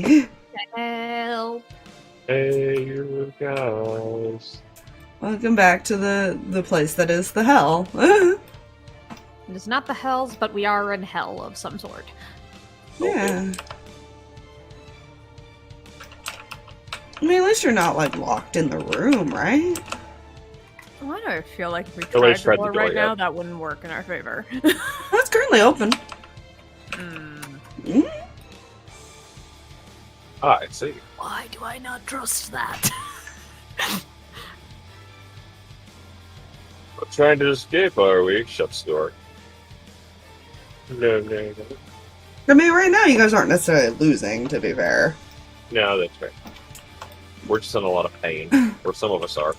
Hey. Help. Hey, you guys. Welcome back to the place that is the hell. It is not the hells, but we are in hell of some sort. Yeah. I mean, at least you're not, like, locked in the room, right? Why do I feel like if we Nobody's tried tried the the door right door now, yet. that wouldn't work in our favor? Well, it's currently open. Ah, I see. Why do I not trust that? We're trying to escape, are we? Shuts the door. No, no, no. I mean, right now you guys aren't necessarily losing, to be fair. No, that's right. We're just in a lot of pain. Or some of us are.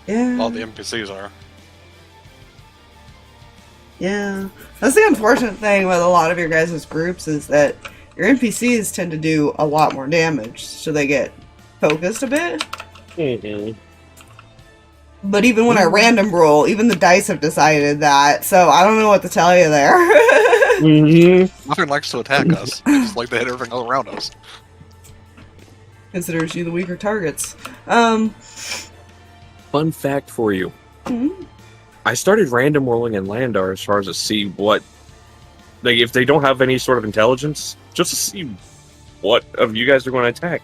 Yeah. All the NPCs are. Yeah. That's the unfortunate thing with a lot of your guys' groups is that your NPCs tend to do a lot more damage, so they get focused a bit. Mm-hmm. But even when I random roll, even the dice have decided that, so I don't know what to tell you there. Mm-hmm. Nothing likes to attack us. They just like to hit everything all around us. Considers you the weaker targets. Fun fact for you. Mhm. I started random rolling in Landar as far as to see what... Like, if they don't have any sort of intelligence, just to see what of you guys are going to attack.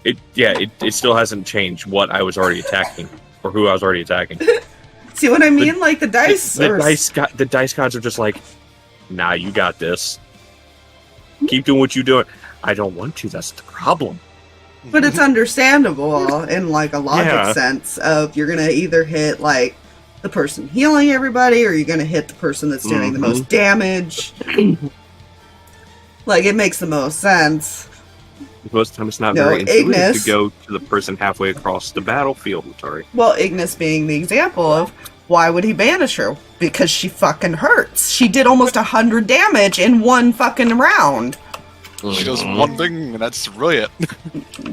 It still hasn't changed what I was already attacking, or who I was already attacking. See what I mean? Like the dice The are... dice gods are just like, nah, you got this. Keep doing what you're doing. I don't want to, that's the problem. But it's understandable in like a logic Yeah. sense of you're gonna either hit like the person healing everybody or you're gonna hit the person that's doing the most damage. Like it makes the most sense. Most of the time it's not No, very intuitive Ignis. to go to the person halfway across the battlefield. Sorry. Well, Ignis being the example of why would he banish her? Because she fucking hurts. She did almost 100 damage in one fucking round. She does one thing, and that's really it.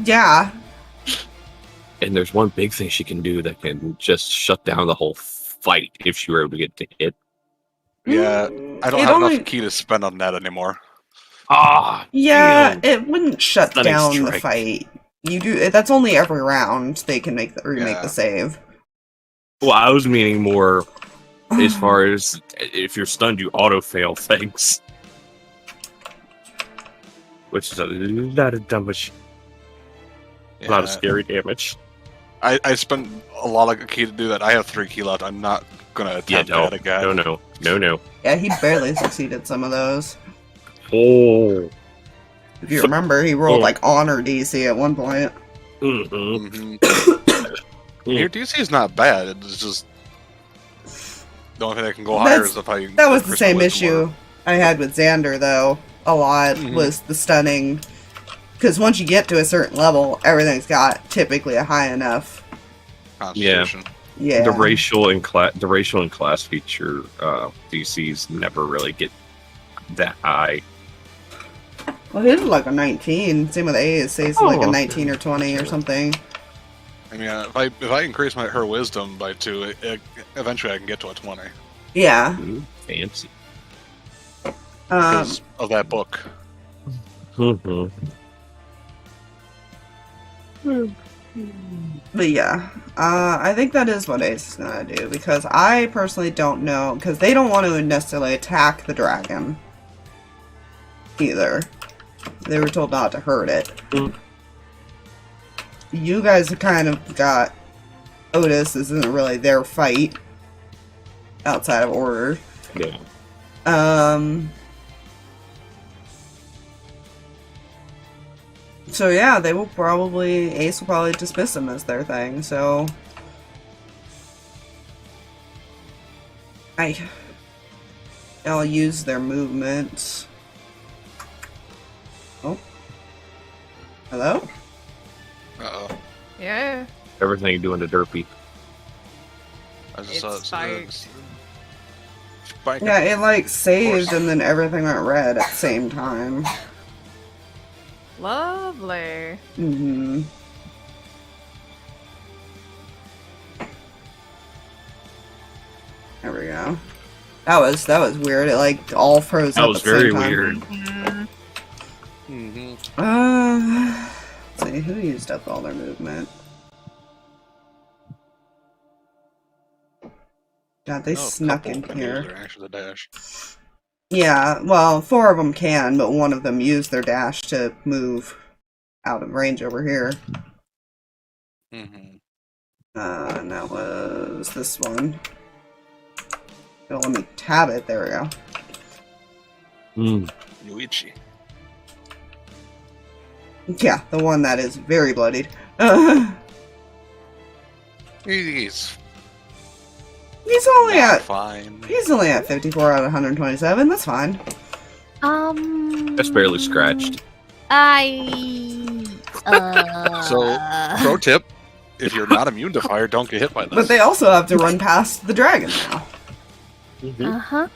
Yeah. And there's one big thing she can do that can just shut down the whole fight if she were able to get to hit. Yeah, I don't It have only- enough key to spend on that anymore. Ah, Yeah, damn. it wouldn't shut Stunning down the strike. fight. You do that's only every round they can remake Yeah. the save. Well, I was meaning more as far as if you're stunned, you auto fail things, which is a lot of damage, a lot of Yeah. scary damage. I spent a lot of key to do that. I have 3 key left. I'm not gonna Yeah, attempt that again. no. Yeah, he barely succeeded some of those. Oh, If you remember, he rolled like honor DC at one point. mm-hmm. Your DC is not bad. It's just the only thing that can go higher That's- is if I. That was the increase my same wisdom issue I had with Xander, though. A lot Mhm. was the stunning. Because once you get to a certain level, everything's got typically a high enough. or Constitution. Yeah. The racial and class feature DCs never really get that high. Well, his is like a 19. Same with A's. Say's like a Oh. 19 or 20 or something. I mean, if I increase her wisdom by 2, eventually I can get to a 20 Yeah. Ooh, fancy. because of that book. Mm-hmm. But yeah, I think that is what Ace is gonna do because I personally don't know because they don't want to necessarily attack the dragon either. They were told not to hurt it. Mm. You guys have kind of got Otis isn't really their fight outside of order. Yeah. So yeah, they will probably Ace will probably dismiss them as their thing. So I'll use their movements. Oh, hello. Uh-oh. Yeah. Everything you doing to Derpy. I just It's saw spiked. Spike. Yeah, it like saved and then everything went red at the same time. Lovely. Mm-hmm. There we go. That was weird. It like all froze That up was at the same very time. weird. Let's see, who used up all their movement? God, they snuck in here. Their action to dash. Yeah, well, 4 of them can, but one of them used their dash to move out of range over here. Mm-hmm. And that was this one. It'll let me tab it. There we go. Yuichi. Yeah, the one that is very bloodied. He's only at fine. He's only at 54 out of 127. That's fine. That's barely scratched. So, pro tip: if you're not immune to fire, don't get hit by this. But they also have to run past the dragon now. Uh-huh.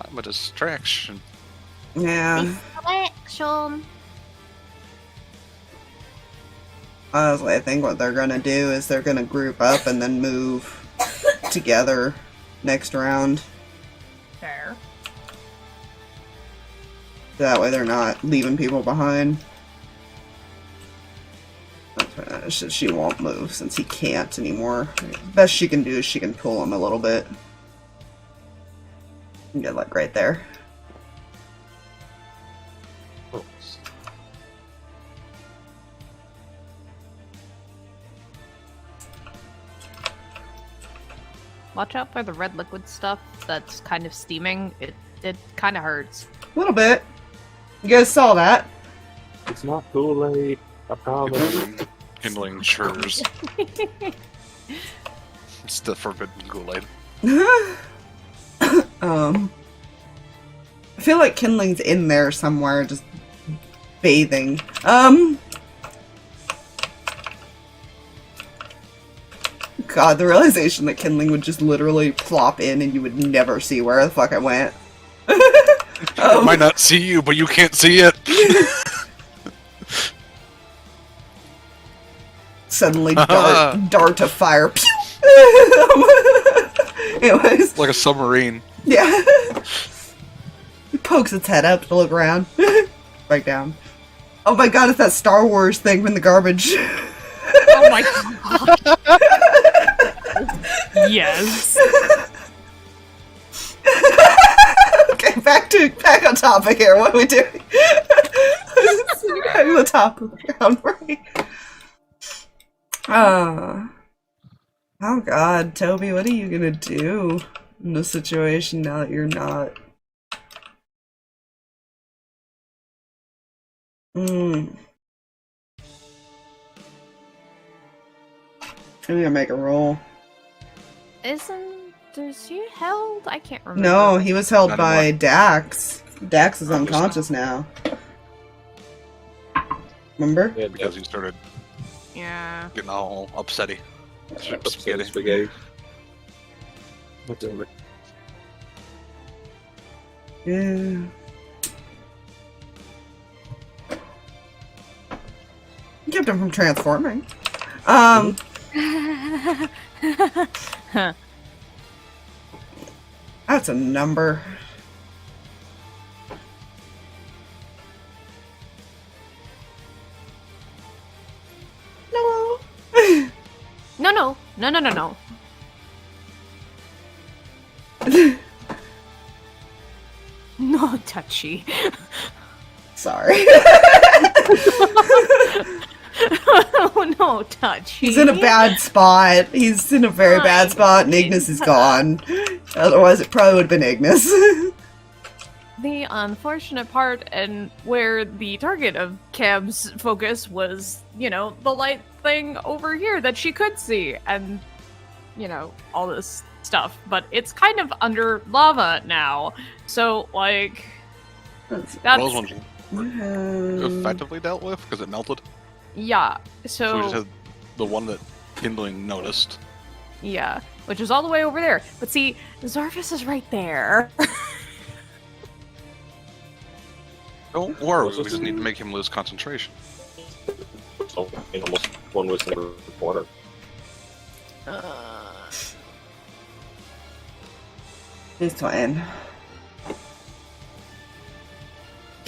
I'm a distraction. Yeah. Action. Honestly, I think what they're gonna do is they're gonna group up and then move together next round. Fair. That way they're not leaving people behind. She won't move since he can't anymore. Best she can do is she can pull him a little bit. And get like right there. Watch out for the red liquid stuff that's kind of steaming. It kind of hurts. A little bit. You guys saw that. It's not too late. I promise. Kindling churs. It's the forbidden Kool-Aid. I feel like kindling's in there somewhere, just bathing. God, the realization that kindling would just literally plop in and you would never see where the fuck I went. I might not see you, but you can't see it. Suddenly dart of fire. Pew! Anyways. Like a submarine. Yeah. It pokes its head up to look around. Right down. Oh my god, it's that Star Wars thing from the garbage. Oh my god. Yes. Okay, back on topic here. What are we doing? Back to the top of the ground break. Oh god, Toby, what are you gonna do in this situation now that you're not? I'm gonna make a roll. Is he held? I can't remember. No, he was held Not by anymore. Dax. Dax is Oh, unconscious now. Remember? Yeah, Because he started Yeah. getting all upsetty. spaghetti. Spaghetti. Yeah. Kept him from transforming. That's a number. No. No. No touchy. Sorry. Oh, no touchy. He's in a bad spot. He's in a very bad spot, and Ignis is gone. Otherwise, it probably would have been Ignis. The unfortunate part, and where the target of Cam's focus was, the light thing over here that she could see, and, all this stuff. But it's kind of under lava now, so, like, Those that's... ones were effectively dealt with because it melted. Yeah, So we just so... had the one that Kindling noticed. Yeah, which is all the way over there. But see, Zarfus is right there. Don't worry, we just need to make him lose concentration. So, almost one was in the corner. He's playing.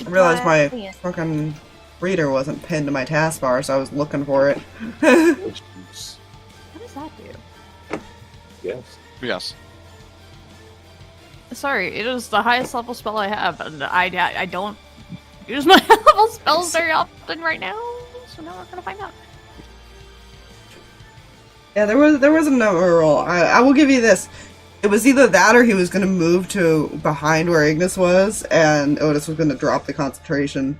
I realized my fucking reader wasn't pinned to my taskbar, so I was looking for it. What does that do? Yes. Yes. Sorry, it is the highest level spell I have, and I don't use my level spells very often right now, so now we're gonna find out. Yeah, there was another roll. I will give you this. It was either that or he was going to move to behind where Ignis was, and Otis was going to drop the concentration.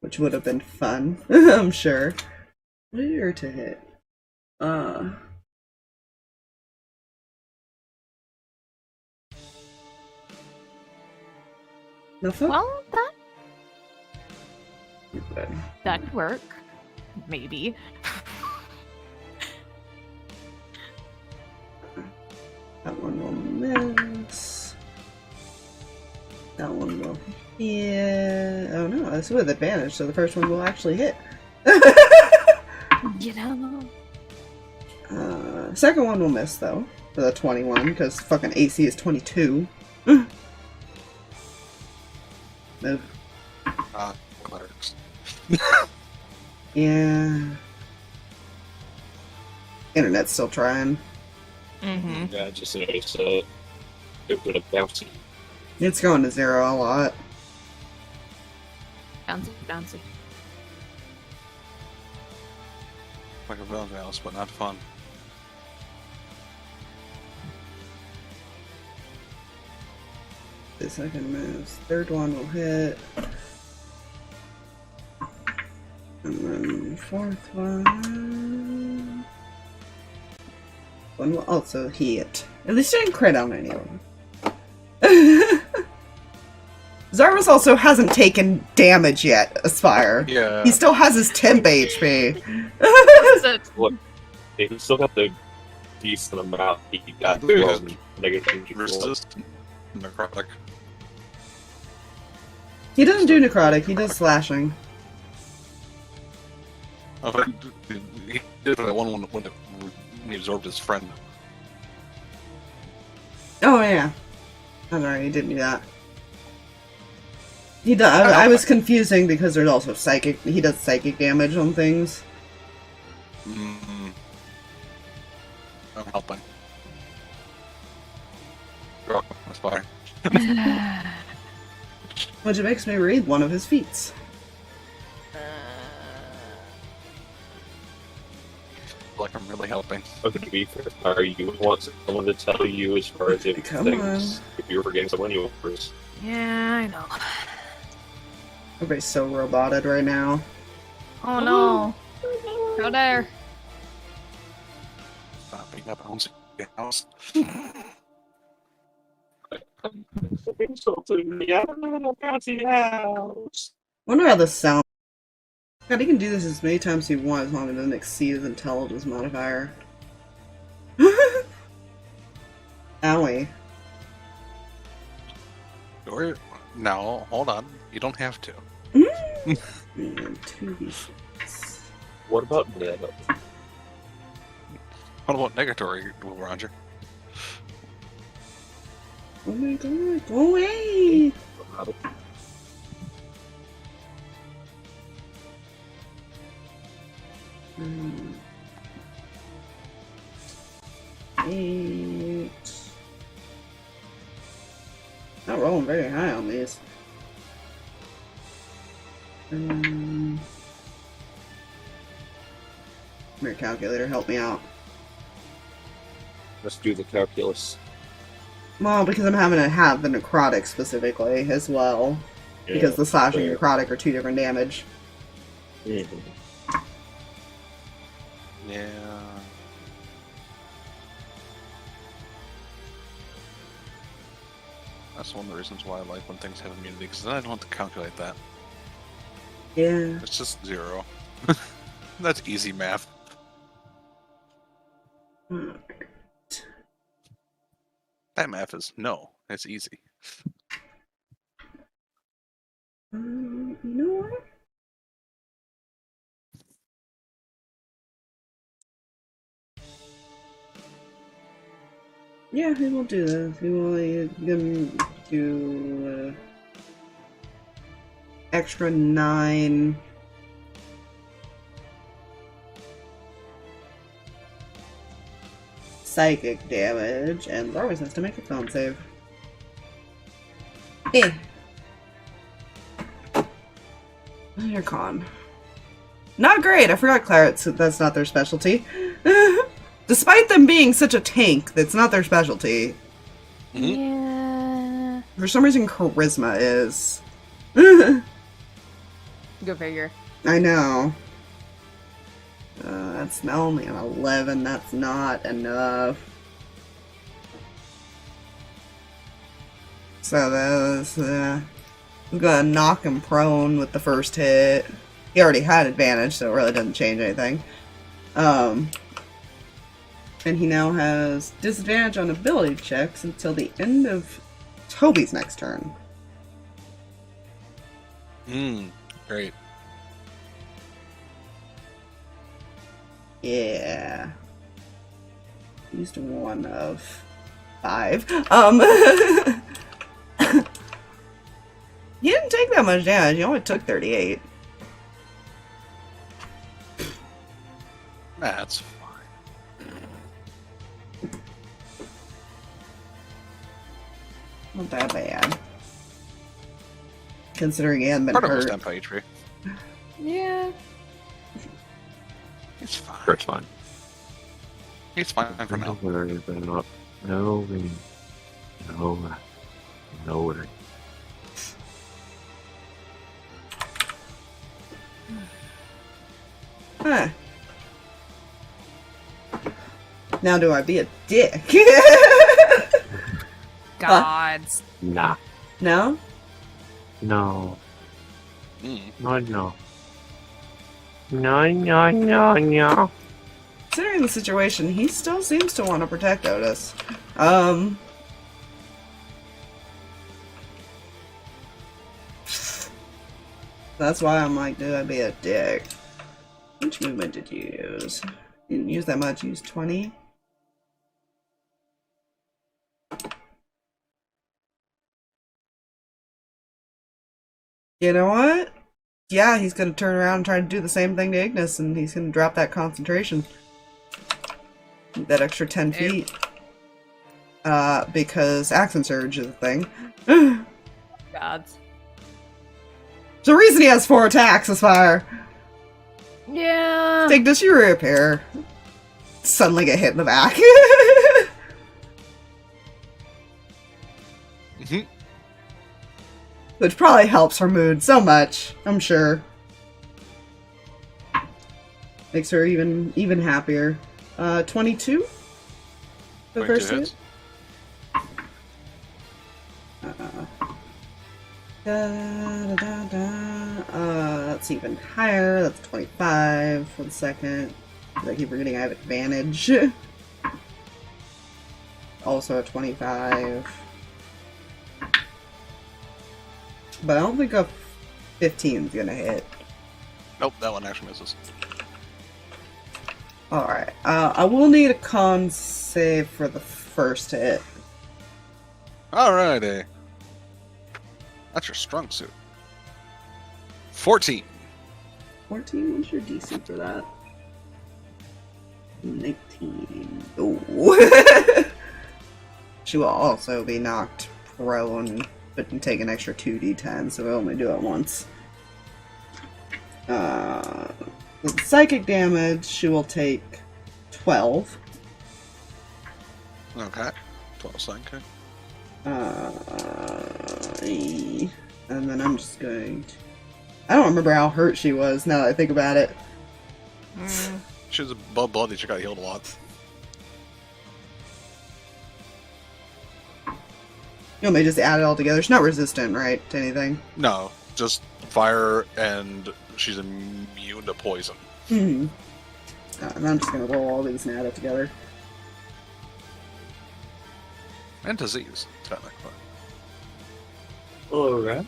Which would have been fun, I'm sure. Where to hit? No fuck? Well, that could work. Maybe. That one will miss. That one will hit. Oh no, that's with advantage, so the first one will actually hit. You know. Second one will miss though, for the 21, because fucking AC is 22. Move. Clerics. Yeah. Internet's still trying. Mm-hmm. Yeah, just noticed it would have bounced. It's going to 0 a lot. Bouncy, bouncy. Like a Bell Mouse, but not fun. The second moves. Third one will hit. And then fourth one. One will also hit. At least I didn't crit on any of them. Zarvus also hasn't taken damage yet, Aspire. Yeah. He still has his temp HP. Look, he still got the decent amount he got Yeah. from negative Resist. Necrotic. He doesn't do necrotic, he does slashing. Oh, but he did that one when he absorbed his friend. Oh yeah. I'm sorry, he didn't do that. He does. I was confusing because there's also psychic. He does psychic damage on things. Mm-hmm. I'm helping. You're welcome, Aspire. Which makes me read one of his feats. Like I'm really helping. Okay, to be fair, sorry, you would want someone to tell you as far as if Come things, if you were forgetting someone you first. Yeah, I know. Everybody's so roboted right now. Oh no. Go there. Stop being up on the house. Insulting me, I don't know no fancy house. Wonder how this sounds. God, he can do this as many times as he wants as long as it doesn't exceed his intelligence modifier. Owie. Or, no, hold on. You don't have to. And 2d6. What about that? What about negatory, Roger? Oh my god, go away! Hmm. 8. Not rolling very high on these. Come here, calculator, help me out. Let's do the calculus. Well, because I'm having to have the necrotic specifically as well. Because the slash and necrotic are 2 different damage. Mhm. Yeah. That's one of the reasons why I like when things have immunity, because then I don't have to calculate that. Yeah. It's just 0. That's easy math. That math is no. It's easy. You know what? Yeah, he will do this. He will do extra 9 psychic damage, and Larvis has to make a con save. Eh. Your con. Not great. I forgot Clarets. That's not their specialty. Despite them being such a tank, that's not their specialty. Yeah. For some reason, charisma is. Go figure. I know. That's only an 11. That's not enough. So that's I'm gonna knock him prone with the first hit. He already had advantage, so it really doesn't change anything. And he now has disadvantage on ability checks until the end of Toby's next turn. Great. Yeah. Used 1 of 5. He didn't take that much damage. He only took 38. That's fine. Not that bad. Considering he hadn't been Part of it was hurt. 10 HP. Yeah. It's fine. That's fine. He's fine for now. No worries about no worries. No worries. Huh. Now do I be a dick? Gods. Nah. No? No. Mm. No. No. Considering the situation, he still seems to want to protect Otis. That's why I'm like, do I be a dick? Which movement did you use? You didn't use that much, you used 20. You know what? Yeah, he's gonna turn around and try to do the same thing to Ignis, and he's gonna drop that concentration. That extra 10 feet. Because Accent Surge is a thing. Gods. There's a reason he has 4 attacks, Aspire. Yeah. Ignis, you reappear. Suddenly get hit in the back. Which probably helps her mood so much, I'm sure. Makes her even happier. 22? The 22 first hits. hit? That's even higher. That's 25 for the second. I keep forgetting I have advantage. Also a 25. But I don't think a 15 is gonna hit. Nope, that one actually misses. Alright. I will need a con save for the first hit. Alrighty. That's your strong suit. 14. 14? What's your DC for that? 19. Oh. She will also be knocked prone, but can take an extra 2d10, so we only do it once. With psychic damage, she will take 12. Okay. 12 psychic. And then I'm just going to... I don't remember how hurt she was, now that I think about it. She was above bloody, she got healed a lot. You want me to just add it all together? She's not resistant, right, to anything? No, just fire and she's immune to poison. And I'm just going to roll all these and add it together. And disease, technically. Alright.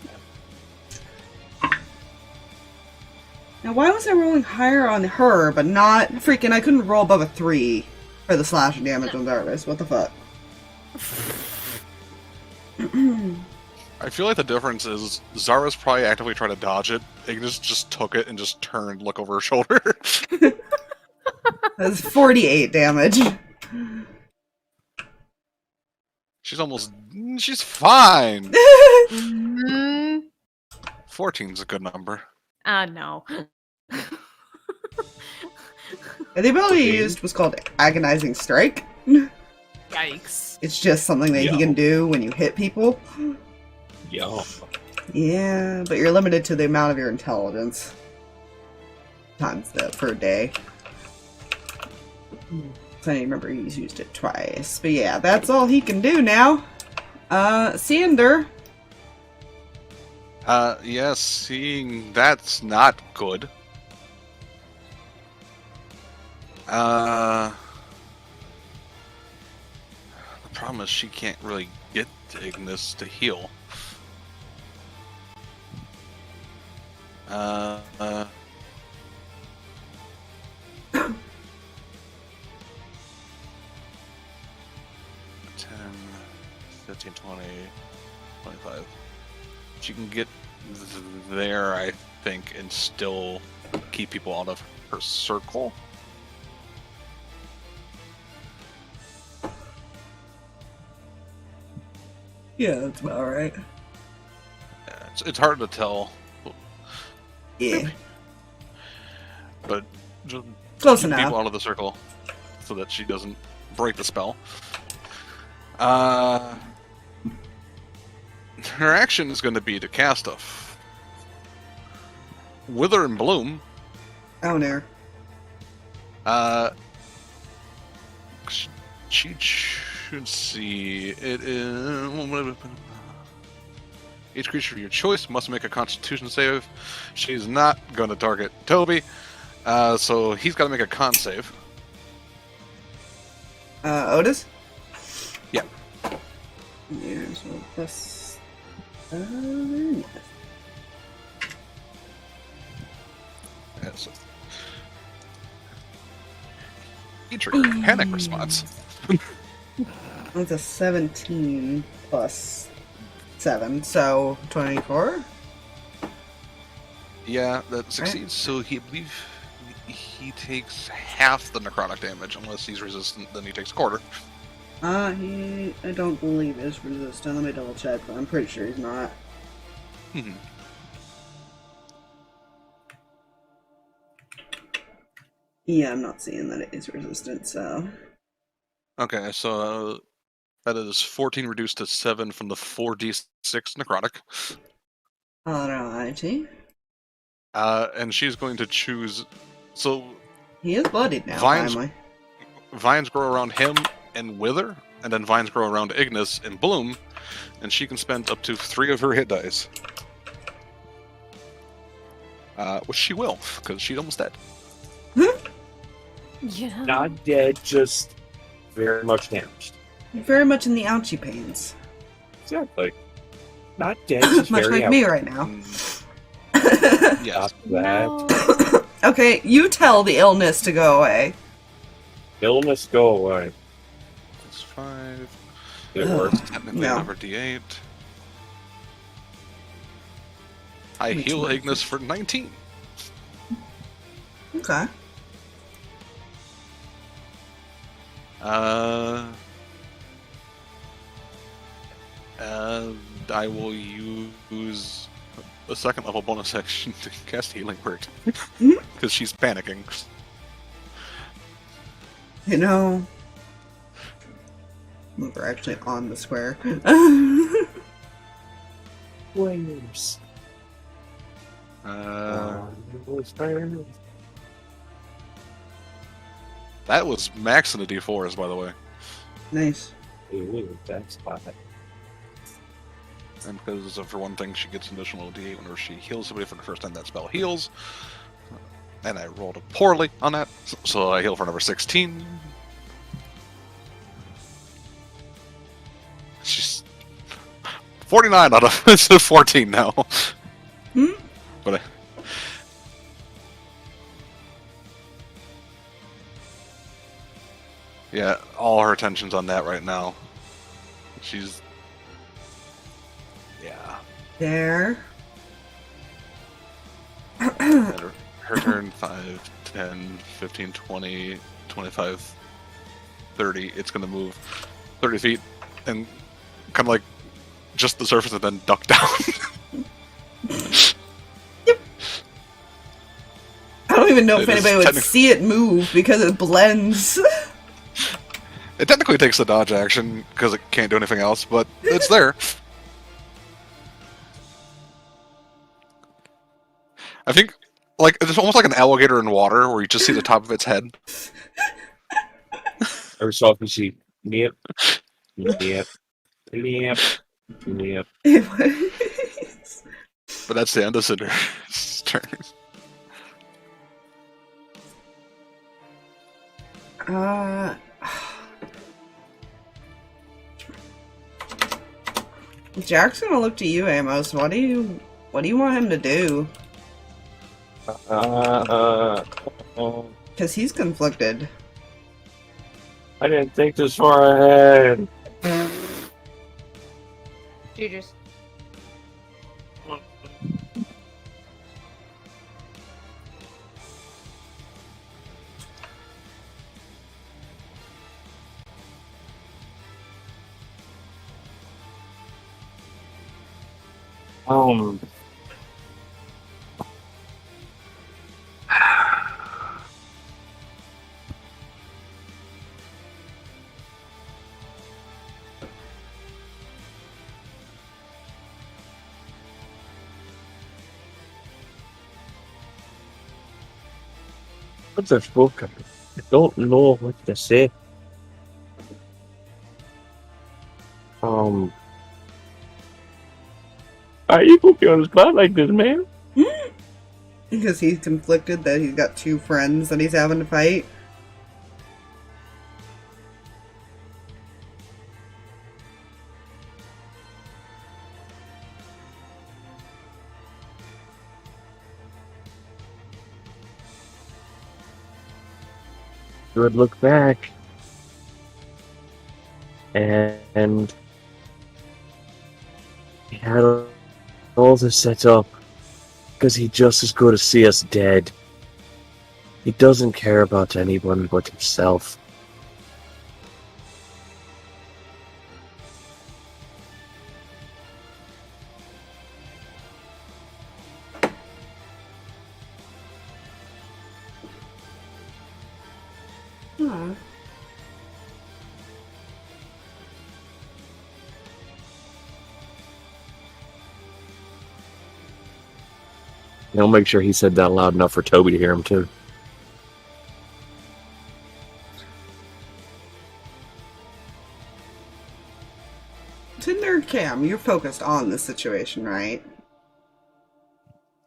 Now, why was I rolling higher on her, but not freaking... I couldn't roll above a 3 for the slashing damage on Darvis. What the fuck? I feel like the difference is Zara's probably actively trying to dodge it. Ignis just took it and just turned, look over her shoulder. That's 48 damage. She's fine. Mm, 14's a good number. no. The ability he used was called Agonizing Strike. Yikes. It's just something that he Yo. can do when you hit people. Yo. Yeah, but you're limited to the amount of your intelligence. Times that per day. So I remember he's used it twice. But yeah, that's all he can do now. Cinder. Yes, seeing that's not good. The problem is she can't really get to Ignis to heal. 10, 15, 20, 25. She can get there, I think, and still keep people out of her circle. Yeah, that's about right. Yeah, it's hard to tell, Yeah. but just Close keep enough. people out of the circle so that she doesn't break the spell. Her action is going to be to cast a Wither and Bloom. Oh no. She should see it is. Each creature of your choice must make a Constitution save. She's not going to target Toby, so he's got to make a Con save. Otis? Yeah. Yeah, so plus... yes. Yes. He triggered a panic response. That's a 17 plus 7, so 24? Yeah, that succeeds. So he believe he takes half the necrotic damage, unless he's resistant. Then he takes a quarter. I don't believe is resistant. Let me double check, but I'm pretty sure he's not. Hmm. Yeah, I'm not seeing that it is resistant, so... Okay, so that is 14 reduced to 7 from the 4d6 necrotic. Alrighty. And she's going to choose. So He is bloodied now, Vines- finally. vines grow around him and Wither, and then vines grow around Ignis and Bloom, and she can spend up to 3 of her hit dice. Which she will, because she's almost dead. Yeah. Not dead, just very much damaged. Very much in the ouchie pains. Exactly. Not dead, just Much very like me right now. Yes. That No. Okay, you tell the illness to go away. illness go away. That's 5. It Ugh. works. Technically No. over d8. I Which heal one? Ignis for 19. Okay. I will use a second level bonus action to cast Healing Word. Because she's panicking. You know... We're actually on the square. Flames. That was max in the D4s, by the way. Nice. Ooh, that's bad. And because for one thing, she gets an additional D8 whenever she heals somebody for the first time that spell heals. And I rolled poorly on that, so I heal for number 16. She's 49 out of 14 now. Hmm? But yeah, all her attention's on that right now. She's... Yeah. There. And her turn, 5, 10, 15, 20, 25, 30. It's going to move 30 feet and kind of like just the surface and then duck down. I don't even know if It is anybody would see it move because it blends. It technically takes the dodge action because it can't do anything else, but it's there. I think, like, it's almost like an alligator in water where you just see the top of its head. Every so often you see, yep, yep, yep, yep. But that's the end of Cinder's turn. Jack's gonna look to you, Amos. What do you want him to do? Because he's conflicted. I didn't think this far ahead. You just What's a book? I don't know what to say. You put me on the spot like this, man. Because he's conflicted that he's got two friends that he's having to fight. You would look back and he had all this set up because he'd just as good as see us dead. He doesn't care about anyone but himself. Huh. He'll make sure he said that loud enough for Toby to hear him too. Cinder, Cam, you're focused on the situation, right?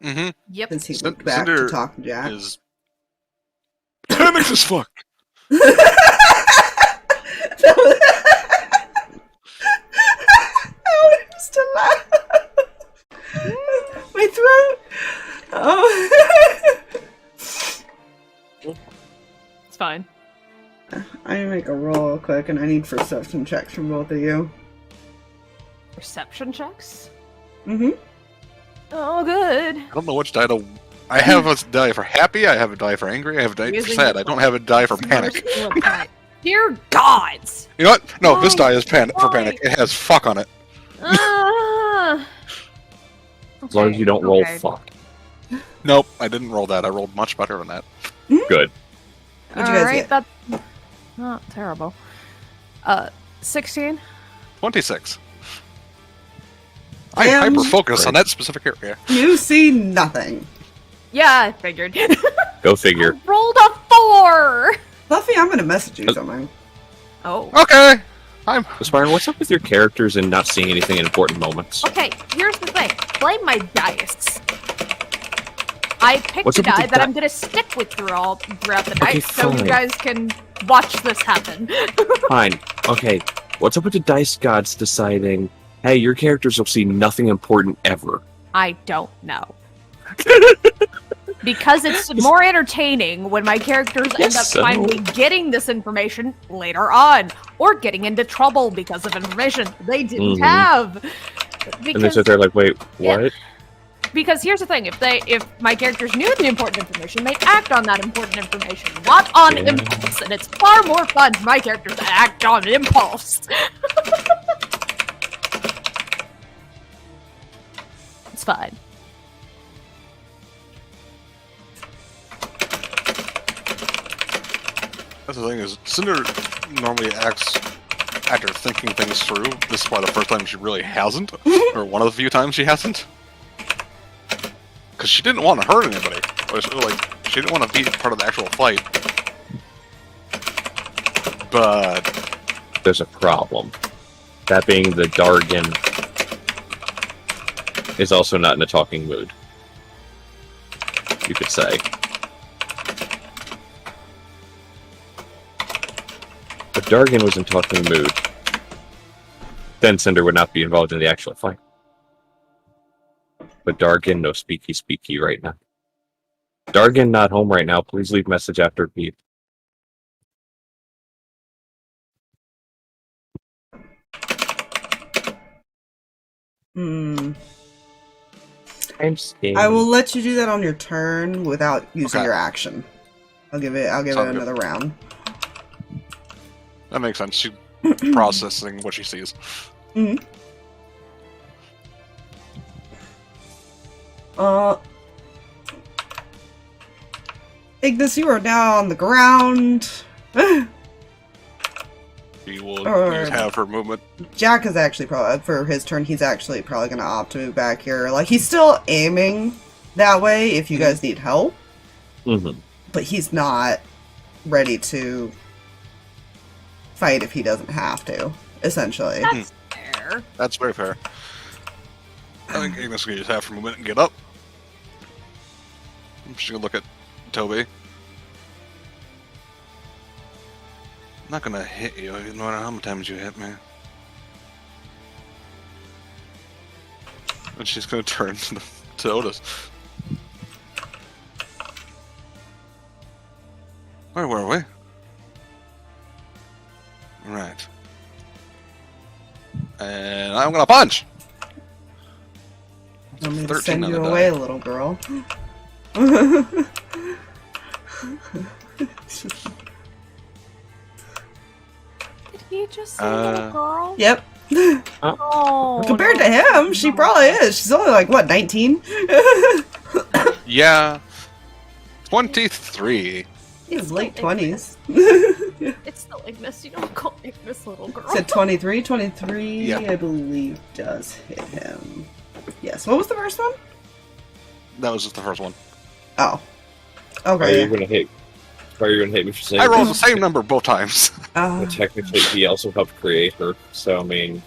Mm-hmm. Yep. Since he looked back Cinder to talk to Jack. is panicked as fuck. Oh, it was to laugh. My throat. Oh. It's fine. I make a roll real quick, and I need perception checks from both of you. Perception checks? Mm-hmm. Oh, good. I don't know which die to... I have a die for happy, I have a die for angry, I have a die for Using sad. the- I don't have a die for panic. Dear gods! You know what? No, this Why? die is for panic. It has fuck on it. Ah. As long as you don't roll Okay. fuck. Nope, I didn't roll that. I rolled much better than that. Good. What'd you guys Alright, get? that's not terrible. 16? 26. I And- hyper-focus on that specific area. You see nothing. Yeah, I figured. Go figure. I rolled a 4! Fluffy, I'm gonna message you something. Oh. Okay! I'm... Aspire, what's up with your characters and not seeing anything in important moments? Okay, here's the thing. Play my dice. I picked What's a up with die the that di- I'm gonna stick with throughout the night, Okay, so you fine. guys can watch this happen. Fine. Okay. What's up with the dice gods deciding, hey, your characters will see nothing important ever? I don't know. because it's more entertaining when my characters end up so. finally getting this information later on, or getting into trouble because of information they didn't have. And they Because sit there like, wait, what? Because here's the thing: if my characters knew the important information, they'd act on that important information, not on impulse. And it's far more fun for my characters to act on impulse. It's fine. That's the thing is, Cinder normally acts after thinking things through. This is probably the first time she really hasn't, or one of the few times she hasn't. Because she didn't want to hurt anybody. Or she didn't want to be part of the actual fight. But There's a problem. That being the Dargan is also not in a talking mood. You could say. If Dargan was in talking mood, then Cinder would not be involved in the actual fight. But Dargan, no speaky right now. Dargan not home right now. Please leave message after beep. I'm scared. I will let you do that on your turn without using Okay. your action. I'll give it Sounds another round. that makes sense. She's processing what she sees. Mm-hmm. Ignis, you are now on the ground. She will Alright. have her movement. Jack is actually probably, for his turn, he's actually probably going to opt to move back here. Like, he's still aiming that way if you guys need help, but he's not ready to fight if he doesn't have to, essentially. That's fair. That's very fair. I think Ignis can just have her movement and get up. She can look at Toby. I'm not gonna hit you, no matter how many times you hit me. And she's gonna turn to Otis. Where were we? Right. And I'm gonna punch! Want me to 13 send on you the away, die. little girl? Did he just say little girl? Yep. Oh, Compared no. to him, she probably is. She's only like, what, 19? Yeah. 23. He's late 20s. It's still Ignis. You don't call Ignis little girl. Said 23. 23, Yeah. I believe, does hit him. Yes. What was the first one? That was just the first one. Oh. Why are you Okay. gonna hit? Why are you gonna hit me for saying? I rolled the same number both times. Well, technically, he also helped create her, so I mean,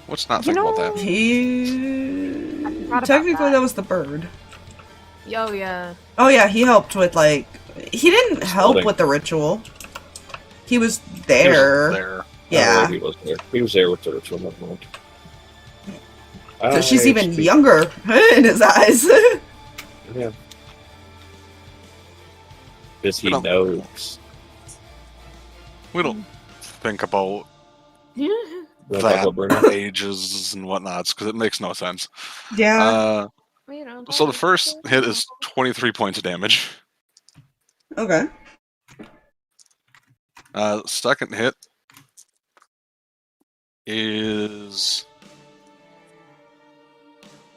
Let's not think about that. He... about Technically, that. that was the bird. Yo, yeah. Oh yeah, he helped with, like... He didn't help Building. with the ritual. He was He was there. there. Yeah. he was there. He was there with the ritual movement. So she's even younger in his eyes. Yeah. Because he We don't- knows. We don't think about You wanna talk about Bruno? that ages and whatnots because it makes no sense. Yeah. You know, So the first hit is 23 points of damage. Okay. Second hit is...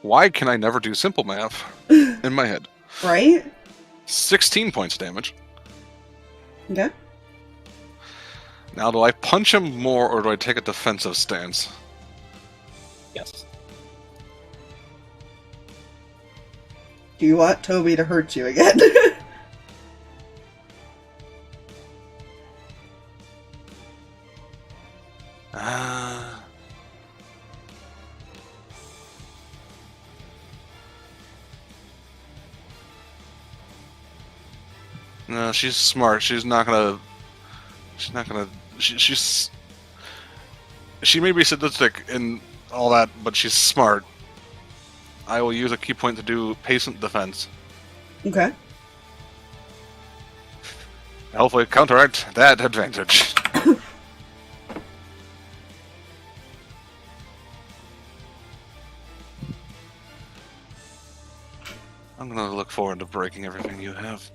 Why can I never do simple math in my head? Right? 16 points of damage. Okay. Now, do I punch him more or do I take a defensive stance? Yes. Do you want Toby to hurt you again? No, she's smart. She's not gonna. She's not gonna. She's. She may be sadistic and all that, but she's smart. I will use a key point to do patient defense. Okay. Hopefully counteract that advantage. I'm gonna look forward to breaking everything you have.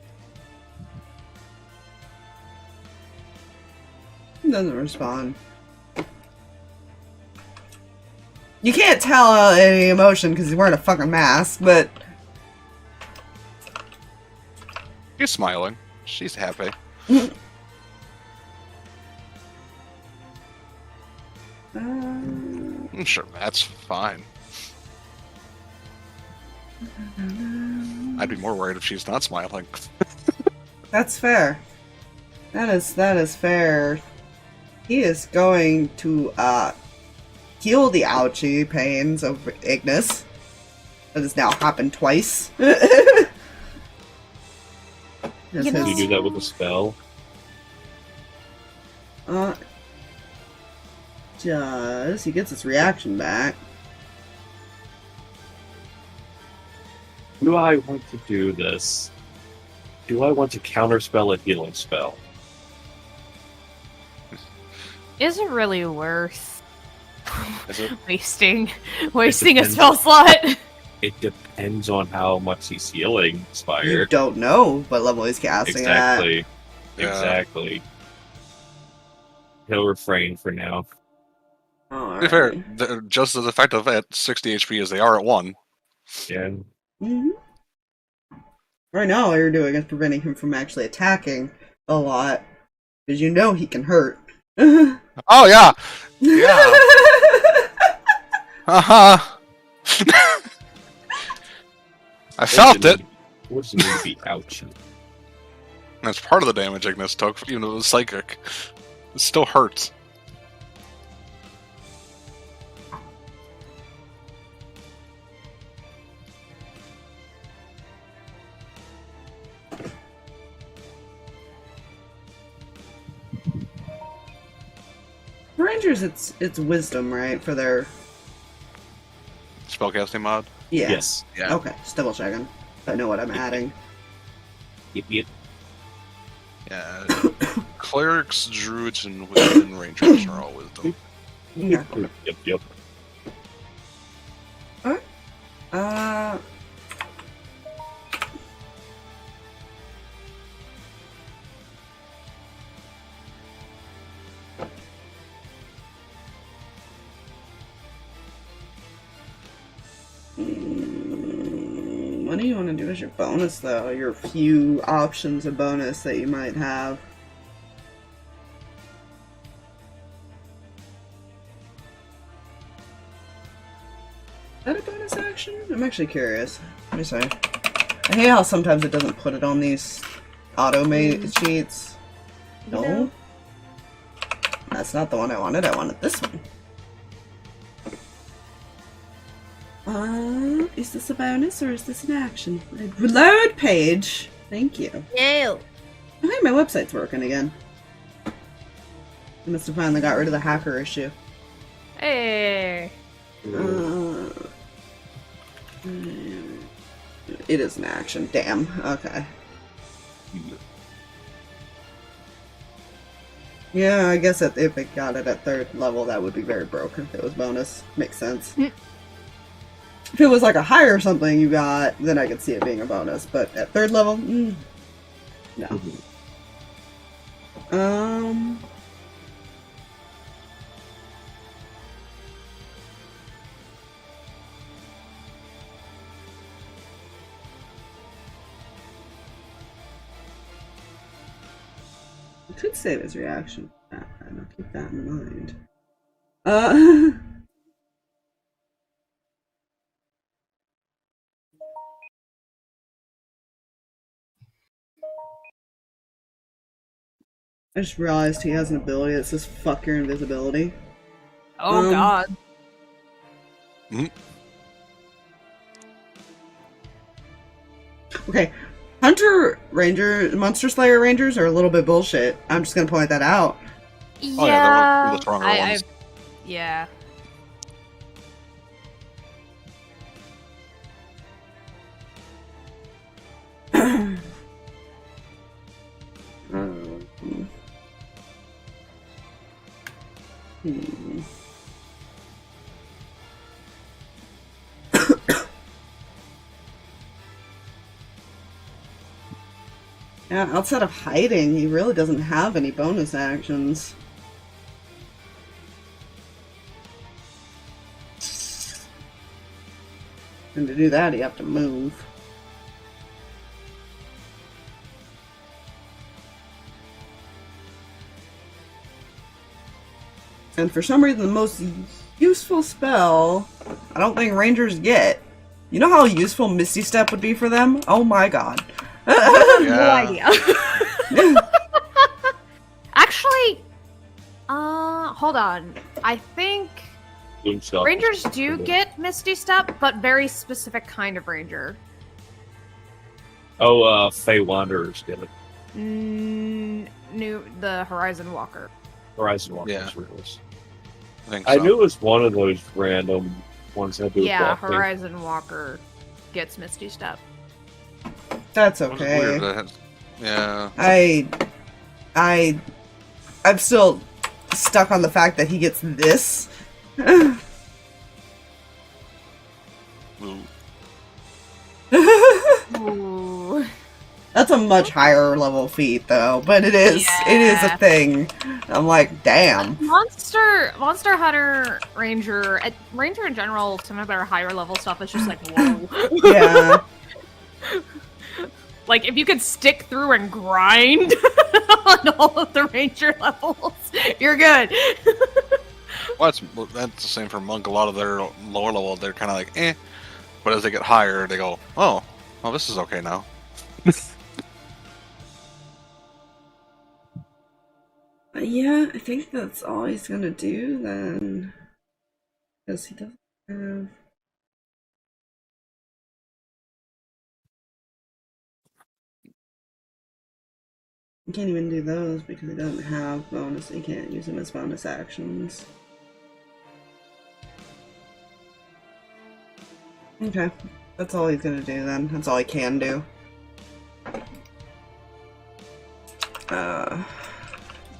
He doesn't respond. You can't tell any emotion because he's wearing a fucking mask, but... She's smiling. She's happy. I'm sure that's fine. I'd be more worried if she's not smiling. That's fair. That is fair. He is going to heal the ouchie pains of Ignis. That has now happened twice. You Can you do that with a spell? Just he gets his reaction back. Do I want to do this? Do I want to counterspell a healing spell? Is it really worth Is it? wasting a depends. spell slot? It depends on how much he's healing, You Spire. don't know what level he's casting Exactly. Yeah. Exactly. He'll refrain for now. at. To be fair, they're just as effective at 60 HP as they are at 1. Yeah. Mm-hmm. Right now, all you're doing is preventing him from actually attacking a lot. Because you know he can hurt. Oh, yeah! Yeah! Haha! I felt it! What does it mean to be ouchy? That's part of the damage Ignis took, even though it was psychic. It still hurts. Rangers, it's wisdom, right? For their... Spellcasting mod? Yeah. Yes. Yeah. Okay, just double checking. I know what I'm adding. Yep, yep. Yeah. Clerics, druids, and rangers are all wisdom. Yeah. Yep, yep. Uh... What do you want to do as your bonus, though? Your few options of bonus that you might have. Is that a bonus action? I'm actually curious. Let me see. I hate how sometimes it doesn't put it on these automate sheets. No? That's not the one I wanted. I wanted this one. Is this a bonus or is this an action? Reload page. Thank you. Ew. Oh, hey, my website's working again. I must have finally got rid of the hacker issue. Hey. It is an action. Damn. Okay. Yeah, I guess if it got it at 3rd level, that would be very broken if it was bonus. Makes sense. If it was like a higher or something you got, then I could see it being a bonus. But at 3rd level, no. I could save his reaction. I'll keep that in mind. I just realized he has an ability that says fuck your invisibility. Oh god. Okay, Hunter Ranger, Monster Slayer Rangers are a little bit bullshit. I'm just gonna point that out. Yeah. Oh, yeah, those are the stronger ones. Yeah. Yeah, outside of hiding, he really doesn't have any bonus actions. And to do that, you have to move. And for some reason, the most useful spell, I don't think Rangers get. You know how useful Misty Step would be for them? Oh my god. No idea. Actually, hold on. I think Rangers do get Misty Step, but very specific kind of Ranger. Oh, Fey Wanderers get it. The Horizon Walker. Horizon Walkers, Yeah. release. I think so. I knew it was one of those random ones that do Yeah, blocking. Horizon Walker gets Misty Step. That's It was okay. weird that it- yeah. I'm still stuck on the fact that he gets this. Ooh. Ooh. That's a much higher level feat, though. But it is a thing. I'm like, damn. Monster Hunter, Ranger in general, some of their higher level stuff is just like, whoa. Yeah. Like, if you could stick through and grind on all of the Ranger levels, you're good. Well, that's the same for Monk. A lot of their lower level, they're kind of like, eh. But as they get higher, they go, oh, well, this is okay now. Yeah, I think that's all he's gonna do then. Because he doesn't have. He can't even do those because he doesn't have bonus. He can't use them as bonus actions. Okay, that's all he's gonna do then. That's all he can do.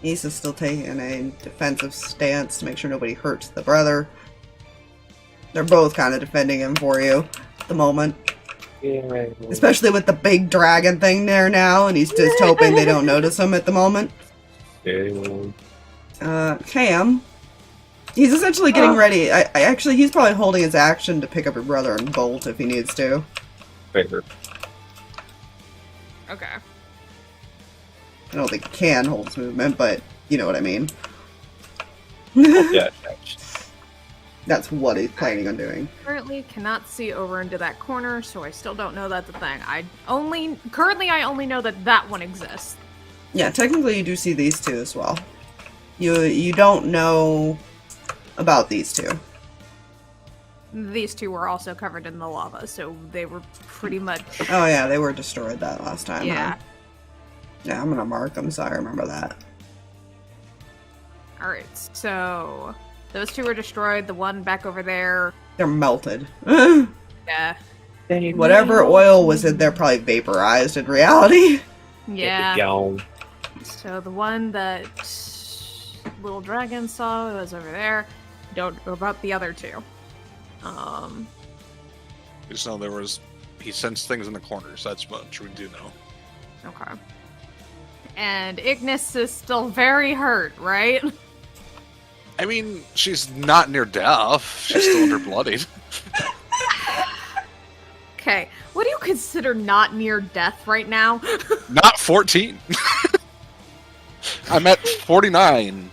Amos is still taking a defensive stance to make sure nobody hurts the brother. They're both kind of defending him for you at the moment. Yeah. Especially with the big dragon thing there now, and he's just hoping they don't notice him at the moment. Cam. He's essentially getting ready. Actually, he's probably holding his action to pick up your brother and bolt if he needs to. Fair. Okay. I don't think he can hold his movement, but you know what I mean. Yeah. That's what he's planning on doing. Currently cannot see over into that corner, so I still don't know that's a thing. I only know that one exists. Yeah, technically you do see these two as well. You don't know about these two. These two were also covered in the lava, so they were pretty much... Oh yeah, they were destroyed that last time. Yeah. Huh? Yeah, I'm gonna mark them so I remember that. Alright, so... Those two were destroyed, the one back over there... They're melted. Yeah. Whatever oil was in there probably vaporized in reality. Yeah. Gone. So the one that little dragon saw was over there. Don't know about the other two. Just know he sensed things in the corners. That's much we do know. Okay. And Ignis is still very hurt, right? I mean, she's not near death. She's still under bloodied. Okay. What do you consider not near death right now? Not 14. I'm at 49.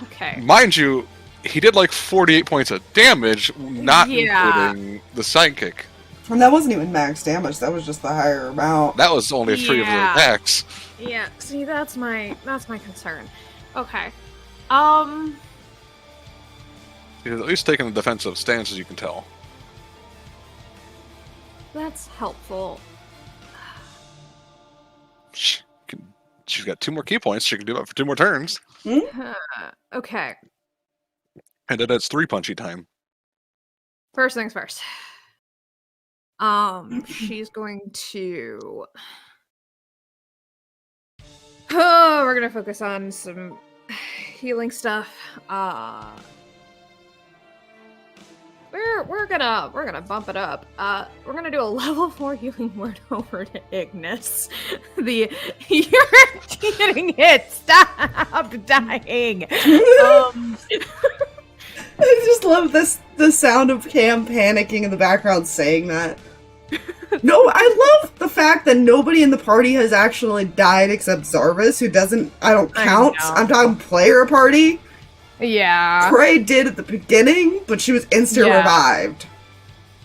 Okay. Mind you, he did like 48 points of damage, not including the sidekick. And that wasn't even max damage, that was just the higher amount. That was only 3 of the attacks. Yeah, see, that's my concern. Okay. He's at least taking a defensive stance, as you can tell. That's helpful. She's got 2 more key points. She can do that for 2 more turns. Okay. And then it's 3 punchy time. First things first. She's going to. Oh, we're gonna focus on some healing stuff. We're gonna bump it up. We're gonna do a level 4 healing word over to Ignis. You're getting hit. Stop dying. I just love the sound of Cam panicking in the background saying that. No, I love the fact that nobody in the party has actually died except Zarvis, who I don't count. I'm talking player party. Yeah. Kreh did at the beginning, but she was revived.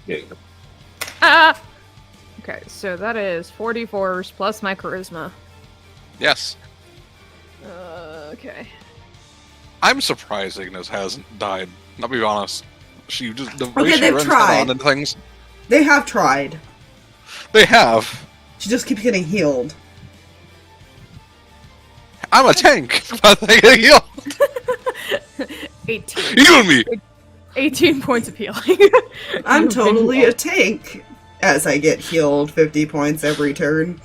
Yeah. Okay, so that is 44s plus my charisma. Yes. Okay. I'm surprised Ignis hasn't died. I'll be honest. She just the way Okay, she they've runs tried. on and things. They have tried. They have. She just keeps getting healed. I'm a tank. I get healed. 18. Heal me. 18 points of healing. I'm totally a tank as I get healed 50 points every turn.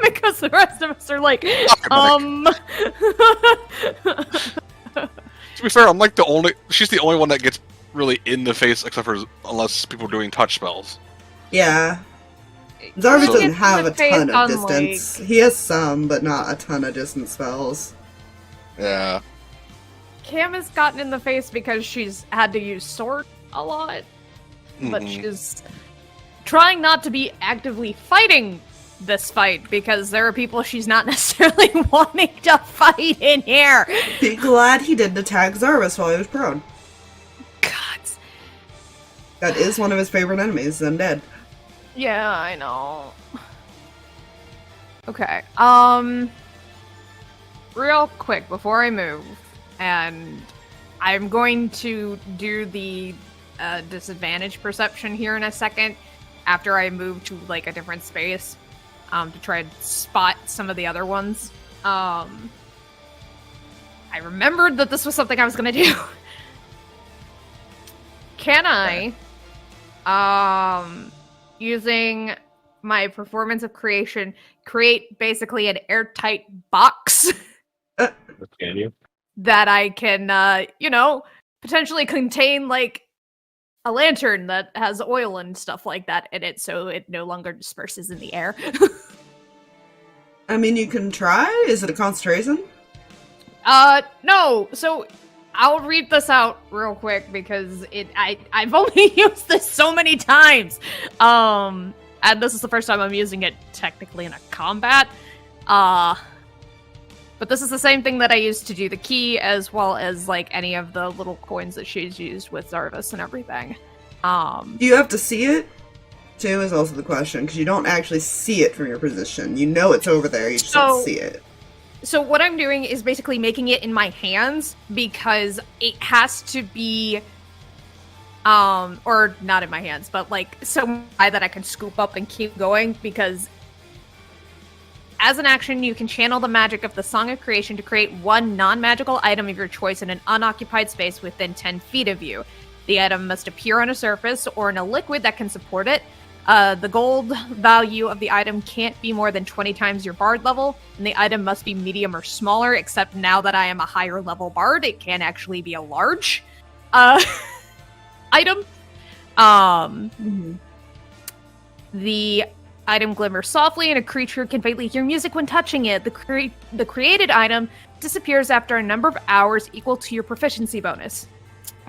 Because the rest of us are like, To be fair, I'm like she's the only one that gets really in the face, except for unless people are doing touch spells. Yeah. Zarvis So- doesn't have a ton of on, distance. He has some, but not a ton of distance spells. Yeah. Cam has gotten in the face because she's had to use sword a lot, but Mhm. she's trying not to be actively fighting this fight because there are people she's not necessarily wanting to fight in here. Be glad he didn't attack Zarvis while he was prone. God. That is one of his favorite enemies, undead. Yeah, I know. Okay, real quick before I move, and I'm going to do the disadvantage perception here in a second after I move to like a different space to try and spot some of the other ones. I remembered that this was something I was gonna do. Can I, using my performance of creation, create basically an airtight box Can you? that I can, potentially contain like a lantern that has oil and stuff like that in it, so it no longer disperses in the air. I mean, you can try? Is it a concentration? No. So I'll read this out real quick because I've only used this so many times. And this is the first time I'm using it technically in a combat. But this is the same thing that I used to do the key, as well as like any of the little coins that she's used with Zarvis and everything. Do you have to see it? Too is also the question, because you don't actually see it from your position. You know it's over there, you just don't see it. So what I'm doing is basically making it in my hands because it has to be, or not in my hands, but like some high that I can scoop up and keep going, because as an action, you can channel the magic of the Song of Creation to create one non-magical item of your choice in an unoccupied space within 10 feet of you. The item must appear on a surface or in a liquid that can support it. The gold value of the item can't be more than 20 times your bard level, and the item must be medium or smaller, except now that I am a higher level bard, it can actually be a large item. The item glimmers softly, and a creature can faintly hear music when touching it. The created item disappears after a number of hours equal to your proficiency bonus.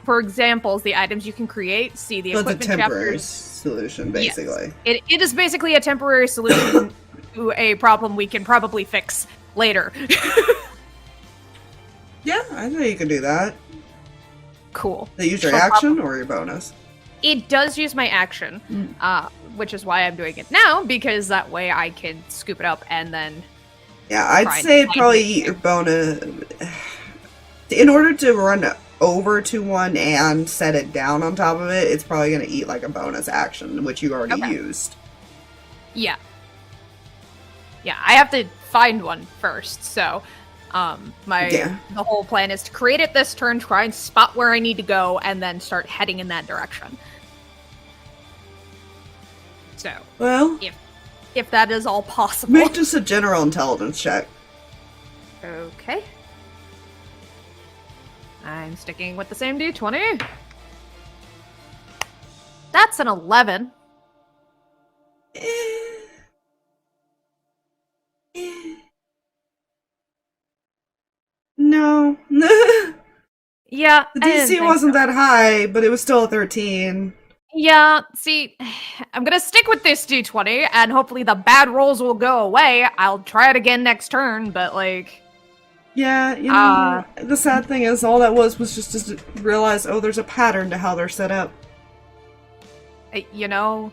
For examples, the items you can create, see the So it's a equipment temporary chapters. solution, basically. Yes. It is basically a temporary solution to a problem we can probably fix later. Yeah, I know you can do that. Cool. They use your No action or your bonus? It does use my action, which is why I'm doing it now, because that way I can scoop it up and then... Yeah, I'd Try and say find probably it. eat your bonus. In order to run over to one and set it down on top of it, it's probably going to eat like a bonus action, which you already used. Yeah. Yeah, I have to find one first, so the whole plan is to create it this turn, try and spot where I need to go, and then start heading in that direction. So, Well, if that is all possible. make just a general intelligence check. Okay. I'm sticking with the same d20. That's an 11. No. Yeah, The DC wasn't that high, but it was still a 13. Yeah, see, I'm gonna stick with this d20, and hopefully the bad rolls will go away. I'll try it again next turn, but, like... Yeah, you know, the sad thing is all that was just to realize, oh, there's a pattern to how they're set up. You know...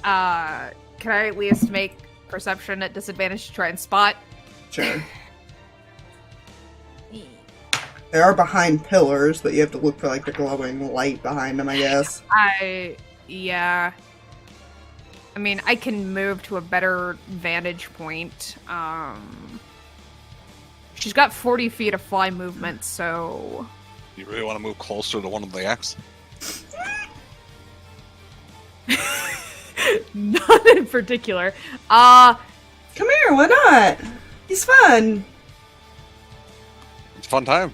can I at least make perception at disadvantage to try and spot? Sure. They are behind pillars, but you have to look for, like, the glowing light behind them, I guess. Yeah. I mean, I can move to a better vantage point. She's got 40 feet of fly movement, so... You really want to move closer to one of the X? Not in particular. Come here, why not? He's fun. It's a fun time.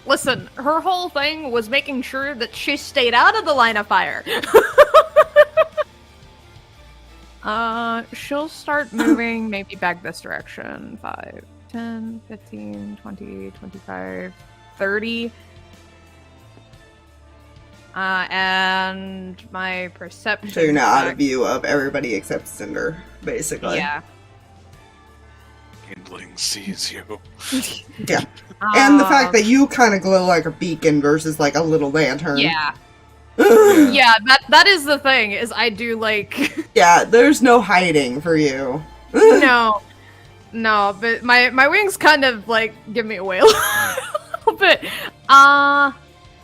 Listen, her whole thing was making sure that she stayed out of the line of fire. She'll start moving maybe back this direction. 5, 10, 15, 20, 25, 30. And my perception... So you're now out of view of everybody except Cinder, basically. Yeah. Kindling sees you. Yeah. And the fact that you kind of glow like a beacon versus like a little lantern. Yeah. Yeah, that is the thing, is I do like... Yeah, there's no hiding for you. No, but my wings kind of, like, give me away a little bit. A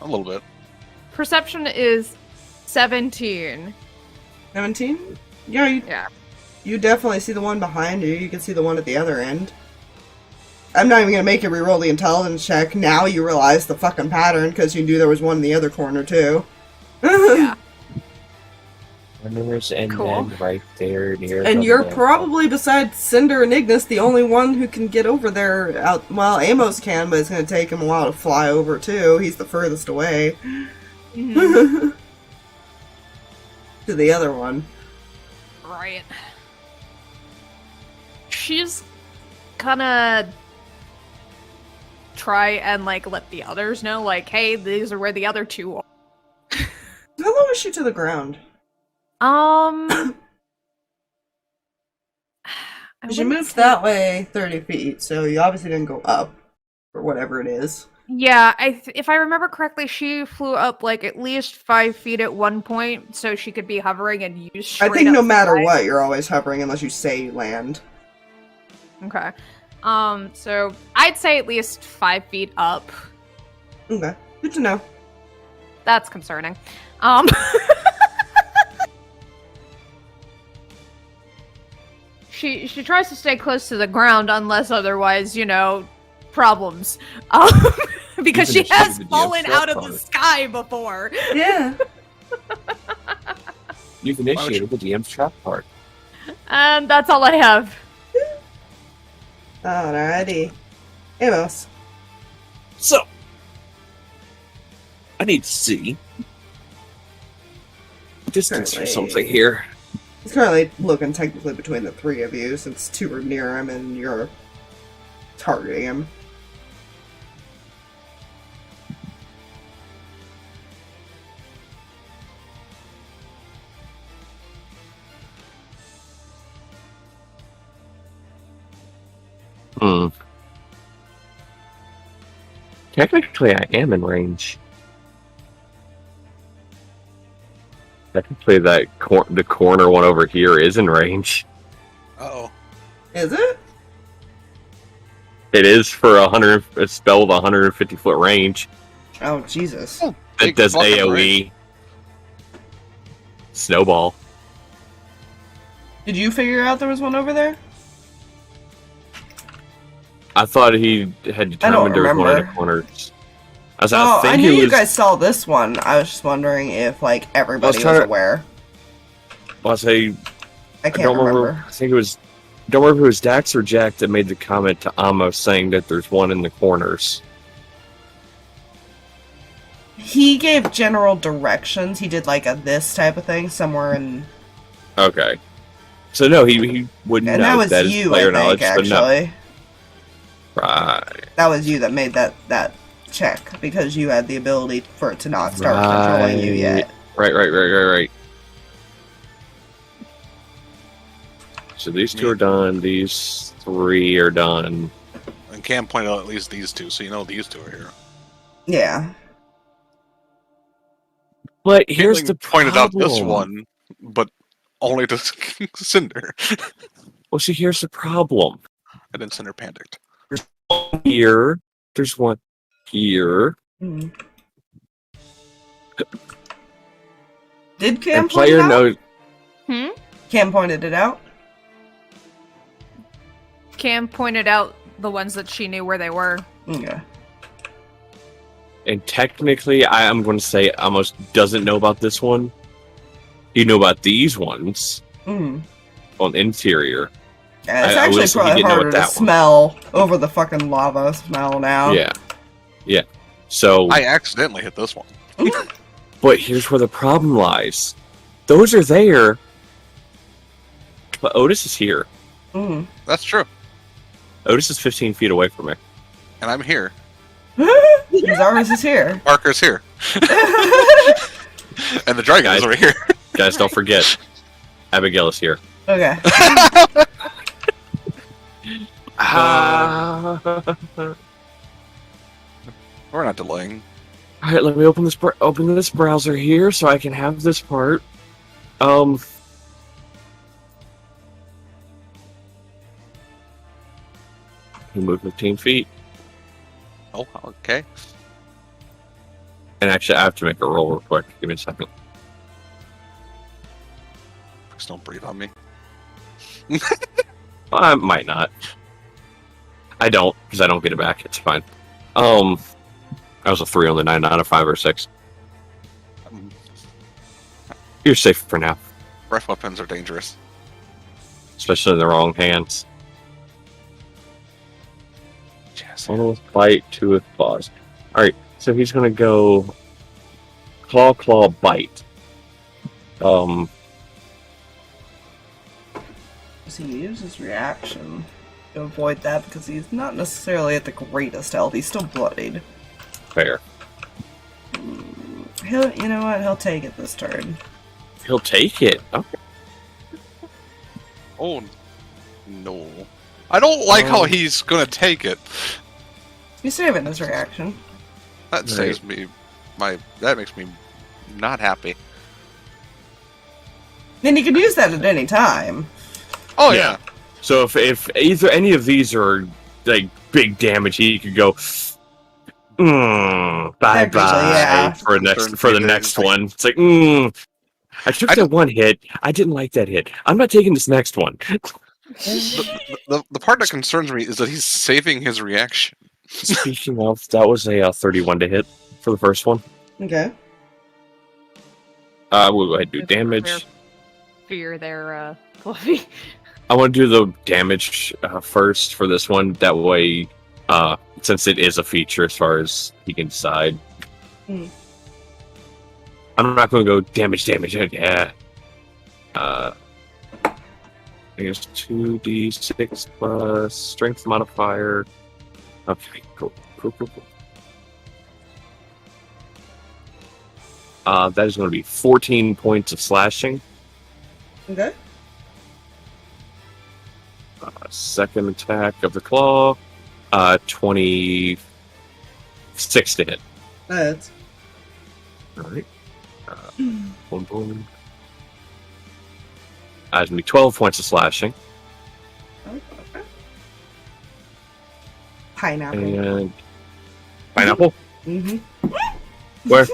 little bit. Perception is 17. 17? Yeah, you definitely see the one behind you. You can see the one at the other end. I'm not even gonna make you reroll the intelligence check. Now you realize the fucking pattern, because you knew there was one in the other corner, too. Yeah. And Cool. then right there near. And you're probably, besides Cinder and Ignis, the only one who can get over there. Well, Amos can, but it's going to take him a while to fly over, too. He's the furthest away. Mm-hmm. To the other one. Right. She's gonna try and, like, let the others know, like, hey, these are where the other two are. How low is she to the ground? You moved that way 30 feet, so you obviously didn't go up, or whatever it is. Yeah, if I remember correctly, she flew up, like, at least 5 feet at one point, so she could be hovering and use straight I think no up matter fly. what, you're always hovering unless you say land. Okay. So I'd say at least 5 feet up. Okay, good to know. That's concerning. She tries to stay close to the ground unless otherwise, you know, problems. Because she has fallen out of the sky before. Yeah. You've initiated the DM's trap part. And that's all I have. Alrighty. Amos. So, I need to see distance or something here. He's currently looking technically between the three of you, since two are near him and you're targeting him. Technically, I am in range. Technically, the corner one over here is in range. Uh-oh. Is it? It is for a spell with 150 foot range. Oh, Jesus. Oh, It big does fucking AoE. range. Snowball. Did you figure out there was one over there? I thought he had determined there was one in the remember. corners. I knew you guys saw this one. I was just wondering if, like, everybody was aware. Well, I can't remember. I think it was... Don't remember if it was Dax or Jack that made the comment to Amos saying that there's one in the corners. He gave general directions. He did, like, this type of thing somewhere in... Okay. So, no, he wouldn't know. And that was that you, player I think, knowledge, actually. No. Right. That was you that made that check, because you had the ability for it to not start controlling you yet. Right. So these two are done, these three are done. And Cam pointed out at least these two, so you know these two are here. Yeah. But here's the problem. Pointed out this one, but only to Cinder. Well, see, here's the problem. And then Cinder panicked. There's one here. There's one here. Mm-hmm. Did Cam point it out? Cam pointed it out? Cam pointed out the ones that she knew where they were. Okay. And technically, I'm going to say Amos doesn't know about this one. He knew about these ones on interior. Yeah, it's actually probably harder to smell over the fucking lava smell now. Yeah. So I accidentally hit this one. But here's where the problem lies. Those are there, but Otis is here. That's true. Otis is 15 feet away from me. And I'm here. Zarvis is here. Parker's here. And the dragon is over here. Guys, don't forget. Abigail is here. Okay. We're not delaying. Alright, let me open this browser here so I can have this part. You move 15 feet. Oh, okay. And actually, I have to make a roll real quick. Give me a second. Please don't breathe on me. I might not. I don't, because I don't get it back. It's fine. I was a 3 on the 9, not a 5 or 6. You're safe for now. Breath weapons are dangerous. Especially in the wrong hands. Almost bite, 2 with claws. Alright, so he's gonna go claw, bite. Does he use his reaction to avoid that? Because he's not necessarily at the greatest health. He's still bloodied. Fair. You know what? He'll take it this turn. He'll take it? Okay. Oh, no. I don't like how he's gonna take it. He's saving his reaction. That saves me. That makes me not happy. Then you can use that at any time. Oh yeah. So if either any of these are like big damage, he could go bye for the next one. It's like I took that one hit. I didn't like that hit. I'm not taking this next one. The part that concerns me is that he's saving his reaction. Speaking of, that was a 31 to hit for the first one. Okay. We'll go ahead and do damage. Fear there, Fluffy. I want to do the damage first for this one. That way, since it is a feature as far as he can decide. I'm not going to go damage. Yeah. I guess 2d6 plus strength modifier. Okay, cool. That is going to be 14 points of slashing. Okay. Second attack of the claw, 26 to hit. That's Alright. Boom. That's going to be 12 points of slashing. okay. Pineapple. And pineapple? Where?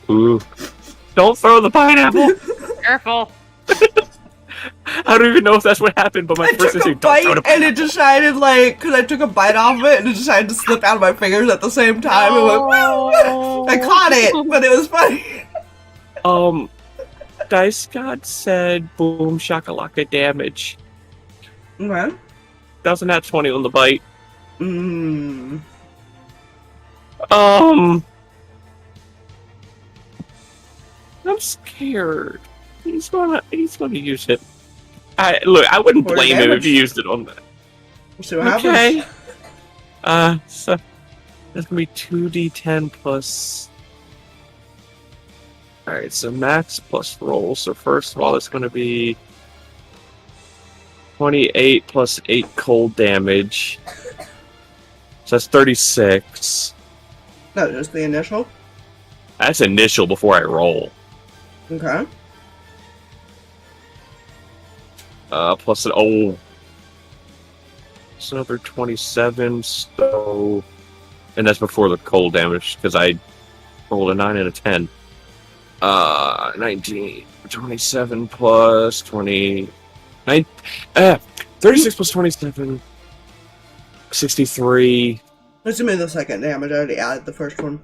Ooh. Don't throw the pineapple! Careful! I don't even know if that's what happened, but my I first took a instinct, don't throw bite the and it decided, like, because I took a bite off of it and it decided to slip out of my fingers at the same time. It went, No. I caught it, but it was funny. Dice God said boom shakalaka damage. Okay. That was a nat 20 on the bite. Mm. I'm scared. He's gonna use it. I wouldn't For blame him damage. if he used it on that. We'll see what Okay. happens. So that's gonna be 2d10 plus. Alright, so max plus roll. So first of all, it's gonna be 28 plus 8 cold damage. So that's 36. No, just the initial. That's initial before I roll. Okay. Plus it's another 27, so... And that's before the cold damage, because I rolled a 9 and a 10. 19, 27 plus 20... 36 plus 27... 63... Let's do the second damage. I already added the first one.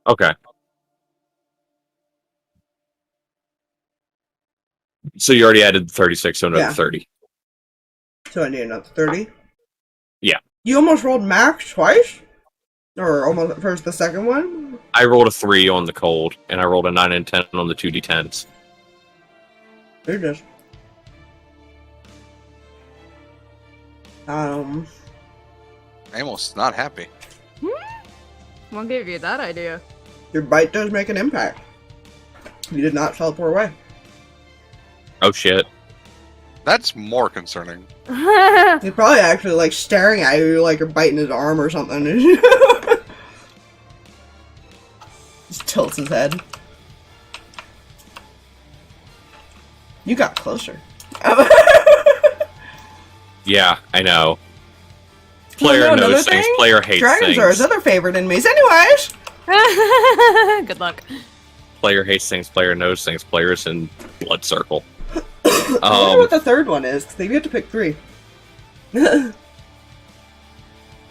Okay. So you already added 36, so another 30. So I need another 30? Yeah. You almost rolled max twice? Or almost first the second one? I rolled a 3 on the cold, and I rolled a 9 and 10 on the 2d10s. You're just... Amos not happy. What gave you that idea? Your bite does make an impact. You did not teleport away. Oh shit. That's more concerning. He's probably actually like staring at you like you're biting his arm or something. Just tilts his head. You got closer. Yeah, I know. Player You know knows another things, thing? player hates Dragons things. are his other favorite enemies. Anyways! Good luck. Player hates things, player knows things, player's in blood circle. I wonder what the third one is, because you have to pick 3.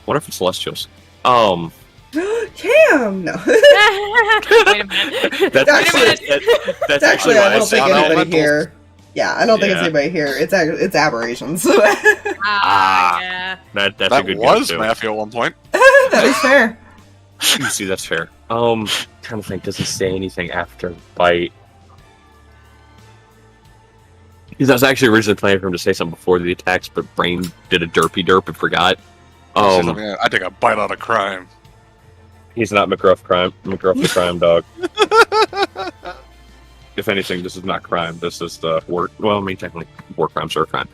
What if it's Celestials? Cam! No. Wait a minute. That's That's actually actually, why I don't think said anybody elementals. here. Yeah, I don't think it's Yeah. anybody here. It's aberrations. Yeah. That's a That good was guess, too. Matthew at one point. That is fair. You see, that's fair. Trying to think, does he say anything after bite? Because I was actually originally planning for him to say something before the attacks, but brain did a derpy derp and forgot. I take a bite out of crime. He's not McGruff the crime dog. If anything, this is not crime. This is the war. Well, I mean, technically, war crimes are a crime.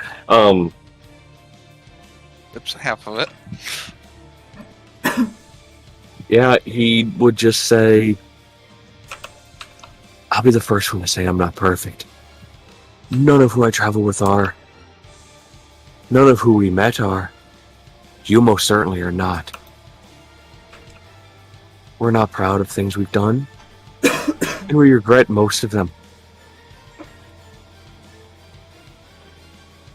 It's half of it. Yeah, he would just say, "I'll be the first one to say I'm not perfect. None of who I travel with are. None of who we met are. You most certainly are not. We're not proud of things we've done, and we regret most of them.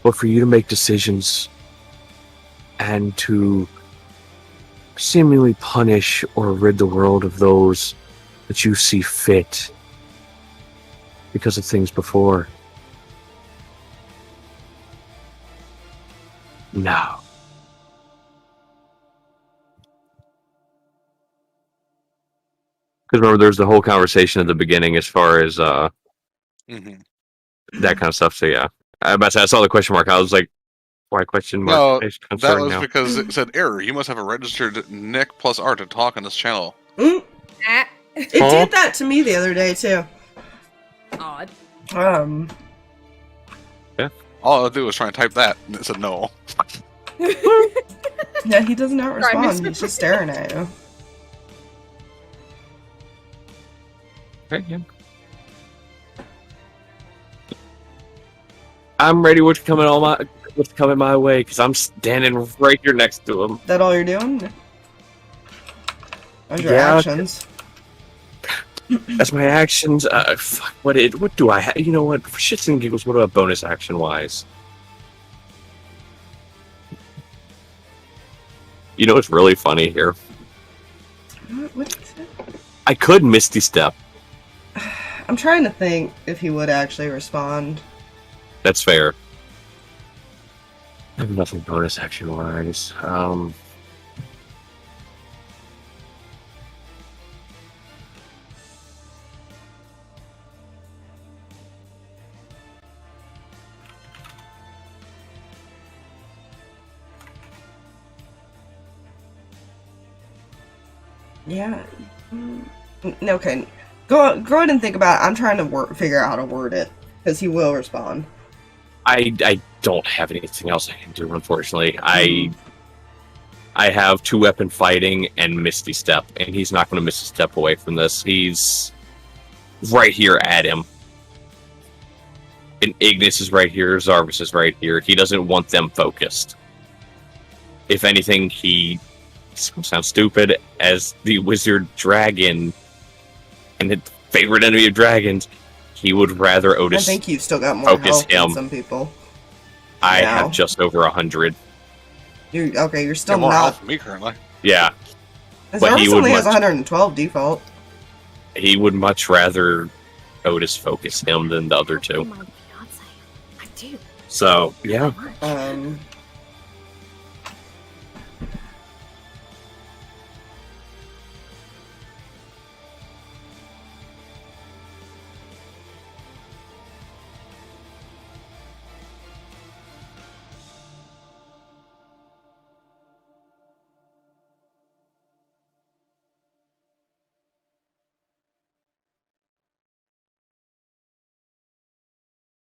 But for you to make decisions and to seemingly punish or rid the world of those that you see fit because of things before, no. Because remember, there's the whole conversation at the beginning as far as that kind of stuff. So yeah, I saw the question mark. I was like, why question mark? No, It's that concerned was now. because it said error. You must have a registered Nick plus R to talk on this channel. It Ah. did that to me the other day too. Odd. All I do was try and type that, and it said no. Yeah, he does not Sorry, respond. miss. He's just staring at you. Okay, yeah. I'm ready. What's coming my way? Because I'm standing right here next to him. That all you're doing? Those are Yeah. actions. That's my actions. Fuck, what do I have? You know what? For shits and giggles, what about bonus action wise? You know what's really funny here? What is it? I could Misty Step. I'm trying to think if he would actually respond. That's fair. I have nothing bonus action wise. Yeah. Okay. Go ahead and think about it. I'm trying to figure out how to word it because he will respond. I don't have anything else I can do, unfortunately. I have 2-weapon fighting and Misty Step, and he's not going to miss a step away from this. He's right here at him. And Ignis is right here, Zarvis is right here. He doesn't want them focused. If anything, it's going to sound stupid, as the wizard dragon and the favorite enemy of dragons, he would rather Otis I think you've still got more focus health him. than some people. I now. have just over 100. You're still more not. health than me currently. Yeah. But Zarvis he would only has much- 112 default. He would much rather Otis focus him than the other Oh, two. my fiance. I do. So, yeah.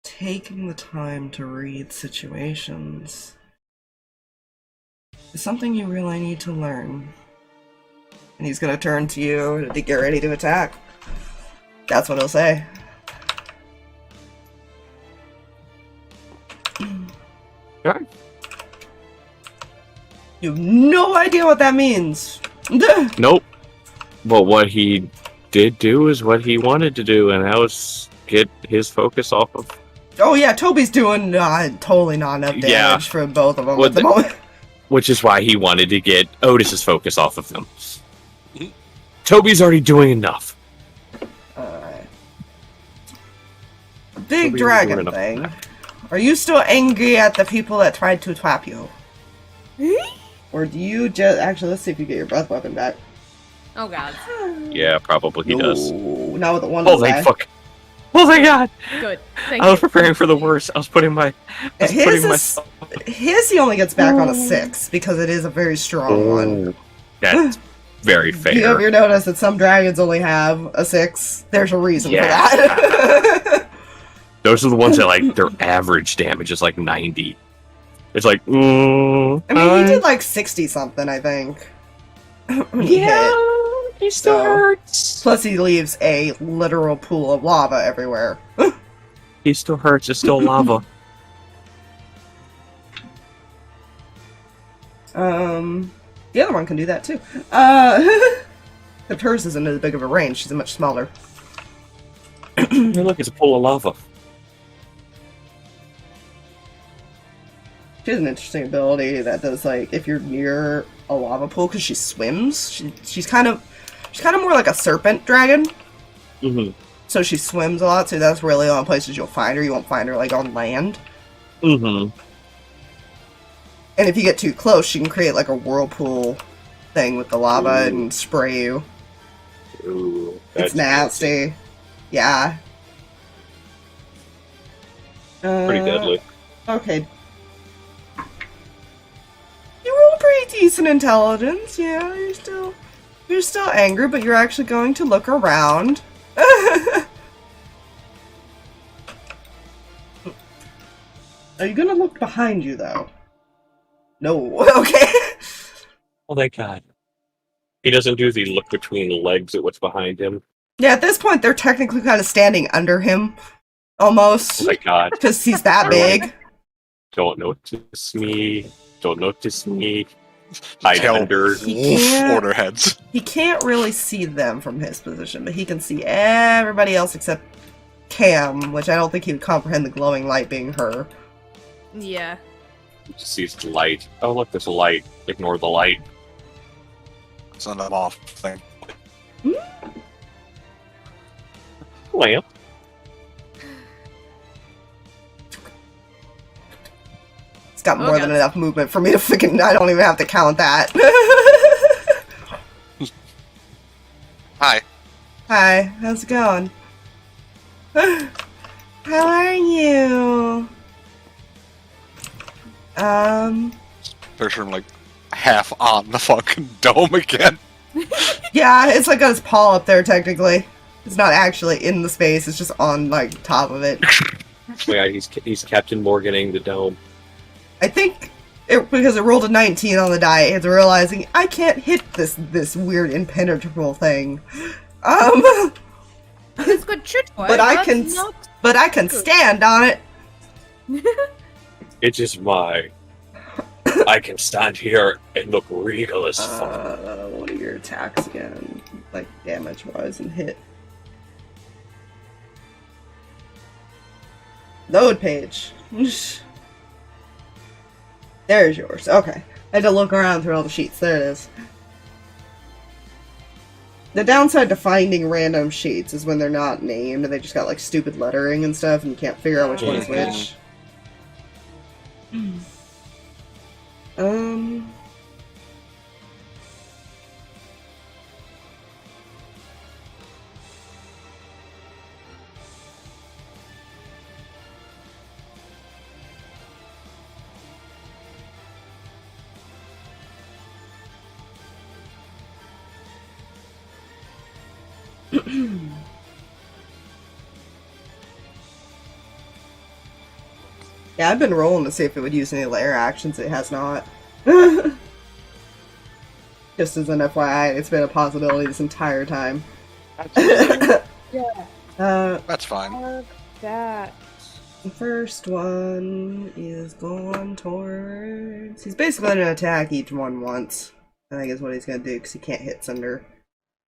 Taking the time to read situations is something you really need to learn. And he's gonna turn to you to get ready to attack. That's what he'll say. Okay. You have no idea what that means. Nope. But what he did do is what he wanted to do, and that was get his focus off of. Oh yeah, Toby's doing totally not enough damage Yeah. for both of them Well, at the moment. Which is why he wanted to get Otis's focus off of them. Toby's already doing enough. Alright. Big Toby's dragon doing enough. thing. Are you still angry at the people that tried to trap you? Or do you just... Actually, let's see if you get your breath weapon back. Oh god. Yeah, probably he does. No, not with the one Oh, thank fuck. Oh, thank God! Good. Thank I was you. preparing for the worst. I was putting my... His he only gets back on a 6 because it is a very strong one. That's very fair. You ever notice that some dragons only have a 6? There's a reason for Yeah. that. Those are the ones that, like, their average damage is like 90. It's like, I mean, he did like 60 something, I think. When he hit. He still So- hurts. Plus, he leaves a literal pool of lava everywhere. He still hurts. It's still lava. The other one can do that too. If hers isn't as big of a range, she's much smaller. Hey, look, it's a pool of lava. She has an interesting ability that does like if you're near a lava pool because she swims. She's kind of more like a serpent dragon. Mm-hmm. So she swims a lot. So that's really the only places you'll find her. You won't find her like on land. Mm-hmm. And if you get too close, she can create like a whirlpool thing with the lava Ooh. and spray you. Ooh, It's nasty. Yeah. Pretty deadly. Okay. You roll pretty decent intelligence. Yeah, you're still angry, but you're actually going to look around. Are you gonna look behind you though? No. Okay. Oh, thank God. He doesn't do the look between the legs at what's behind him. Yeah, at this point they're technically kind of standing under him, almost, Oh, thank God. because he's that big. Don't notice me. Don't notice me. Highlander. Order heads. He can't really see them from his position, but he can see everybody else except Cam, which I don't think he would comprehend the glowing light being her. Yeah. He just sees the light. Oh, look, there's a light. Ignore the light. It's not an off thing. Lamp. It's got more than God. enough movement for me to freaking. I don't even have to count that. Hi. Hi, how's it going? How are you? Picture him like half on the fucking dome again. Yeah, it's like got his paw up there technically. It's not actually in the space, it's just on like top of it. Yeah, he's Captain Morganing the dome. I think because it rolled a 19 on the die, it's realizing I can't hit this weird impenetrable thing. It's good shit, boy. But I That's can not but I can good. stand on it. It is my. I can stand here and look regal as fuck. What are your attacks again? Like damage wise and hit. Load page. There's yours. Okay. I had to look around through all the sheets. There it is. The downside to finding random sheets is when they're not named and they just got like stupid lettering and stuff and you can't figure out which one is which. Yeah, I've been rolling to see if it would use any layer actions. It has not. Just as an FYI, it's been a possibility this entire time. Yeah. That's fine. That. The first one is going towards... He's basically going to attack each one once. I think is what he's going to do, because he can't hit Cinder.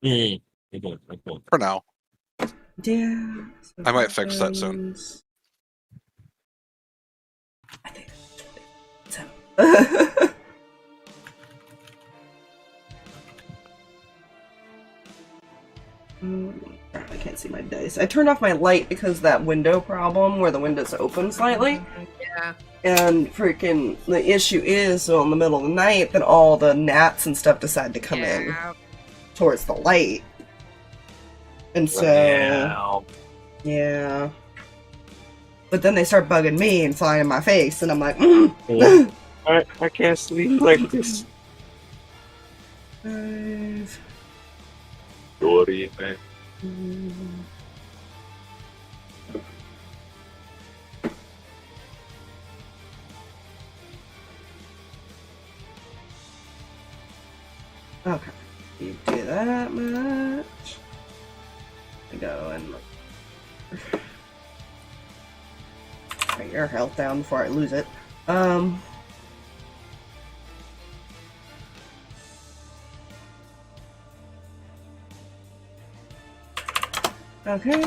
For now. Yeah. So I might fix that soon. happens- I think that's 20. I can't see my dice. I turned off my light because of that window problem where the window's open slightly. Yeah. And freaking the issue is, so in the middle of the night, then all the gnats and stuff decide to come in towards the light. And so, yeah. But then they start bugging me and flying in my face, and I'm like, I can't sleep like this. 5, Dory, man. Okay. You do that much. I go and bring your health down before I lose it. Okay.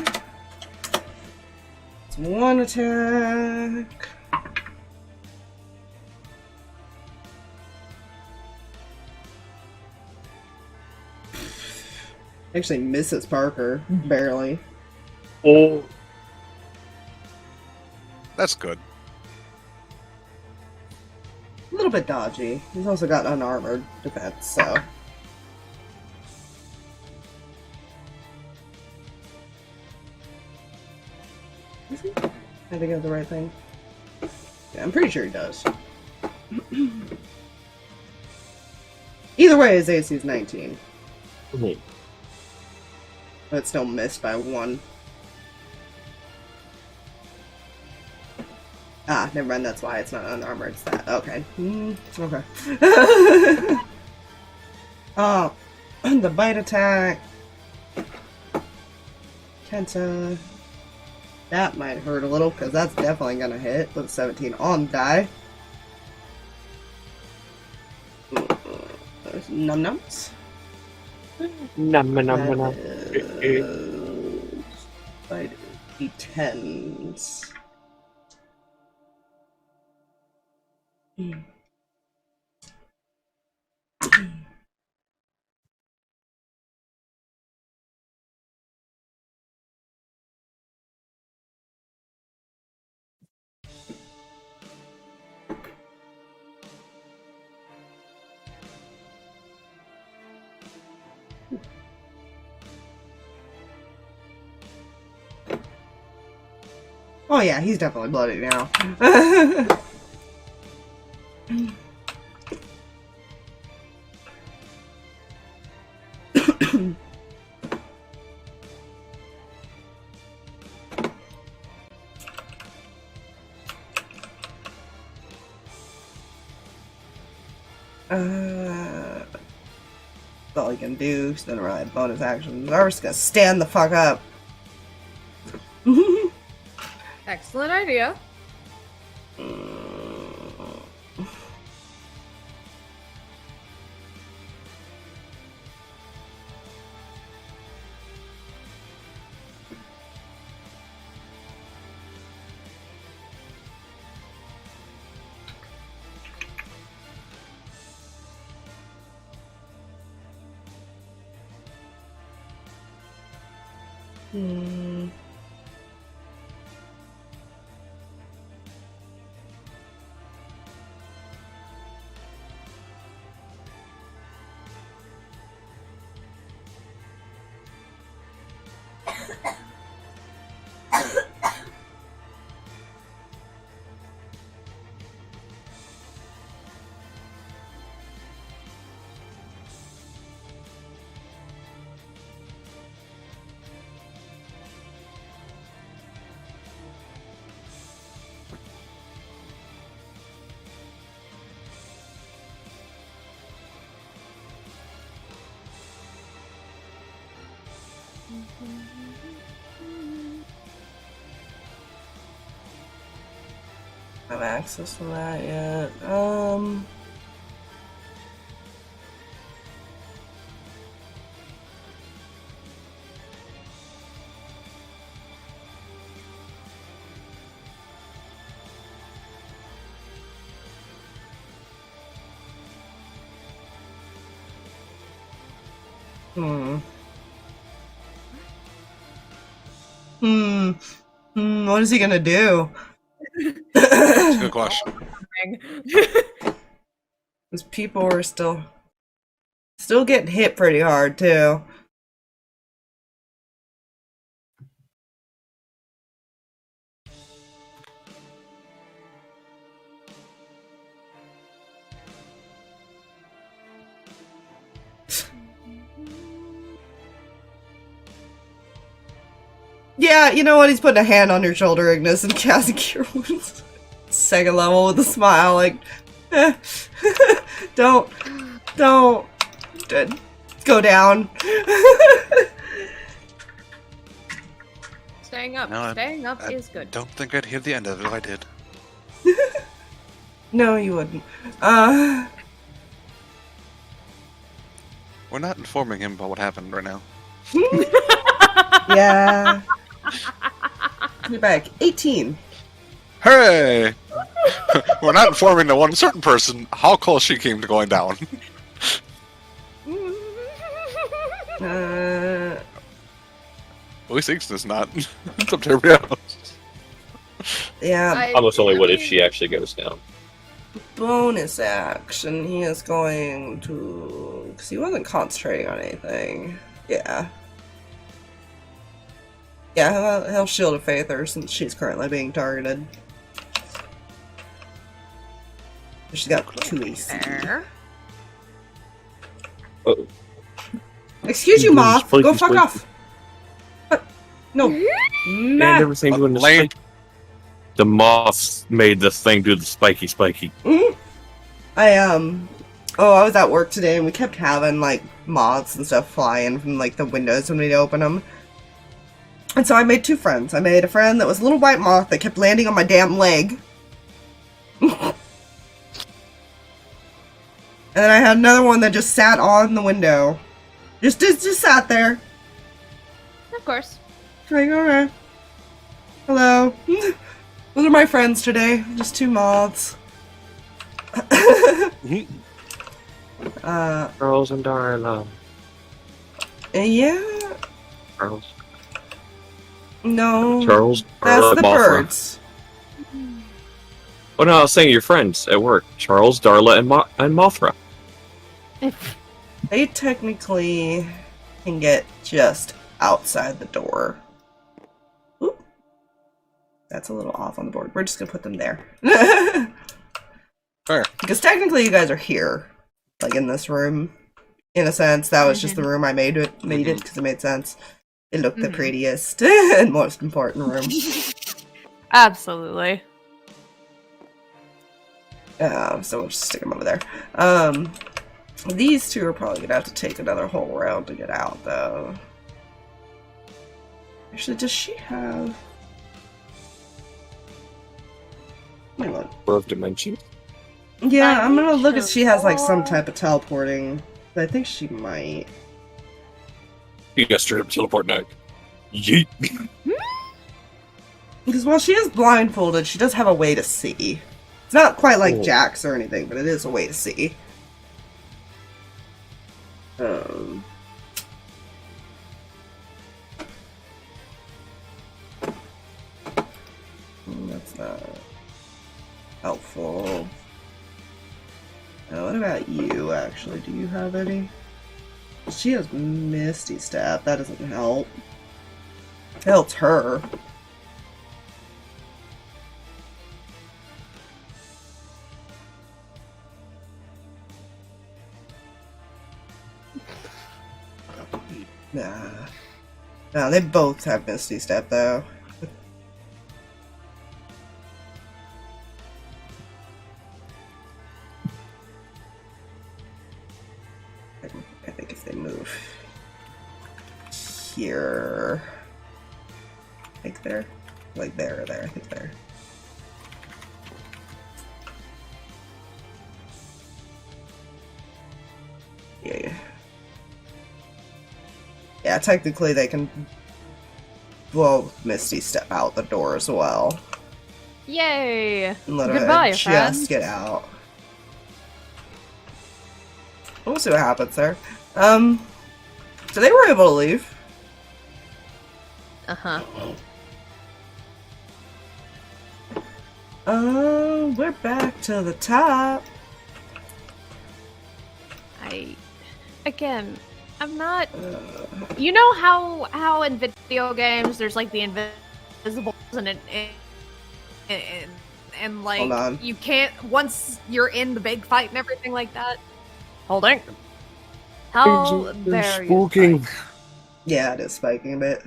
It's one attack. Actually misses Parker, barely. Oh, That's good. A little bit dodgy. He's also got unarmored defense, so. Is he? I think I have the right thing. Yeah, I'm pretty sure he does. Either way, his AC is 19. But it's still missed by 1. Ah, never mind, that's why it's not unarmored, it's that. Okay. Okay. Oh, the bite attack. Kenta. That might hurt a little, because that's definitely gonna hit with 17 on die. Num nums. Num num num. Like D10s. Oh yeah, he's definitely bloody now. That's all he can do. He's gonna ride bonus actions. I'm just gonna stand the fuck up. Excellent idea. I have access to that yet. What is he gonna do? That's a good question. Because people are still getting hit pretty hard too. Yeah, you know what? He's putting a hand on your shoulder, Ignis, and casting Cure Wounds. Second level with a smile, like, don't go down. Staying up. No, Staying up I is good. Don't think I'd hear the end of it if I did. No, you wouldn't. We're not informing him about what happened right now. Yeah. You're back. 18. Hey! We're not informing the one certain person how close she came to going down. At least Ignis not. It's up to everybody else. Yeah. Almost only what if she actually goes down. Bonus action. He is going to... Because he wasn't concentrating on anything. Yeah. Yeah, he'll Shield of Faither since she's currently being targeted. She's got 2 AC. There. Uh-oh. Excuse you, Moth. Go fuck off. What? No. And Nah. everything doing the Lame. spike. The moths made this thing do the spiky. I was at work today and we kept having like moths and stuff fly in from like the windows when we'd open them. And so I made 2 friends. I made a friend that was a little white moth that kept landing on my damn leg. And then I had another one that just sat on the window. Just sat there. Of course. Like, alright. Hello. Those are my friends today. Just 2 moths. Charles and Darla. Yeah. Charles. No. Charles. That's Darla, the Mothra. birds. Oh no, I was saying your friends at work. Charles, Darla, and Mothra. They technically can get just outside the door. Oop. That's a little off on the board. We're just gonna put them there. Fair. Because technically you guys are here. Like in this room. In a sense. That was just the room I made it because it made sense. It looked the prettiest and most important room. Absolutely. So we'll just stick them over there. These two are probably gonna have to take another whole round to get out, though. Actually, does she have... Let me look. World Dimension. Yeah, I'm gonna look if she has, like, some type of teleporting. But I think she might. You got straight up teleport now. Yeet. Because while she is blindfolded, she does have a way to see. It's not quite like Jax or anything, but it is a way to see. That's not helpful. What about you, actually? Do you have any? She has Misty Step. That doesn't help. It helps her. Nah. No, they both have Misty Step, though. I think if they move here... I think there. Like there or there. I think there. Yeah. Yeah, technically they can both Misty Step out the door as well. Yay! And let Goodbye, her just friend. get out. We'll see what happens there. So they were able to leave. Uh-huh. We're back to the top. Again, I'm not... You know how in video games there's like the invisibles and like Hold on. you can't, once you're in the big fight and everything like that. Holding. How dare you? Spooking. Yeah, it is spiking a bit.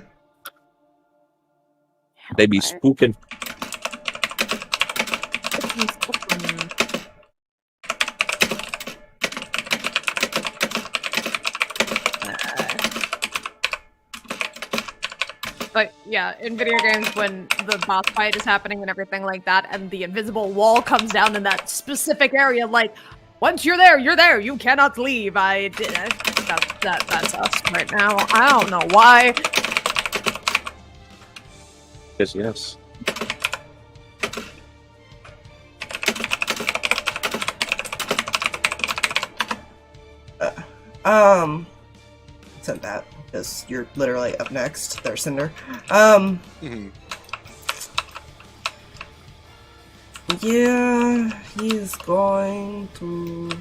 They be spooking. But yeah, in video games, when the boss fight is happening and everything like that, and the invisible wall comes down in that specific area, like, once you're there, you cannot leave. That's us right now. I don't know why. Yes. Said that because you're literally up next. There's Cinder. Yeah, he's going to.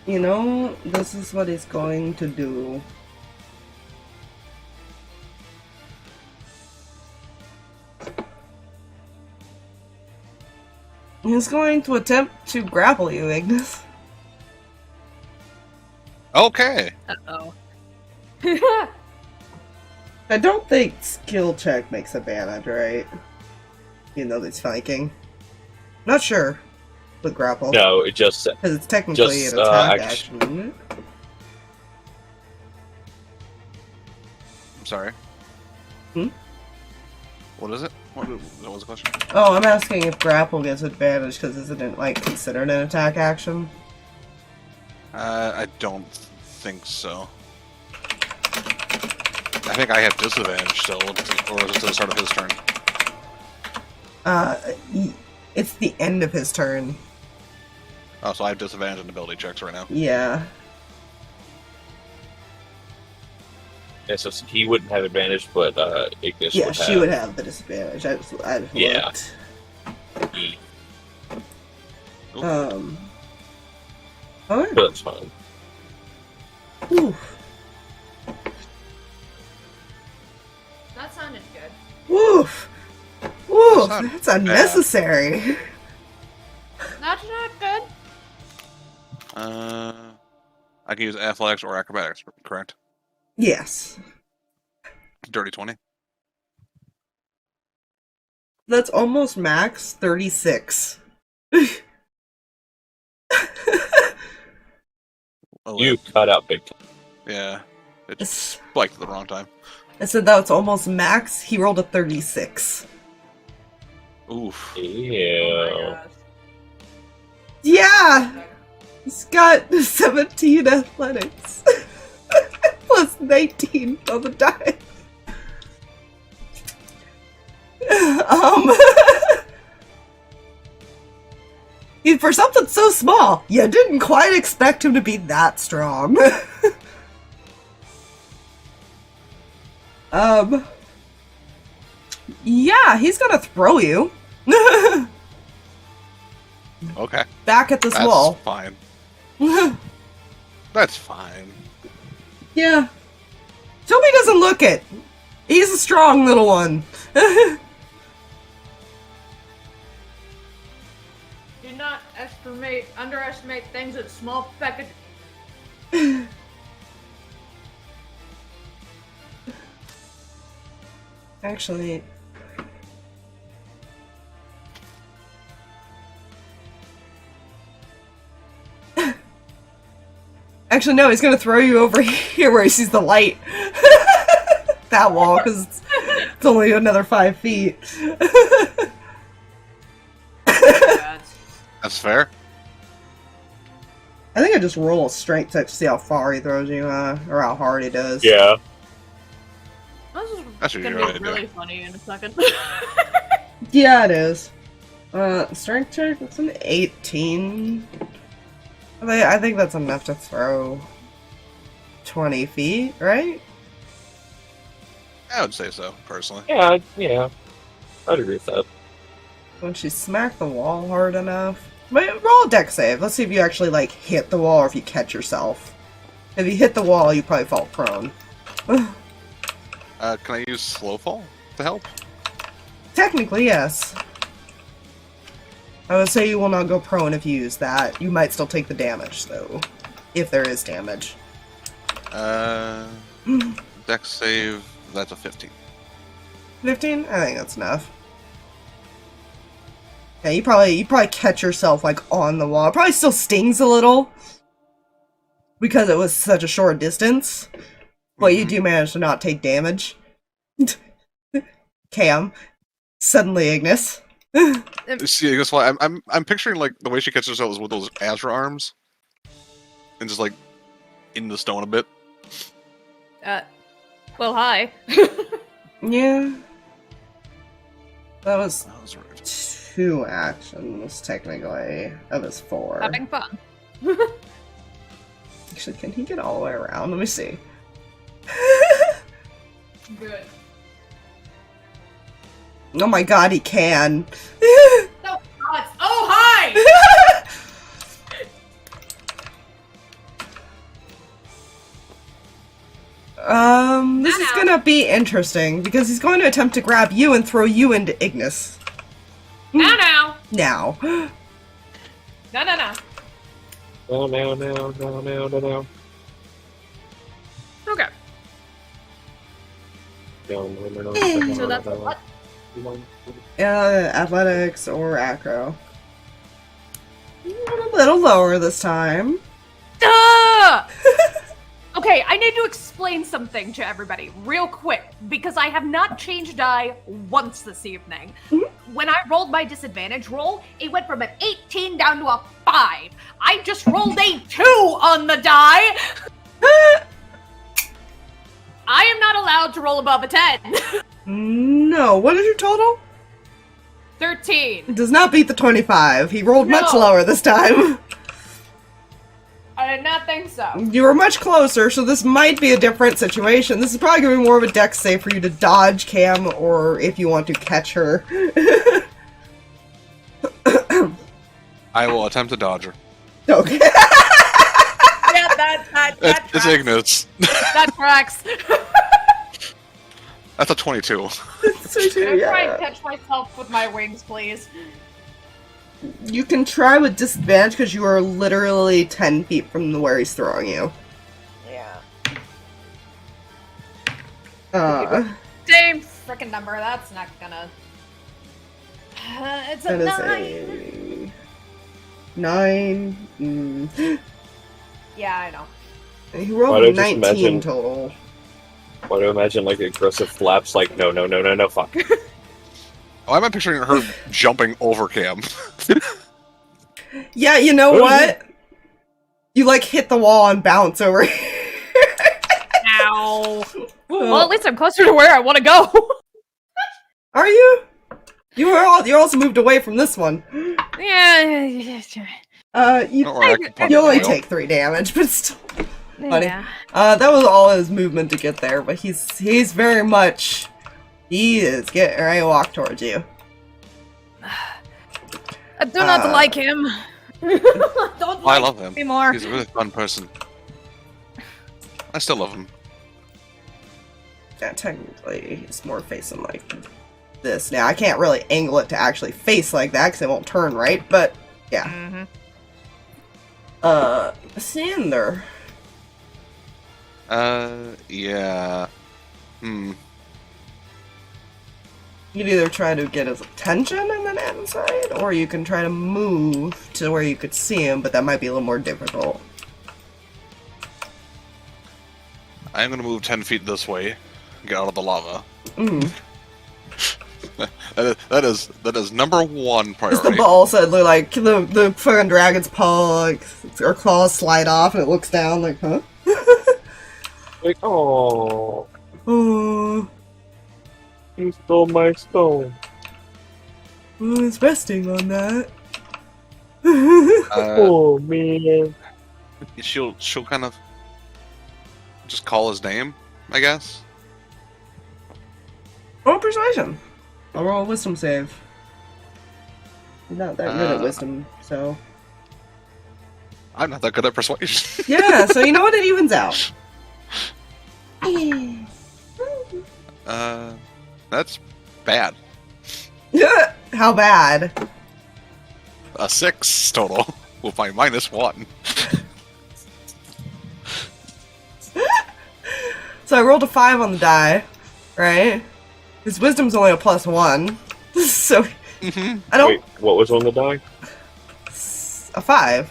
You know, this is what he's going to do. He's going to attempt to grapple you, Ignis. Okay. Uh-oh. I don't think skill check makes advantage, right? Even though he's flanking. Not sure. With grapple. No, it just Because it's technically just, an attack action. action, isn't it? I'm sorry. Hmm? What is it? What was the question? Oh, I'm asking if grapple gets advantage because isn't it like considered an attack action? I don't think so. I think I have disadvantage still, or is it to the start of his turn? It's the end of his turn. Oh, so I have disadvantage on ability checks right now. Yeah. Yeah, so he wouldn't have advantage, but Ignis Yeah, would have. she would have the disadvantage. I just Yeah. looked. E. Alright. But that's fine. Ooh. That sounded good. Woof. Woof. That's not That's unnecessary. That's not good. I can use athletics or acrobatics, correct? Yes. Dirty 20. That's almost max 36. You cut out big time. Yeah. It spiked at the wrong time. I said that's almost max. He rolled a 36. Oof. Oh Yeah. my gosh. Yeah! He's got 17 athletics. Plus 19 on the die. For something so small, you didn't quite expect him to be that strong. Yeah, he's gonna throw you. Okay. Back at this That's wall. fine. That's fine. Yeah. Toby doesn't look it. He's a strong little one. Do not underestimate things at small package. Actually... Actually, no, he's gonna throw you over here where he sees the light. That wall, because it's only another 5 feet. That's fair. I think I just roll a strength check to see how far he throws you, or how hard he does. Yeah. That's what Gonna you're be gonna really do. funny in a second. Yeah, it is. Strength check, it's an 18. I think that's enough to throw 20 feet, right? I would say so, personally. Yeah, I'd agree with that. Once you smack the wall hard enough. But roll a dex save. Let's see if you actually, like, hit the wall or if you catch yourself. If you hit the wall, you probably fall prone. Can I use slow fall to help? Technically, yes. I would say you will not go prone if you use that. You might still take the damage, though. If there is damage. Dex save, that's a 15. 15? I think that's enough. Yeah, you probably catch yourself, like, on the wall. It probably still stings a little. Because it was such a short distance. But you do manage to not take damage. Cam. Suddenly Ignis. See, I guess why I'm picturing like the way she catches herself is with those Azra arms, and just like in the stone a bit. Well, hi. Yeah. That was That was rude. 2 actions, technically. That was 4. Having fun. Actually, can he get all the way around? Let me see. Good. Oh my god, he can. No, God. Oh, hi! This is gonna be interesting, because he's going to attempt to grab you and throw you into Ignis. Now. Now. No. No. Okay. No. So that's what? Athletics or acro. A little lower this time. Duh! Okay, I need to explain something to everybody real quick because I have not changed die once this evening. Mm-hmm. When I rolled my disadvantage roll, it went from an 18 down to a 5. I just rolled a 2 on the die. I am not allowed to roll above a 10. No, what is your total? 13. It does not beat the 25. He rolled much No. lower this time. I did not think so. You were much closer, so this might be a different situation. This is probably going to be more of a dex save for you to dodge Cam, or if you want to catch her. I will attempt to dodge her. Okay. Yeah, that It's tracks. ignorance. That tracks. That's a 22. So, Can I try yeah. and catch myself with my wings, please? You can try with disadvantage because you are literally 10 feet from where he's throwing you. Yeah. Same frickin' number. That's not gonna. It's a That 9. is a 9. Yeah, I know. He Why rolled do a I just 19 imagine- total. Why do I imagine like aggressive flaps? Like no, fuck. Why am I picturing her jumping over Cam? Yeah, you know what? You like hit the wall and bounce over here. Ow. Well, at least I'm closer to where I want to go. Are you? You're also moved away from this one. Yeah. You Don't worry, I can punch you only her. take 3 damage, but still. Funny. Yeah. That was all his movement to get there, but he's very much. He is getting ready to walk towards you. I do not like him. Don't I like love him. anymore. He's a really fun person. I still love him. Yeah, technically, it's more facing like this. Now, I can't really angle it to actually face like that because it won't turn right, but yeah. Cinder. Yeah. You can either try to get his attention and then inside, or you can try to move to where you could see him, but that might be a little more difficult. I am gonna move 10 feet this way. Get out of the lava. That is number one Just priority. the ball said, like, the fucking dragon's paw, like, her claws slide off and it looks down, like, huh? Like oh, Oh, you stole my stone. it's resting on that. Oh man. She'll kind of just call his name, I guess. Roll persuasion. I'll roll a wisdom save. I'm not that good at wisdom, so. I'm not that good at persuasion. Yeah, so you know what? It evens out. That's bad. How bad? A 6 total with my -1. So I rolled a 5 on the die, right? His wisdom's only a +1. So I don't. Wait, what was on the die? A 5.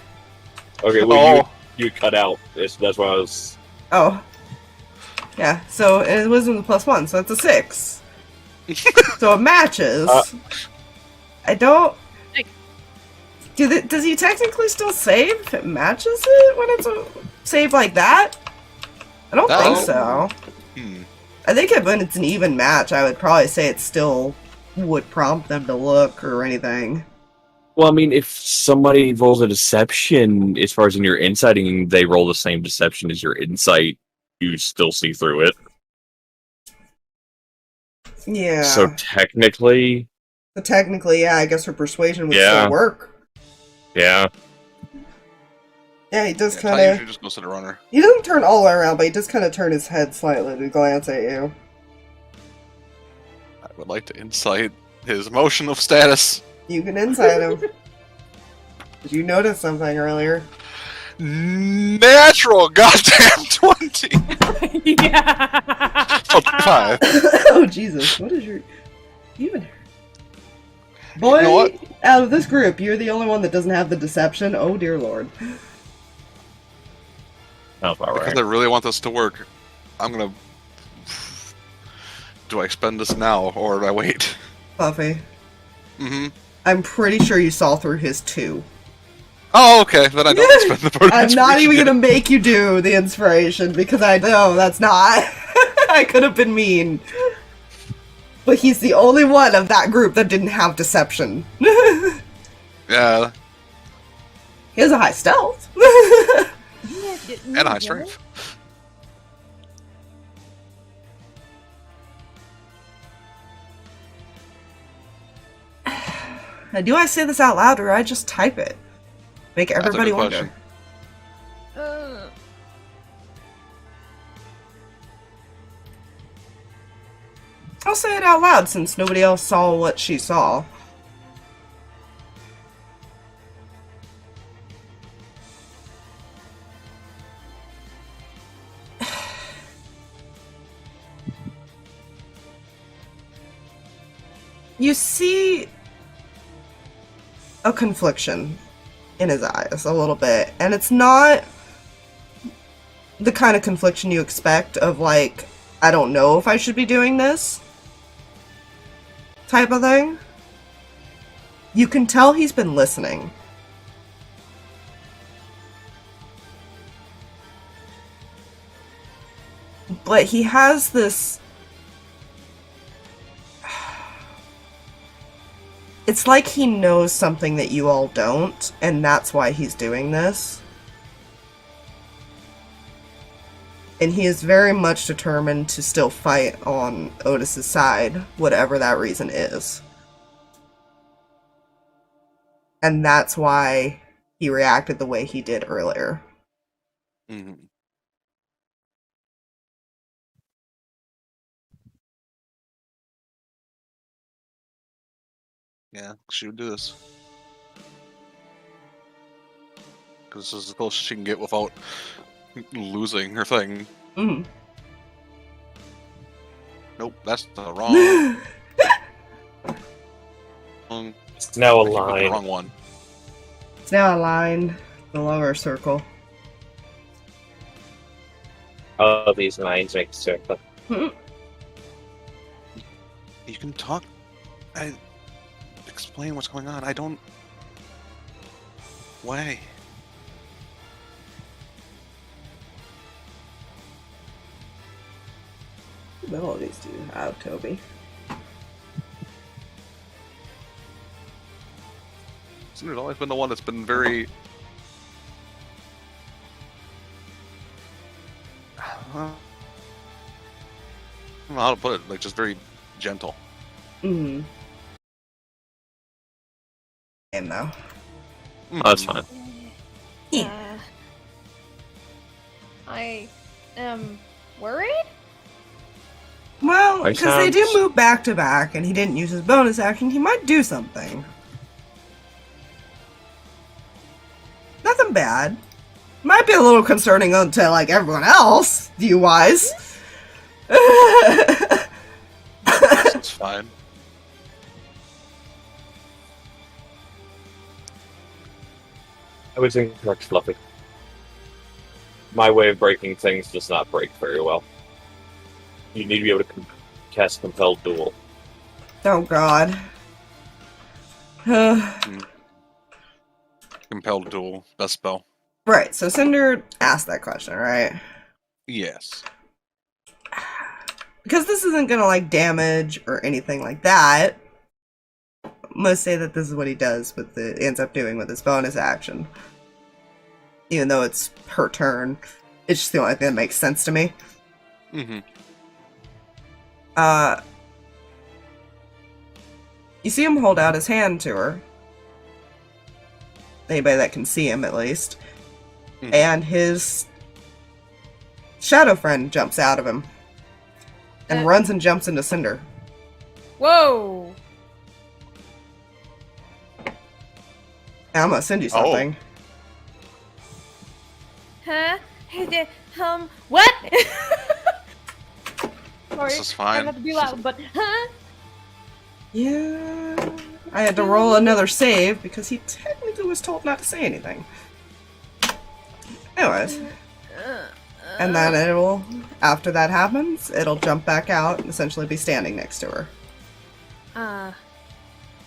Okay, well Oh. you cut out. That's why I was. Oh. Yeah, so his wisdom's a +1, so that's a 6. So it matches. I don't. Does he technically still save if it matches it when it's a save like that? I don't think so. I think when it's an even match, I would probably say it still would prompt them to look or anything. Well, I mean, if somebody rolls a deception, as far as in your insighting, they roll the same deception as your insight, you still see through it. Yeah. So technically, yeah, I guess her persuasion would Yeah. still work. yeah. Yeah, he does I kind of. usually just go sit around her. He doesn't turn all the way around, but he does kind of turn his head slightly to glance at you. I would like to insight his emotional status. You can insight him. Did you notice something earlier? Natural goddamn 20. Yeah. 5. Oh Jesus! What is your even? Boy, You know what? out of this group, you're the only one that doesn't have the deception. Oh dear lord. Oh, about Because right. I really want this to work, I'm gonna... Do I expend this now, or do I wait? Fluffy, Mm-hmm. I'm pretty sure you saw through his 2. Oh, okay, then I don't expend the burn I'm not even inspiration gonna make you do the inspiration, because I know that's not... I could have been mean. But he's the only one of that group that didn't have deception. yet. Yeah, He has a high stealth. and a high strength. Now, do I say this out loud, or do I just type it? Make everybody good wonder. question. I'll say it out loud since nobody else saw what she saw. You see a confliction in his eyes a little bit, and it's not the kind of confliction you expect of like, I don't know if I should be doing this type of thing. You can tell he's been listening. But he has this... It's like he knows something that you all don't, and that's why he's doing this. And he is very much determined to still fight on Otis's side, whatever that reason is. And that's why he reacted the way he did earlier. Mm-hmm. Yeah, she would do this. Because this is the closest she can get without losing her thing. Mm. Nope, that's the wrong. It's now I keep picking the aligned. wrong one. It's now aligned, the lower circle. All these lines make a circle. You can talk. Explain what's going on. I don't. Why? What abilities do you have, Toby? Cinder's always been the one that's been very. I don't know how to put it. Like, just very gentle. Mm. And though. Mm-hmm. Oh, that's fine. I am worried? Well, Like because they do sounds- move back to back, and he didn't use his bonus action, he might do something. Nothing bad. Might be a little concerning to, like, everyone else, view-wise. It's fine. I was incorrect, Fluffy. My way of breaking things does not break very well. You need to be able to cast Compelled Duel. Oh, God. Compelled duel. Best spell. Right, so Cinder asked that question, right? Yes. Because this isn't gonna, like, damage or anything like that, I'm gonna say that this is what he does with the ends up doing with his bonus action. Even though it's her turn. It's just the only thing that makes sense to me. Mm-hmm. You see him hold out his hand to her. Anybody that can see him, at least. Mhm. And his shadow friend jumps out of him. And runs and jumps into Cinder. Whoa! I'm gonna send you something. Huh? What? Sorry, This is fine. I have to be loud, but huh? Yeah. I had to roll another save because he technically was told not to say anything. Anyways. And then it'll, after that happens, it'll jump back out and essentially be standing next to her.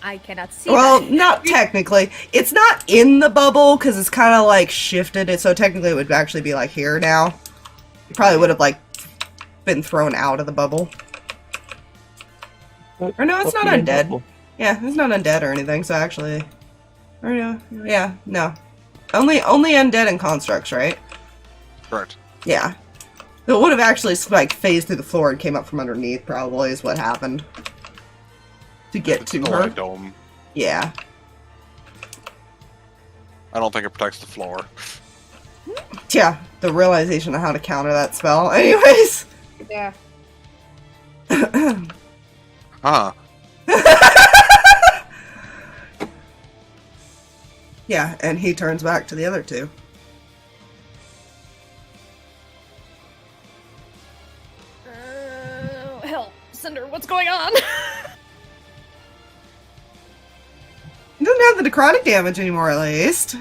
I cannot see Well, that. not technically. It's not in the bubble because it's kind of like shifted it, so technically it would actually be like here now. You probably would have like been thrown out of the bubble. Or no, it's not undead. Yeah, it's not undead or anything, so actually... Or no, yeah, no. Only undead and constructs, right? Correct. Yeah. It would have actually like phased through the floor and came up from underneath, probably, is what happened. To get to her. Dome. Yeah. I don't think it protects the floor. Yeah, the realization of how to counter that spell. Anyways. Yeah. Huh. Yeah, and he turns back to the other two. Hell, Cinder, what's going on? He doesn't have the necrotic damage anymore, at least.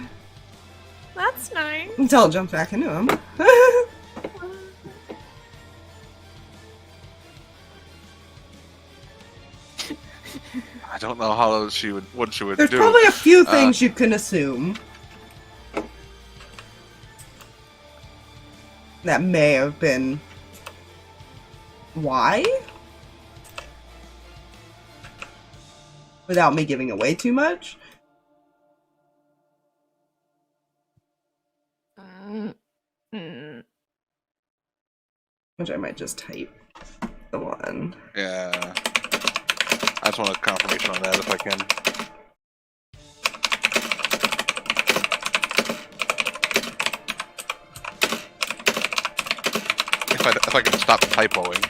That's nice. Until it jumps back into him. I don't know how what she would There's do. probably a few things you can assume. That may have been... Why? Without me giving away too much? Which I might just type the one. Yeah. I just want a confirmation on that if I can. If I can stop typoing.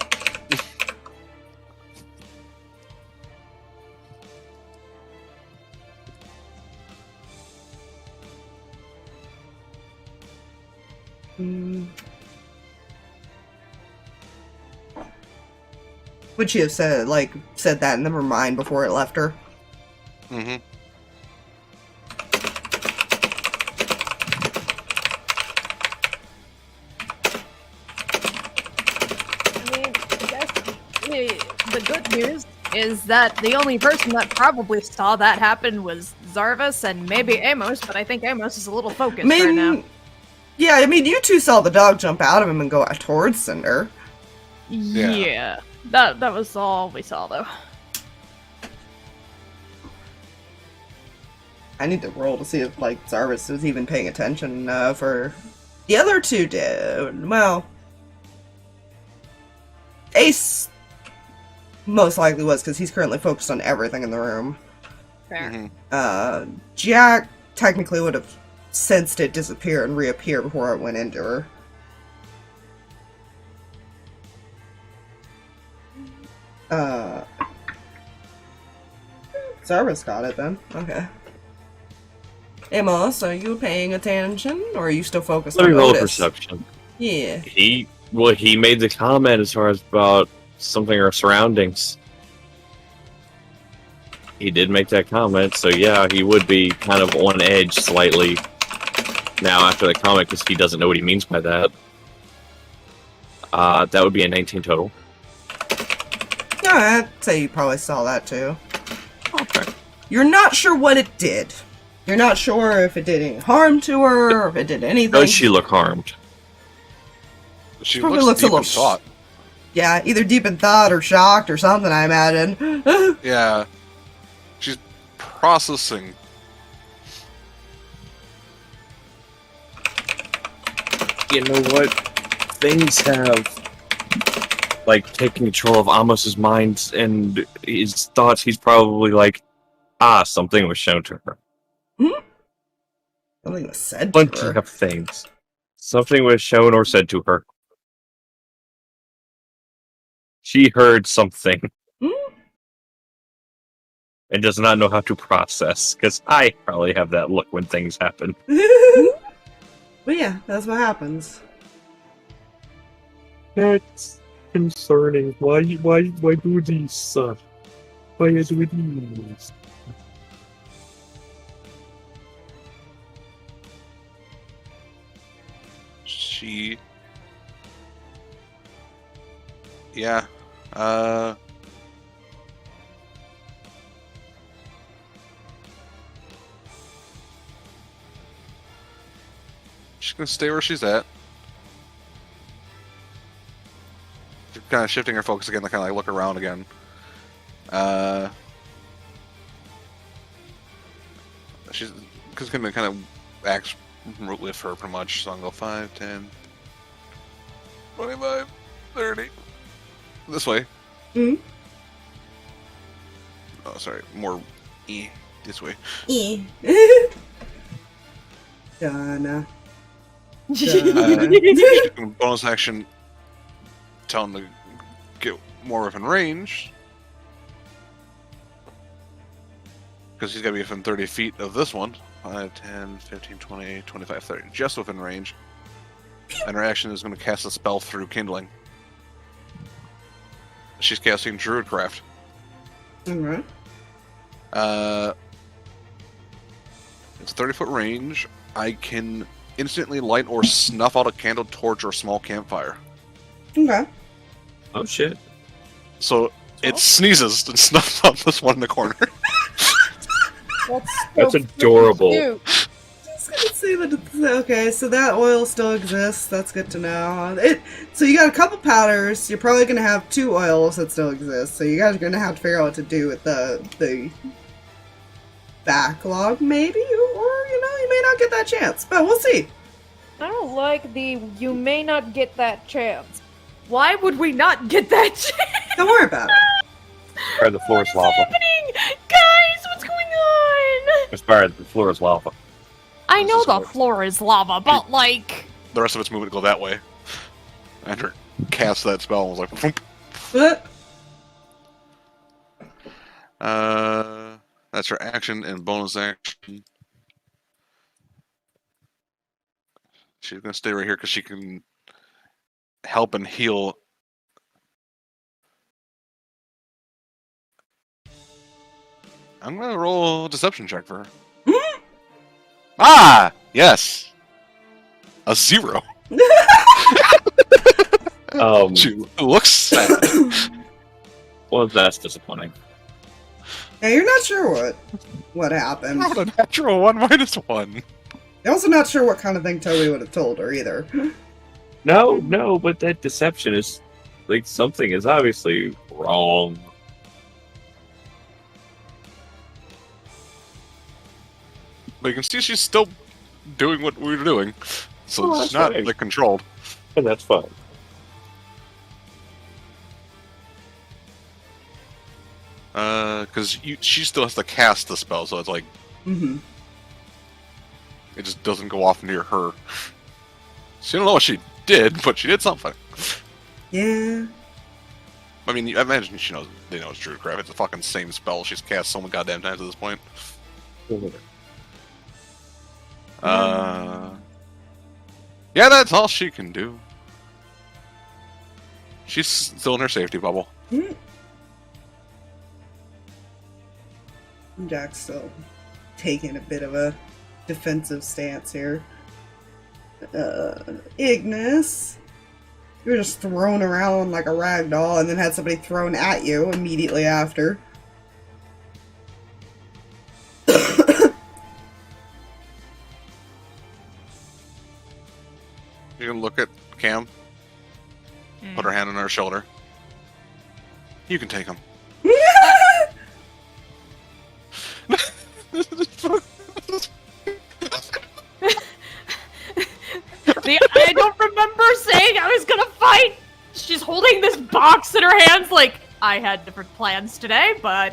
Would she have said that in her mind before it left her? Mm-hmm. I mean, I guess the good news is that the only person that probably saw that happen was Zarvis and maybe Amos, but I think Amos is a little focused right now. Yeah, I mean, you two saw the dog jump out of him and go towards Cinder. Yeah. That was all we saw, though. I need to roll to see if, Zarvis was even paying attention, for... The other two did. Well... Ace most likely was, because he's currently focused on everything in the room. Fair. Mm-hmm. Jack technically would have sensed it disappear and reappear before it went into her. Zarvis got it then. Okay. Amos, are you paying attention, or are you still focused on Let me roll a Otis? perception. Yeah. He made the comment as far as about something or surroundings. He did make that comment, so yeah, he would be kind of on edge slightly now after the comment because he doesn't know what he means by that. That would be a 19 total. Yeah, I'd say you probably saw that too. Okay. You're not sure what it did. You're not sure if it did any harm to her, or if it did anything. Does she look harmed? She Probably looks looks a deep in little thought. Yeah, either deep in thought or shocked or something, I imagine. Yeah. She's processing. You know what? Things have taken control of Amos's mind and his thoughts. He's probably something was shown to her. Something was said to Plenty her. of things. Something was shown or said to her. She heard something. And does not know how to process, because I probably have that look when things happen. But yeah, that's what happens. That's concerning. Why do these? Why do these? She... Yeah. She's gonna stay where she's at. She's kind of shifting her focus again to kind of like look around again. She's gonna kind of act with her pretty much. So I'm gonna go 5, 10, 25, 30. This way. Mm. Oh, sorry. More this way. Donna. Bonus action. Tell him to get more within range. Because he's got to be within 30 feet of this one. 5, 10, 15, 20, 25, 30. Just within range. And her action is going to cast a spell through Kindling. She's casting Druidcraft. Alright. It's 30-foot range. I can instantly light or snuff out a candle, torch, or small campfire. Okay. Oh shit. So it sneezes and snuffs out this one in the corner. That's adorable. Cute. Just gonna say that. Okay, so that oil still exists. That's good to know. So you got a couple powders. You're probably gonna have 2 oils that still exist. So you guys are gonna have to figure out what to do with the backlog, maybe, or you may not get that chance. But we'll see. I don't like the "you may not get that chance." Why would we not get that chance? Don't worry about it. Or the floor is lava. Happening? Guys, what's going on? Aspire, the floor is lava. I know is the correct. floor is lava, but like... The rest of its movement go that way. And her cast that spell and was like, "Vroom." What? That's her action and bonus action. She's gonna stay right here because she can help and heal. I'm gonna roll a deception check for her. Yes, a 0. She looks sad. Well, that's disappointing. Yeah, you're not sure what happened. Rolled a natural 1 minus 1. You're also not sure what kind of thing Toby would have told her either. No, but that deception is like something is obviously wrong. But you can see she's still doing what we were doing, so Oh, it's that's not right. like controlled. And that's fine. Because she still has to cast the spell, so it's like Mm-hmm. it just doesn't go off near her. She don't know what she did, but she did something. Yeah. I mean, I imagine they know it's Druidcraft. It's the fucking same spell she's cast so many goddamn times at this point. Yeah, that's all she can do. She's still in her safety bubble. Jack's still taking a bit of a defensive stance here. Ignis, you were just thrown around like a rag doll and then had somebody thrown at you immediately after. You can look at Cam, put her hand on her shoulder. You can take him. I don't remember saying I was gonna fight! She's holding this box in her hands like, I had different plans today, but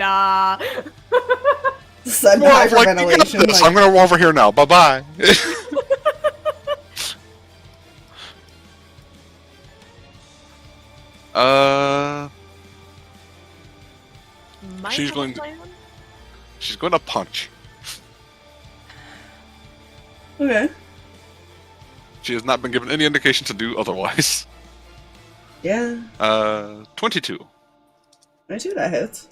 Sudden More of like, you got hyperventilation. this. Like, I'm gonna go over here now. Bye bye. Might She's have a going- plan? She's going to punch. okay. She has not been given any indication to do otherwise. Yeah. 22. I see that hits.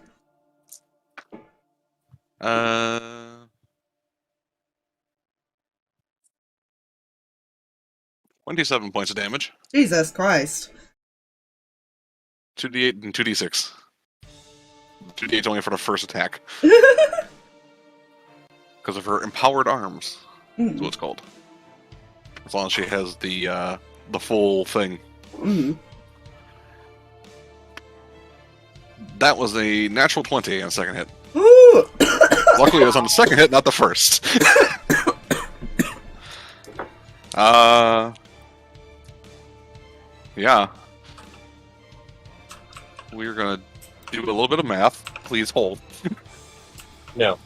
27 points of damage. Jesus Christ. 2d8 and 2d6. 2d8 only for the first attack. Because of her empowered arms. That's what it's called. As long as she has the full thing. That was a natural 20 on the second hit. Ooh. Luckily, it was on the second hit, not the first. Yeah. We're gonna do a little bit of math. Please hold. No.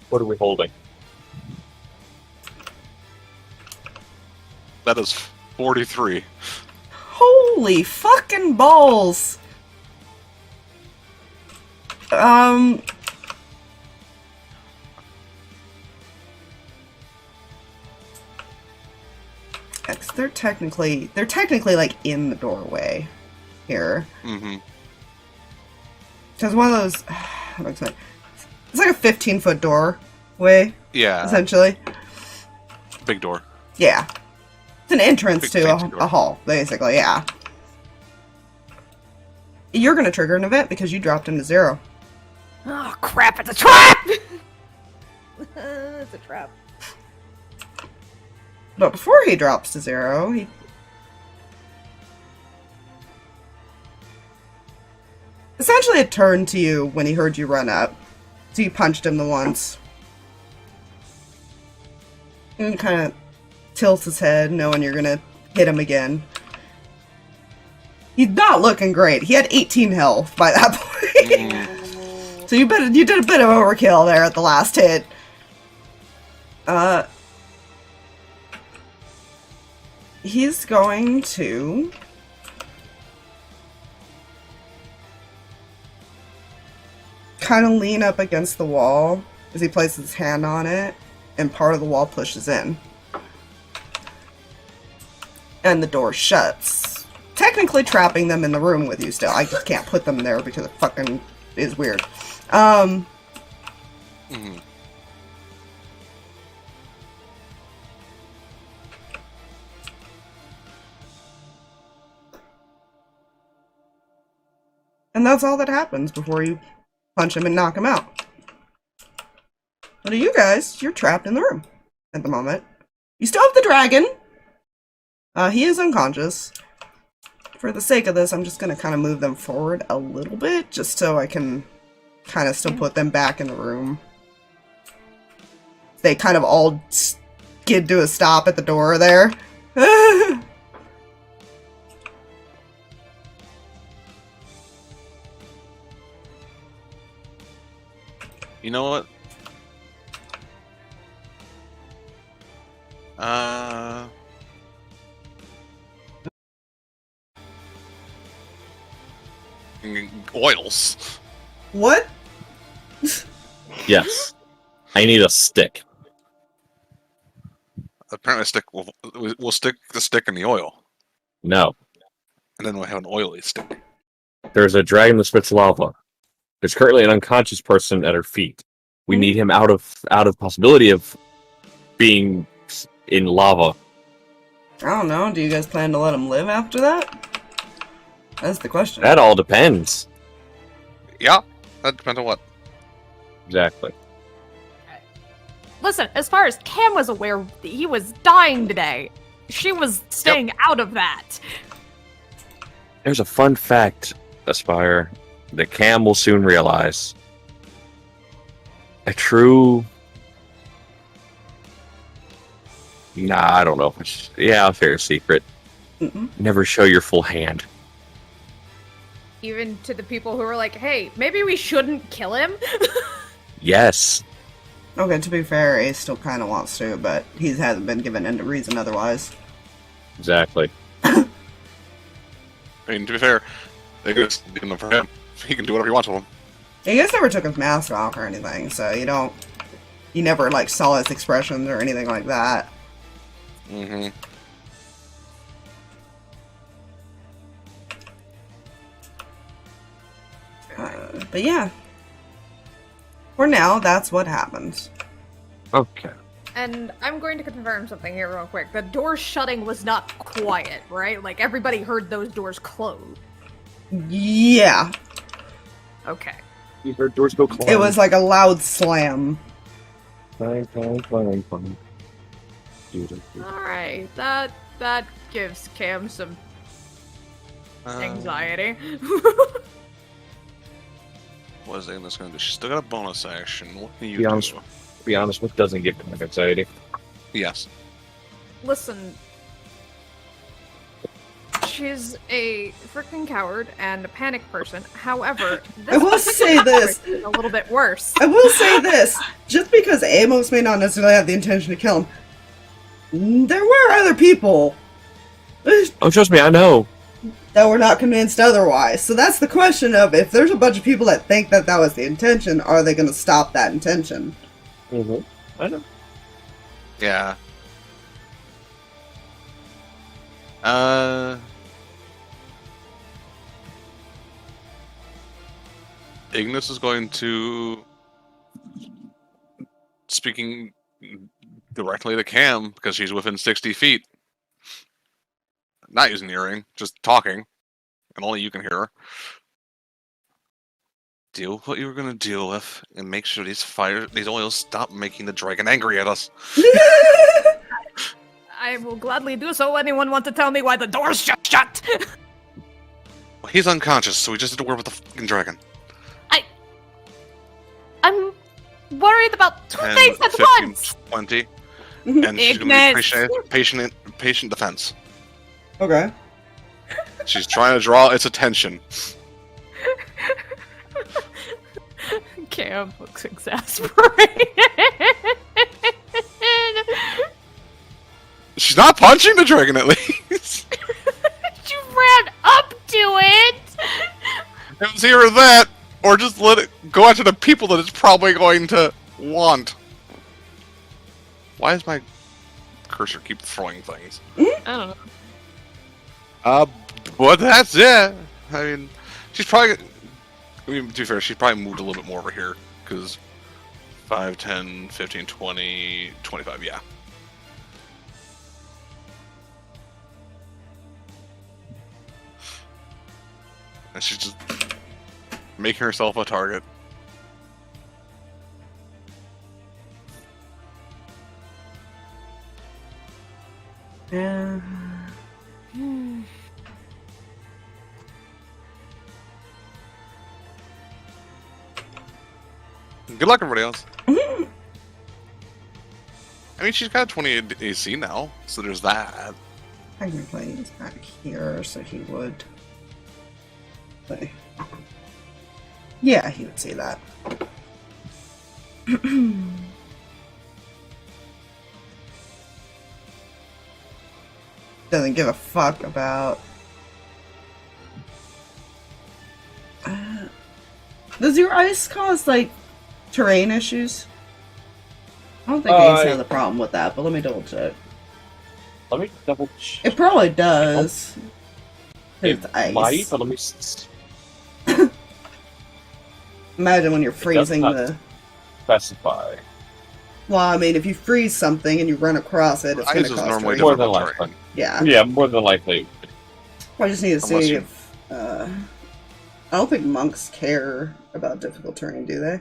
What are we holding? That is 43. Holy fucking balls. They're technically like in the doorway here. Mm-hmm. Because one of those, how do I explain? It's like a 15-foot doorway. Yeah. Essentially. Big door. Yeah. It's an entrance Big to fancy a door. hall, basically, yeah. You're gonna trigger an event because you dropped into 0. Oh crap! It's a trap. It's a trap. But before he drops to 0, he... essentially it turned to you when he heard you run up. So you punched him the once. And kind of tilts his head, knowing you're gonna hit him again. He's not looking great. He had 18 health by that point. So you did a bit of overkill there at the last hit. He's going to... kind of lean up against the wall as he places his hand on it, and part of the wall pushes in. And the door shuts. Technically trapping them in the room with you still. I just can't put them there because it fucking is weird. And that's all that happens before you punch him and knock him out. What are you guys? You're trapped in the room at the moment. You still have the dragon. He is unconscious. For the sake of this, I'm just going to kind of move them forward a little bit, just so I can kind of still put them back in the room. They kind of all skid to a stop at the door there. You know what? Oils. What? Yes. I need a stick. Apparently, we'll stick the stick in the oil, No. and then we'll have an oily stick. There's a dragon that spits lava. There's currently an unconscious person at her feet. We need him out of possibility of being in lava. I don't know. Do you guys plan to let him live after that? That's the question. That all depends. Yeah, that depends on what. Exactly. Listen, as far as Cam was aware, he was dying today. She was staying out of that. There's a fun fact, Aspire, that Cam will soon realize. A true... Nah, I don't know if it's... Yeah, a fair secret. Never show your full hand. Even to the people who were like, hey, maybe we shouldn't kill him? Yes. Okay, to be fair, Ace still kind of wants to, but he hasn't been given any reason otherwise. Exactly. I mean, to be fair, they just did them for him. He can do whatever he wants with them. You guys never took his mask off or anything, so you never, like, saw his expressions or anything like that. Mm-hmm. But yeah. For now, that's what happens. Okay. And I'm going to confirm something here real quick. The door shutting was not quiet, right? Like, everybody heard those doors close. Yeah. Okay. You heard doors go close. It was like a loud slam. Clang, clang, clang, clang. Alright, that gives Cam some anxiety. What is Amos going to do? She's still got a bonus action. What can you Be do? honest. Be honest, what doesn't give Cam anxiety? Yes. Listen, she's a freaking coward and a panic person. However, this I will say this. is a little bit worse. I will say this. Just because Amos may not necessarily have the intention to kill him, there were other people Oh, trust me, I know. that were not convinced otherwise. So that's the question of, if there's a bunch of people that think that that was the intention, are they going to stop that intention? Mm-hmm. I know. Yeah. Ignis is going to, speaking directly to Cam because she's within 60 feet. Not using the earring, just talking, and only you can hear her. Deal with what you were going to deal with, and make sure these oils stop making the dragon angry at us. I will gladly do so. Anyone want to tell me why the door's just shut? Well, he's unconscious, so we just had to work with the fucking dragon. I'm worried about two 10, things at 15, once. 20, and she's going to Ignis. be patient defense. Okay. She's trying to draw its attention. Cam looks exasperated. She's not punching the dragon, at least. You ran up to it. It was either that, or just let it go after the people that it's probably going to want. Why does my cursor keep throwing things? I don't know. But that's it. I mean, she's probably... I mean, to be fair, she's probably moved a little bit more over here, because 5, 10, 15, 20, 25, yeah. And she's just making herself a target. Yeah. Good luck, everybody else. I mean, she's got 20 AC now, so there's that. Technically, he's back here, so he would. But, yeah, he would see that. Doesn't give a fuck about. Does your ice cause, like, terrain issues? I don't think Ace has a problem with that, but let me double check. Let me double check. It probably does. It's ice. Might, but let me Imagine when you're freezing the. specify. Well, I mean, if you freeze something and you run across it, it's going Ice to is cause normally terrain. More than difficult likely. Yeah. Yeah, more than likely. I just need to Unless see you- if. I don't think monks care about difficult terrain, do they?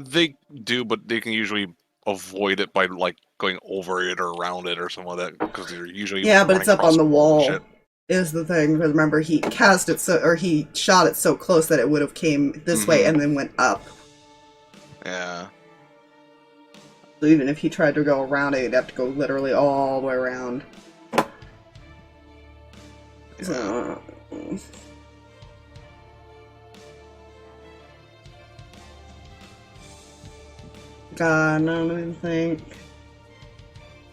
They do, but they can usually avoid it by, like, going over it or around it or something like that, because they're usually Yeah, but it's running up on the across wall. shit. Is the thing, because remember he cast it so, or he shot it so close that it would have came this way and then went up. Yeah. So even if he tried to go around it, he'd have to go literally all the way around. So, God, I don't even think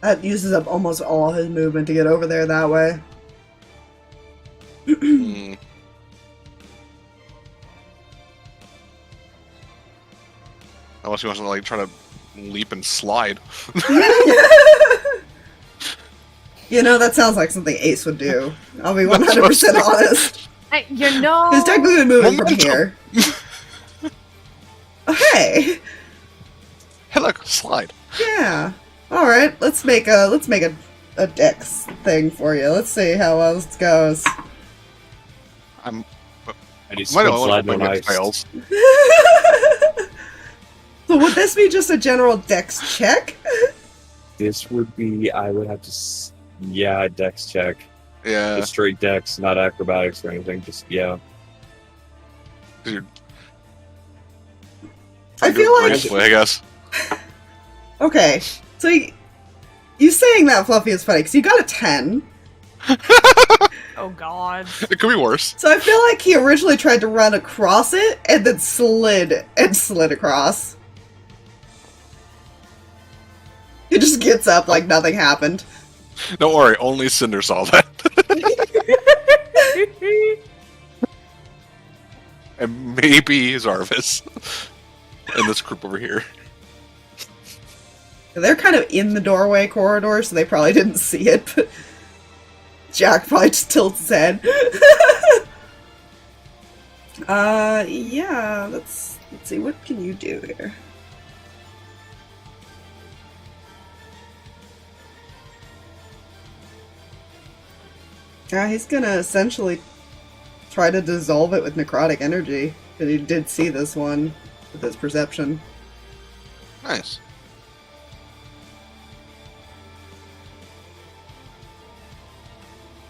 that uses up almost all his movement to get over there that way. Mm. Unless he wants to, like, try to leap and slide. You know, that sounds like something Ace would do. I'll be That's what I was 100% honest. You know. He's technically moving from Momentum. here. Okay. Hey, look, slide. Yeah. All right. Let's make a dex thing for you. Let's see how else goes. I'm. And he Might slips have sliding on against ice. fails. So would this be just a general dex check? This would be, I would have to, yeah, dex check. Yeah. Just straight dex, not acrobatics or anything. Just, yeah. Dude. I feel like Gracefully, I guess. okay. So you saying that, Fluffy, is funny because you got a 10. Oh god. It could be worse. So I feel like he originally tried to run across it and then slid across. He just gets up like nothing happened. Don't worry, only Cinder saw that. And maybe Zarvis. In this group over here. They're kind of in the doorway corridor, so they probably didn't see it, but Jack probably just tilts his head. Yeah, let's see, what can you do here? Yeah, he's gonna essentially try to dissolve it with necrotic energy, because he did see this one with his perception. Nice.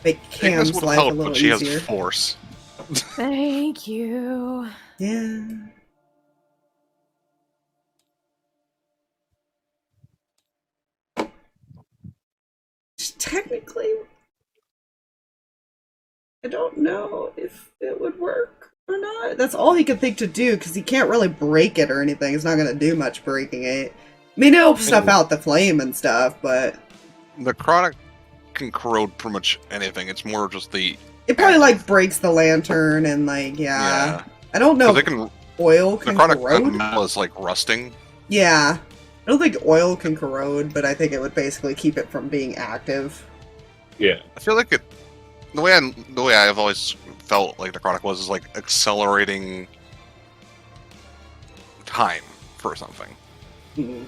Make I think this Cam's would life a help, little but she easier. has force. Thank you. Yeah. Technically, I don't know if it would work or not. That's all he could think to do, because he can't really break it or anything. He's not going to do much breaking it. I mean, it'll snuff out the flame and stuff, but... Necrotic can corrode pretty much anything. It's more just the... It probably, like, breaks the lantern and, like, yeah. I don't know if can, oil can necrotic corrode. metal is like rusting. Yeah. I don't think oil can corrode, but I think it would basically keep it from being active. Yeah. I feel like it... The way I've always felt like necrotic was is like accelerating time for something. Hmm.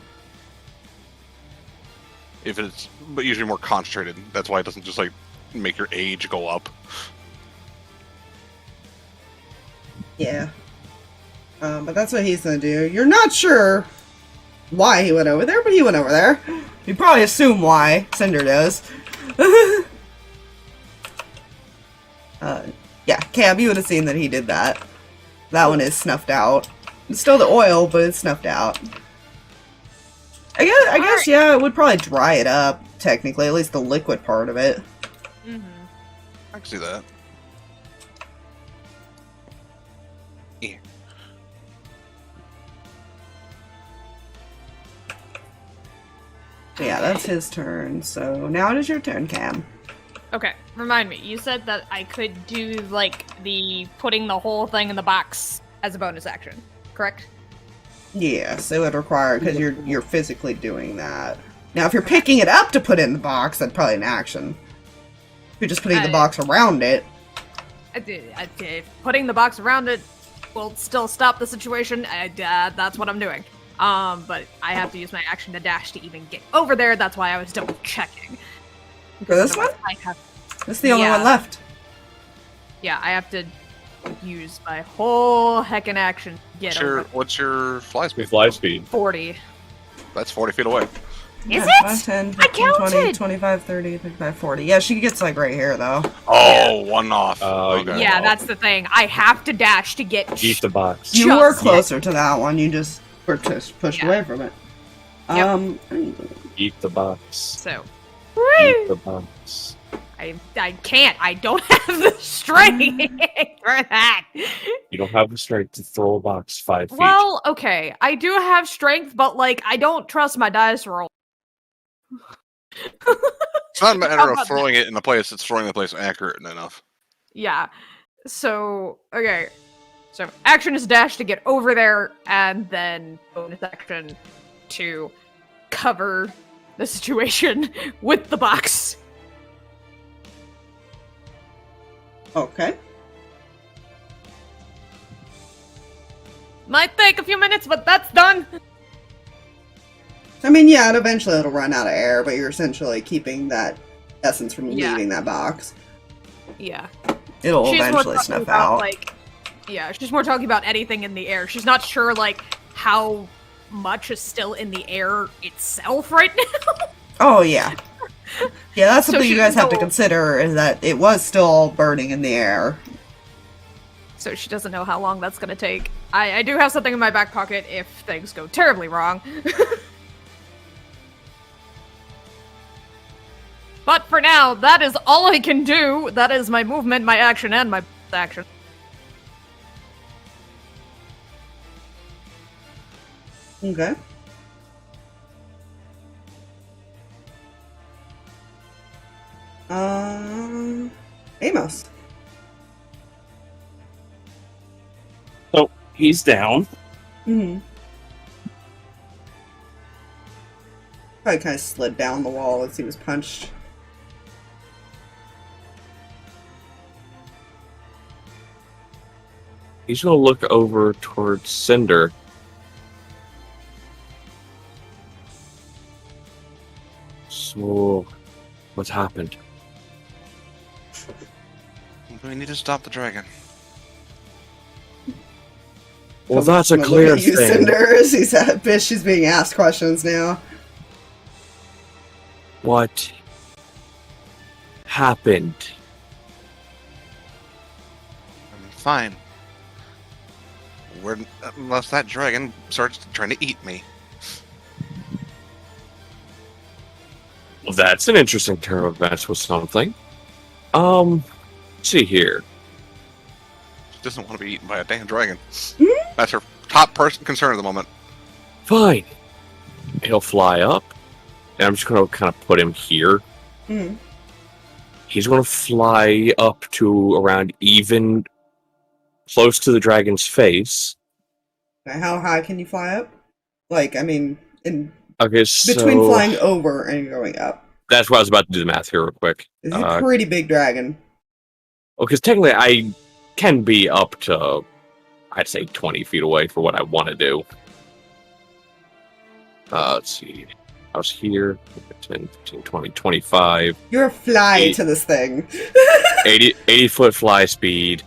If it's, but usually more concentrated. That's why it doesn't just like make your age go up. Yeah. But that's what he's gonna do. You're not sure why he went over there, but he went over there. You probably assume why. Cinder does. Yeah, Cam, you would have seen that he did that. That one is snuffed out. It's still the oil, but it's snuffed out. I guess, yeah, it would probably dry it up, technically, at least the liquid part of it. Mm-hmm. I can see that. Yeah. Yeah, that's his turn. So now it is your turn, Cam. Okay, remind me, you said that I could do, like, the putting the whole thing in the box as a bonus action, correct? Yes, it would require, because you're physically doing that. Now, if you're picking it up to put it in the box, that's probably an action. If you're just putting the box around it. Putting the box around it will still stop the situation. That's what I'm doing. But I have to use my action to dash to even get over there. That's why I was double checking. For this one? This is the only one left. Yeah, I have to use my whole heckin' action to get over. What's your fly speed? Fly speed. 40. That's 40 feet away. Is it? 5, 10, I 15, 20, counted! 25, 30, 35, 40. Yeah, she gets, like, right here, though. Oh, one off. Oh, Okay. Yeah, that's the thing. I have to dash to get... Eat the box. You were closer to that one. You just were just pushed away from it. Yep. Eat the box. So... Eat the box. I can't. I don't have the strength for that. You don't have the strength to throw a box 5 feet. Well, okay. I do have strength, but, like, I don't trust my dice roll. It's not a matter How of about throwing it in the place, it's throwing the place accurate enough. Yeah. So, okay. So, action is dash to get over there, and then bonus action to cover the situation with the box. Okay. Might take a few minutes, but that's done. I mean, yeah, eventually it'll run out of air, but you're essentially keeping that essence from Yeah. leaving that box. Yeah. It'll She's more eventually talking snuff about, out. like, yeah, she's more talking about anything in the air. She's not sure, like, how much is still in the air itself right now. Oh, yeah. Yeah, that's So something she you guys have to doesn't know- consider, is that it was still burning in the air. So she doesn't know how long that's gonna take. I do have something in my back pocket if things go terribly wrong. But for now, that is all I can do. That is my movement, my action, and my action. Okay. Amos. So he's down. Mm-hmm. Probably kind of slid down the wall as he was punched. He's gonna look over towards Cinder. So, what's happened? We need to stop the dragon. Well, that's a I'm gonna clear look at you, thing. Cinder, as he's at bitch. She's being asked questions now. What happened? Fine. Unless that dragon starts trying to eat me. Well, that's an interesting turn of events with something. Let's see here. She doesn't want to be eaten by a damn dragon. That's her top concern at the moment. Fine. He'll fly up. And I'm just going to kind of put him here. Mm-hmm. He's going to fly up to around even close to the dragon's face. How high can you fly up? Like, I mean, in Okay, so between flying over and going up. that's why I was about to do the math here real quick. He's a pretty big dragon. Well, because technically I can be up to, I'd say, 20 feet away for what I want to do. Let's see. I was here, 10, 15, 20, 25. You're a fly 80 to this thing. 80 foot fly speed.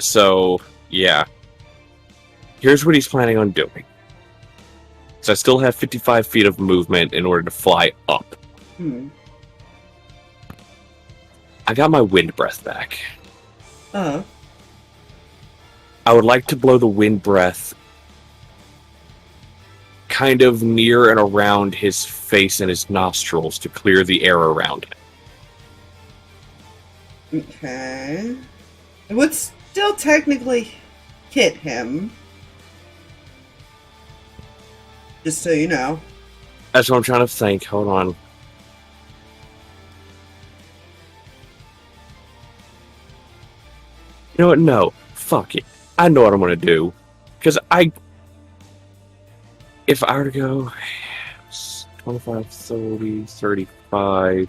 So, yeah. Here's what he's planning on doing. So I still have 55 feet of movement in order to fly up. Hmm. I got my wind breath back. Uh-huh. I would like to blow the wind breath kind of near and around his face and his nostrils to clear the air around him. Okay. It would still technically hit him. Just so you know. That's what I'm trying to think. Hold on. You know what? No. Fuck it. I know what I'm going to do. Because if I were to go 25, 30, 35...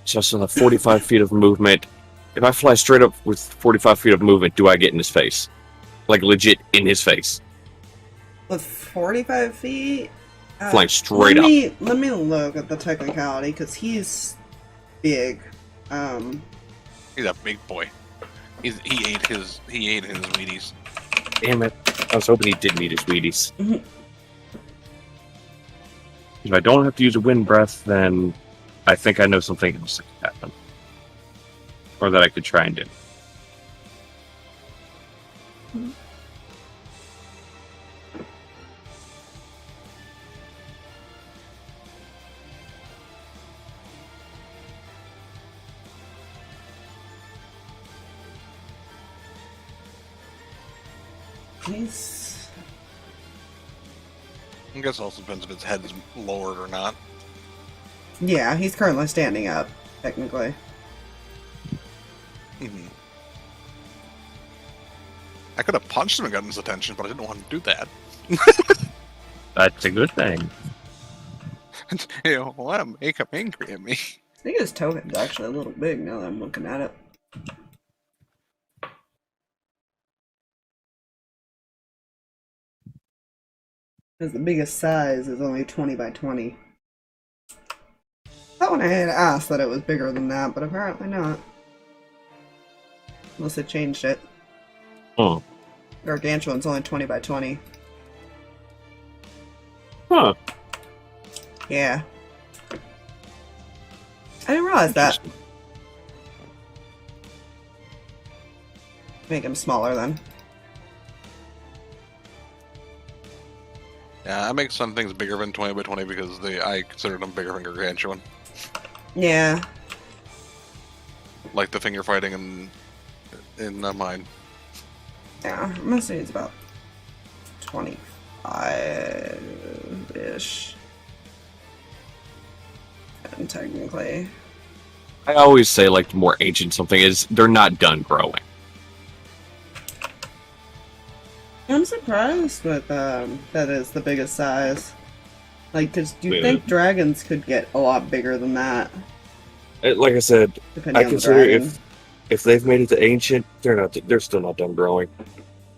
So I still have 45 feet of movement. If I fly straight up with 45 feet of movement, do I get in his face? Like, legit in his face. With 45 feet? Flying straight up. Let me look at the technicality, because he's big. He's a big boy. He ate his Wheaties. Damn it. I was hoping he didn't eat his Wheaties. Mhm. If I don't have to use a wind breath, then I think I know something else that could happen. Or that I could try and do. He's... I guess it also depends if his head is lowered or not. Yeah, he's currently standing up, technically. Mm-hmm. I could have punched him and gotten his attention, but I didn't want to do that. That's a good thing. You know, want to make him angry at me. I think his toe head's actually a little big now that I'm looking at it. Because the biggest size is only 20 by 20. That one I had asked that it was bigger than that, but apparently not. Unless they changed it. Oh. Gargantuan's only 20 by 20. Huh. Yeah. I didn't realize that. Make him smaller then. Yeah, I make some things bigger than 20 by 20 because I consider them bigger than Gargantuan. Yeah. Like the finger fighting in mine. Yeah, I'm gonna say it's about 25-ish. And technically. I always say, like, the more ancient something is, they're not done growing. I'm surprised with that is the biggest size. Like, cause do you Yeah. think dragons could get a lot bigger than that? Like I said, Depending I on the consider dragon. if they've made it to ancient, they're still not done growing.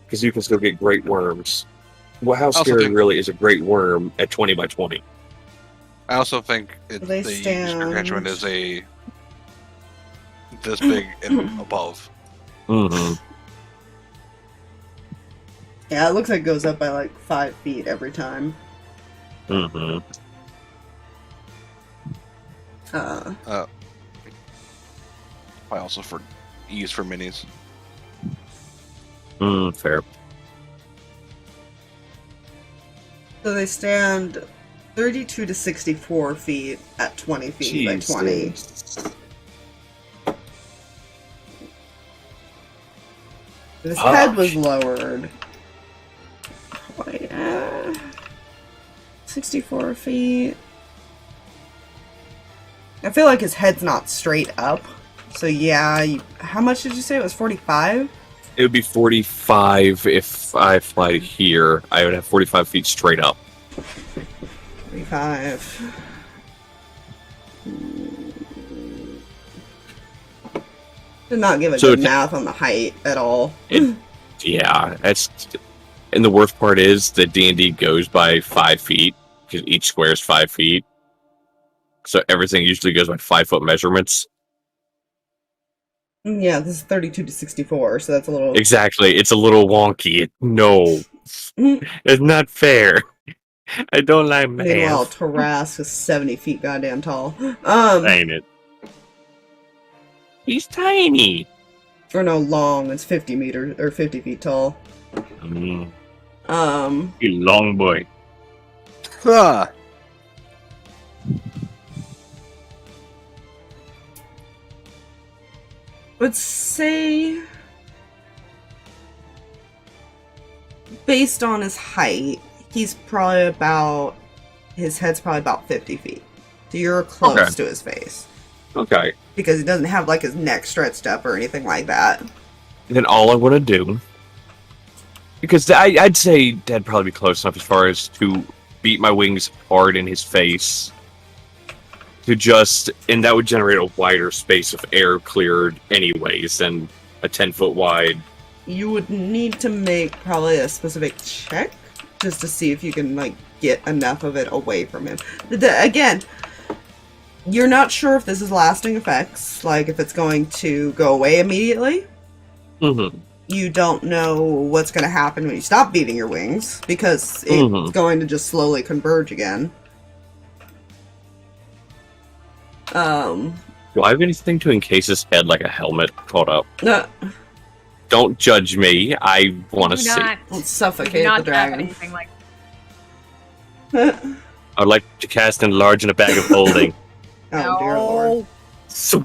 Because you can still get great worms. Well, how Also scary think- really is a great worm at 20 by 20? I also think They the stand- Gargantuan is this big and above. Mm-hmm. Yeah, it looks like it goes up by like 5 feet every time. Mm-hmm. I also for ease for minis. Fair. So they stand 32 to 64 feet at 20 feet by 20. Jesus. His Fuck. head was lowered. 64 feet. I feel like his head's not straight up. So yeah, how much did you say it was? 45? It would be 45 if I fly here. I would have 45 feet straight up. 45. Did not give a So good it's- math on the height at all. Yeah, that's. And the worst part is that D&D goes by 5 feet because each square is 5 feet. So everything usually goes by 5-foot measurements. Yeah, this is 32 to 64, so that's a little... Exactly, it's a little wonky. No, it's not fair. I don't like Meanwhile, math. Tarask is 70 feet goddamn tall. Ain't it? He's tiny. Or no, long. It's 50 meters, or 50 feet tall. You long boy. Ah, Let's say... Based on his height, he's probably about... His head's probably about 50 feet. So you're close Okay. to his face. Okay. Because he doesn't have, like, his neck stretched up or anything like that. Then all I want to do, because I'd say that'd probably be close enough as far as to beat my wings hard in his face, and that would generate a wider space of air cleared anyways than a 10-foot wide. You would need to make probably a specific check just to see if you can, like, get enough of it away from him. Again, you're not sure if this is lasting effects, like if it's going to go away immediately. Mm-hmm. You don't know what's going to happen when you stop beating your wings, because it's going to just slowly converge again. Do I have anything to encase his head like a helmet? Hold up. Uh, Don't judge me. I want to Do see. not, Let's do suffocate not the have dragon. anything like I'd like to cast enlarge in a bag of holding. Oh, dear lord. So,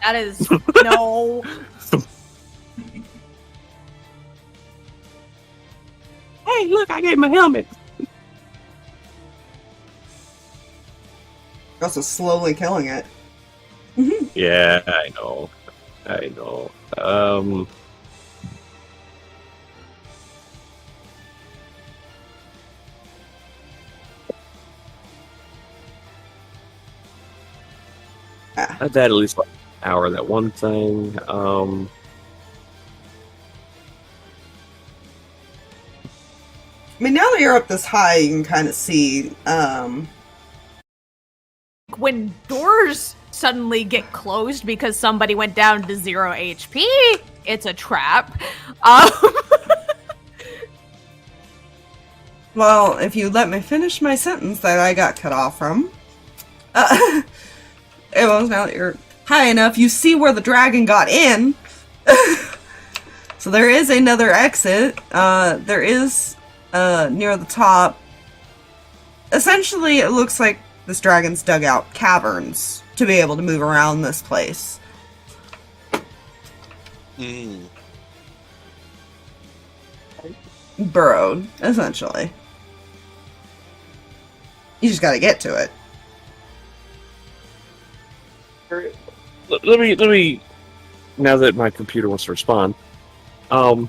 that is no. hey, look! I gave him a helmet. Also slowly killing it. Yeah, I know. I know. I've had at least like an hour of that one thing. I mean, now that you're up this high, you can kind of see. When doors suddenly get closed because somebody went down to 0 HP, it's a trap. Well, if you let me finish my sentence that I got cut off from. Amos, now that you're high enough, you see where the dragon got in. So there is another exit. There is, near the top. Essentially, it looks like this dragon's dug out caverns to be able to move around this place. Burrowed, essentially. You just gotta get to it. Let me. Now that my computer wants to respond, let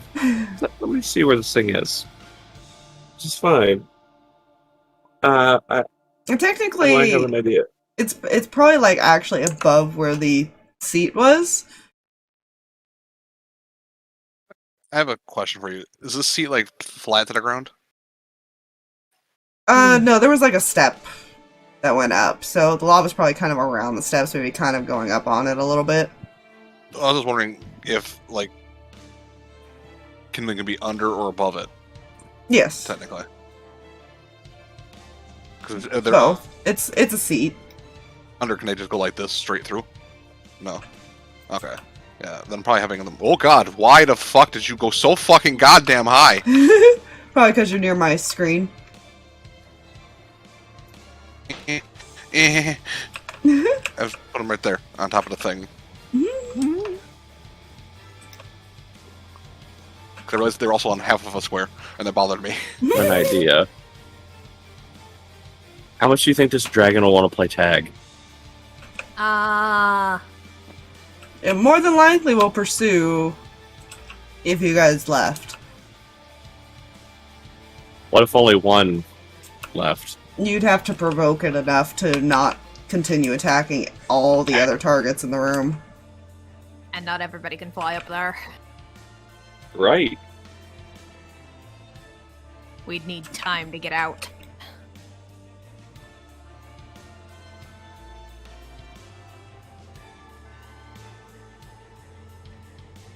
me see where this thing is. Which is fine. Technically, I have an idea. It's probably like actually above where the seat was. I have a question for you. Is this seat like flat to the ground? No, there was like a step that went up, so the lava's probably kind of around the steps, maybe kind of going up on it a little bit. I was just wondering if like kindling can be under or above it. Yes. Technically. Both. It's a seat. Under, can they just go like this straight through? No. Okay. Yeah, then probably having them. Oh god, why the fuck did you go so fucking goddamn high? Probably because you're near my screen. I've put them right there on top of the thing. I realized they're also on half of a square, and that bothered me. An idea. How much do you think this dragon will want to play tag? It more than likely will pursue if you guys left. What if only one left? You'd have to provoke it enough to not continue attacking all the other targets in the room. And not everybody can fly up there. Right. We'd need time to get out.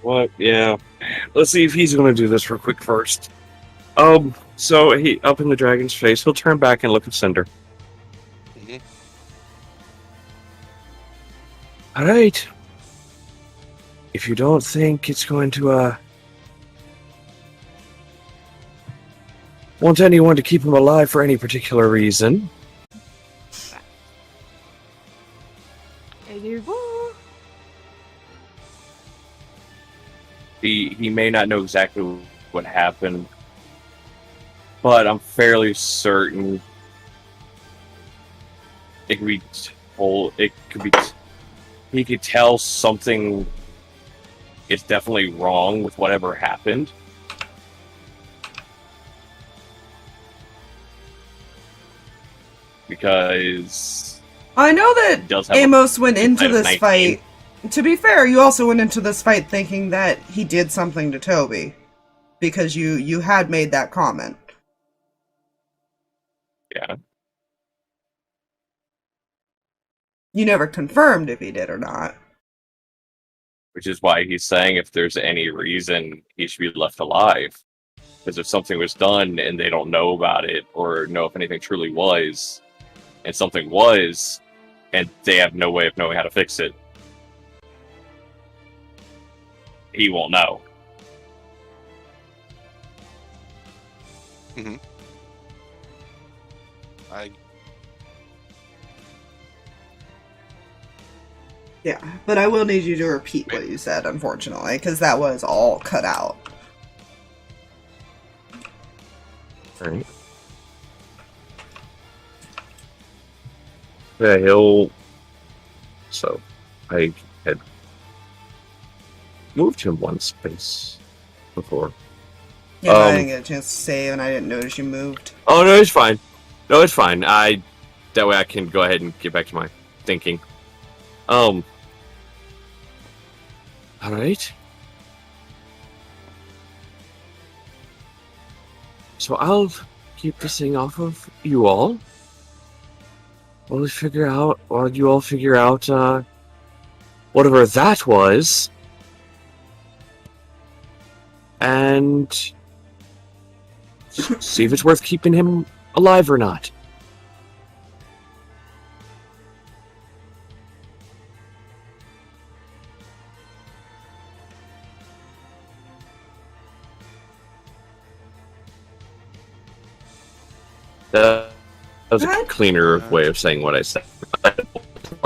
What? Yeah. Let's see if he's going to do this real quick first. So he up in the dragon's face. He'll turn back and look at Cinder. All right. If you don't think it's going to want anyone to keep him alive for any particular reason, he may not know exactly what happened, but I'm fairly certain it could be told. It could be. He could tell something is definitely wrong with whatever happened. Because I know that Amos went into this fight. To be fair, you also went into this fight thinking that he did something to Toby. Because you had made that comment. Yeah. You never confirmed if he did or not. Which is why he's saying if there's any reason he should be left alive. Because if something was done and they don't know about it or know if anything truly was, and something was, and they have no way of knowing how to fix it, he won't know. Mm-hmm. Yeah, but I will need you to repeat what you said, unfortunately, because that was all cut out. Alright. Yeah, he'll... So, I had moved him one space before. Yeah, I didn't get a chance to save, and I didn't notice you moved. Oh, no, it's fine. No, it's fine. That way I can go ahead and get back to my thinking. Alright. So I'll keep this thing off of you all. While you all figure out, whatever that was. And see if it's worth keeping him alive or not. That was a cleaner way of saying what I said.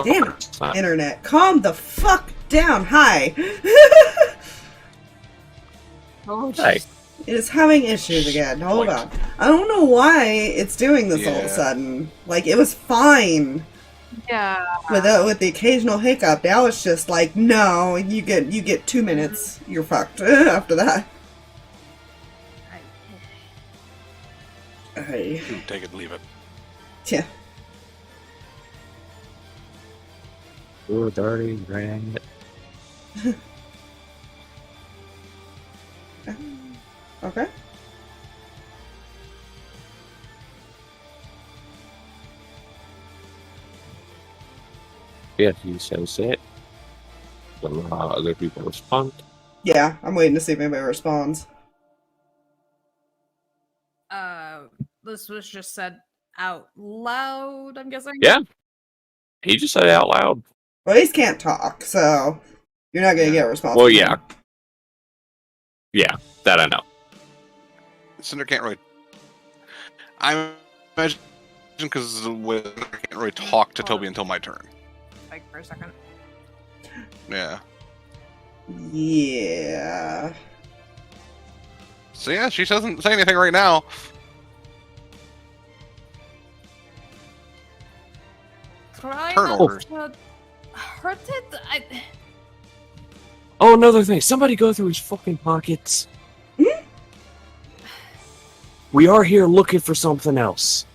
Damn it, internet. Calm the fuck down. Hi. Oh, Hey. It is having issues again. Hold on. I don't know why it's doing this all of a Yeah. sudden. Like, it was fine yeah. with the occasional hiccup. Now it's just like, no, you get 2 minutes. You're fucked after that. Take it, leave it. Yeah. Ooh, dirty rat. Okay. Yeah, he says it. Don't know how other people respond. Yeah, I'm waiting to see if anybody responds. This was just said out loud, I'm guessing? Yeah. He just said it out loud. Well, he can't talk, so you're not gonna get a response. Well, from yeah. him. Yeah, that I know. Cinder can't really. I imagine because I can't really talk to Toby until my turn. Like, for a second. Yeah. Yeah. So yeah, she doesn't say anything right now. Try Turnovers. not to hurt it? Oh, another thing. Somebody go through his fucking pockets. We are here looking for something else.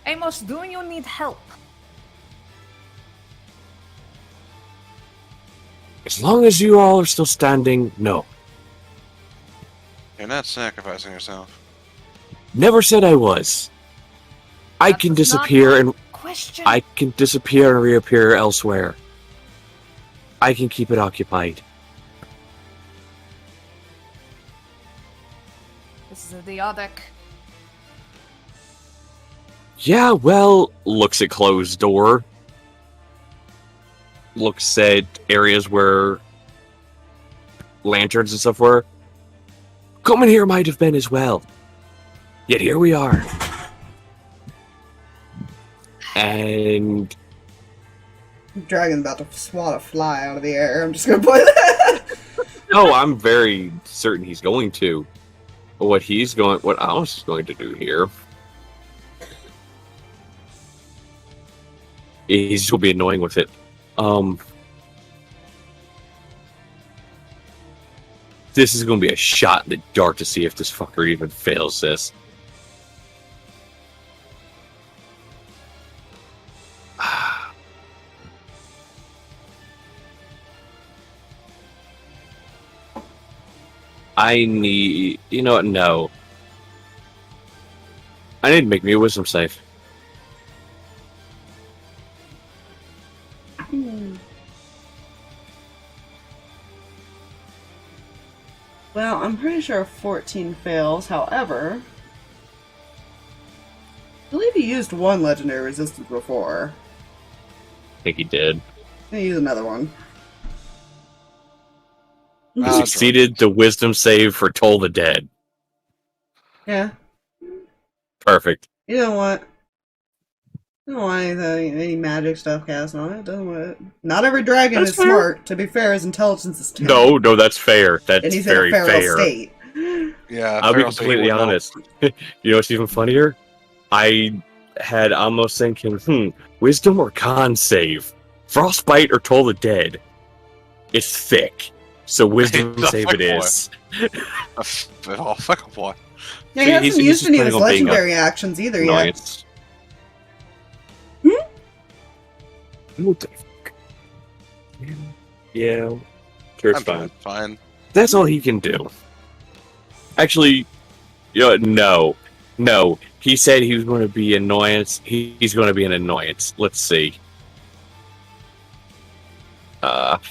Amos, do you need help? As long as you all are still standing, no. You're not sacrificing yourself. Never said I was. I can That's not disappear and Question. I can disappear and reappear elsewhere. I can keep it occupied. This is idiotic. Yeah, well, looks at closed door. Looks at areas where lanterns and stuff were. Coming here might have been as well. Yet here we are. And Dragon's about to swat a fly out of the air. I'm just gonna put that. no, I'm very certain he's going to. But what Amos is going to do here, he's going to be annoying with it. This is going to be a shot in the dark to see if this fucker even fails this. I need... You know what? No. I need to make me a wisdom save. Well, I'm pretty sure 14 fails. However, I believe he used one legendary resistance before. I think he did. I'm gonna use another one. He succeeded the wisdom save for Toll the Dead. Yeah. Perfect. You know what? I don't want any magic stuff cast on it. Doesn't want it. Not every dragon That's is fair. smart. To be fair, his intelligence is 10. No, that's fair. That's And he's very in a feral fair. state. Yeah, I'll be Farrell said he completely would know. honest. You know what's even funnier? I had almost thinking, wisdom or con save? Frostbite or Toll the Dead? It's thick. So wisdom It's a save thick it boy. is. Oh, fuck a boy. Yeah, he See, hasn't he's used just any of his planning on being a legendary actions either yet. Annoyance. What the fuck? Yeah. Sure, it's I'm fine. fine. That's all he can do. Actually, you know, no. He said he was going to be annoyance. He's going to be an annoyance. Let's see. 5,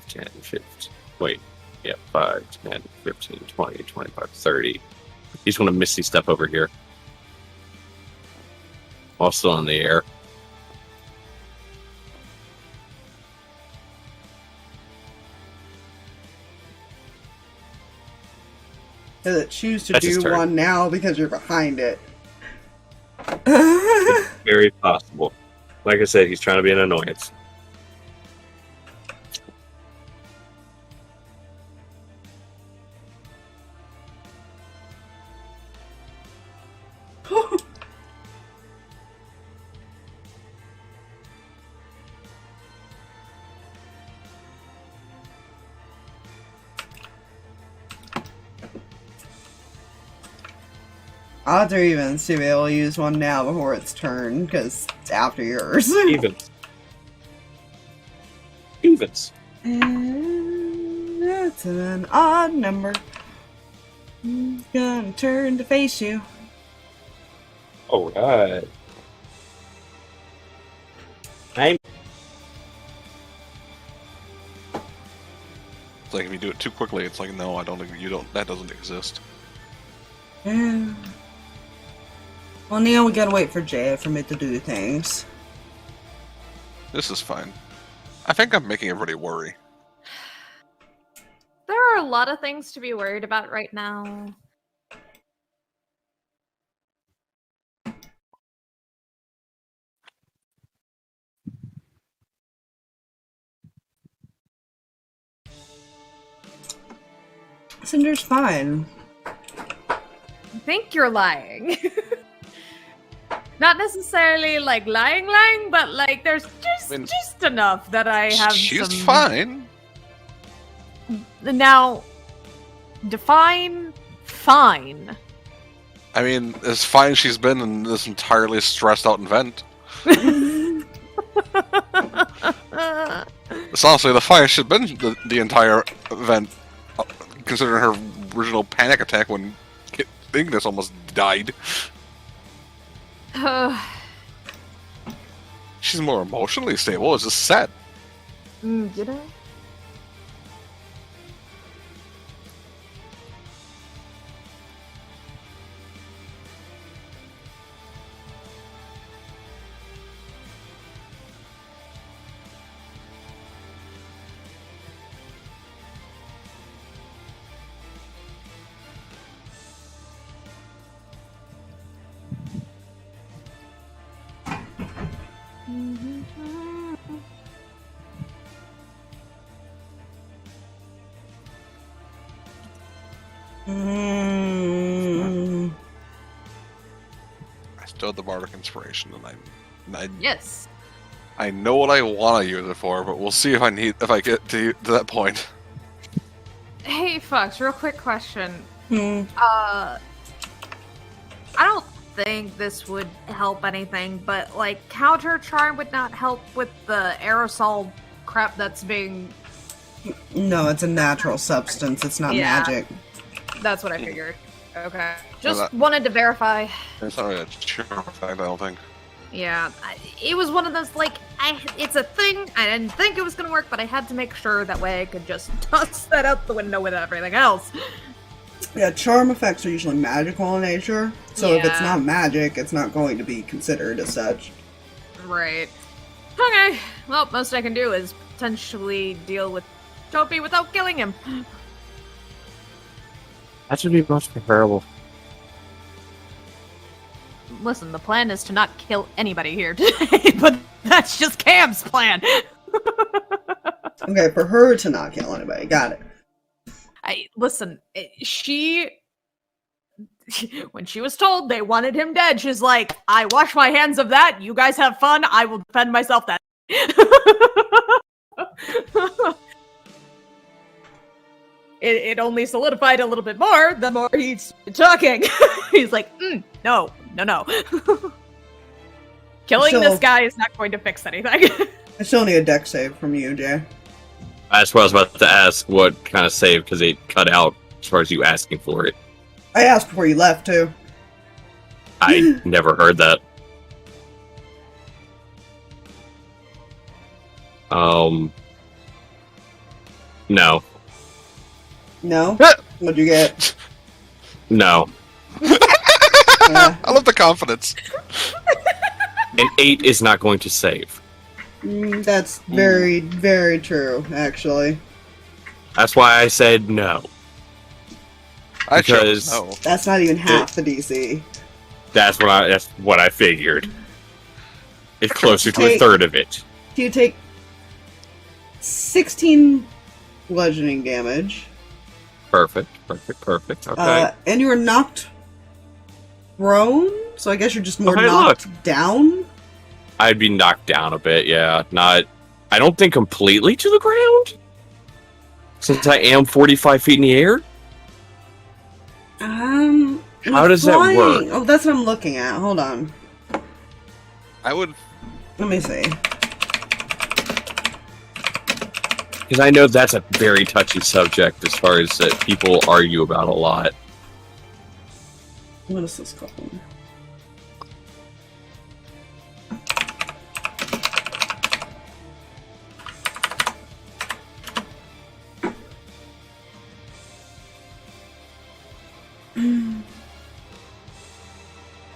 10, 15. Wait. Yeah, 5, 10, 15, 20, 25, 30. He's going to misty step over here. While still in the air. Does it choose to That's his do turn. one now because you're behind it? It's very possible. Like I said, he's trying to be an annoyance. Odds are even to be able to use one now before its turn, because it's after yours. Evens. Evens. And that's an odd number. He's gonna turn to face you. Alright. I'm It's like if you do it too quickly, it's like, no, I don't think you don't. That doesn't exist. Yeah. Well, Neil, we gotta wait for Jay for me to do things. This is fine. I think I'm making everybody worry. There are a lot of things to be worried about right now. Cinder's fine. I think you're lying. Not necessarily like lying, but like there's just enough that I have. She's some... fine. Now, define fine. I mean, as fine as she's been in this entirely stressed out event. It's honestly the finest she's been the entire event, considering her original panic attack when Ignis almost died. She's more emotionally stable. It's just sad. You know? I still have the Bardic Inspiration, and Yes. I know what I want to use it for, but we'll see if I get to that point. Hey, Fox, real quick question. Hmm. I don't think this would help anything, but like counter charm would not help with the aerosol crap that's being. No, it's a natural substance. It's not magic. That's what I figured. Okay. Just wanted to verify. It's not really a sure fact, I don't think. Yeah, it was one of those, like, it's a thing, I didn't think it was gonna work, but I had to make sure that way I could just toss that out the window with everything else. Yeah, charm effects are usually magical in nature, so if it's not magic, it's not going to be considered as such. Right. Okay, well, most I can do is potentially deal with Topi without killing him. That should be most preferable. Listen, the plan is to not kill anybody here today, but that's just Cam's plan. Okay, for her to not kill anybody. Got it. Listen, when she was told they wanted him dead, she's like, I wash my hands of that. You guys have fun. I will defend myself that. It only solidified a little bit more the more he's talking. He's like, no. Killing this guy is not going to fix anything. I still need a deck save from you, Jay. That's what I was about to ask, what kind of save, because it cut out as far as you asking for it. I asked before you left, too. I never heard that. No. No? What'd you get? No. Yeah. I love the confidence. An 8 is not going to save. That's very, very true, actually. That's why I said no. I Because- chose no. That's not even half the DC. That's what I figured. It's closer to a Hey. third of it. You take 16 bludgeoning damage, Perfect. Okay. and you were knocked prone, so I guess you're just more hey, knocked down? I'd be knocked down a bit, yeah. I don't think completely to the ground. Since I am 45 feet in the air? How does that work? Oh, that's what I'm looking at. Hold on. I would. Let me see. Because I know that's a very touchy subject as far as that people argue about a lot. What is this called?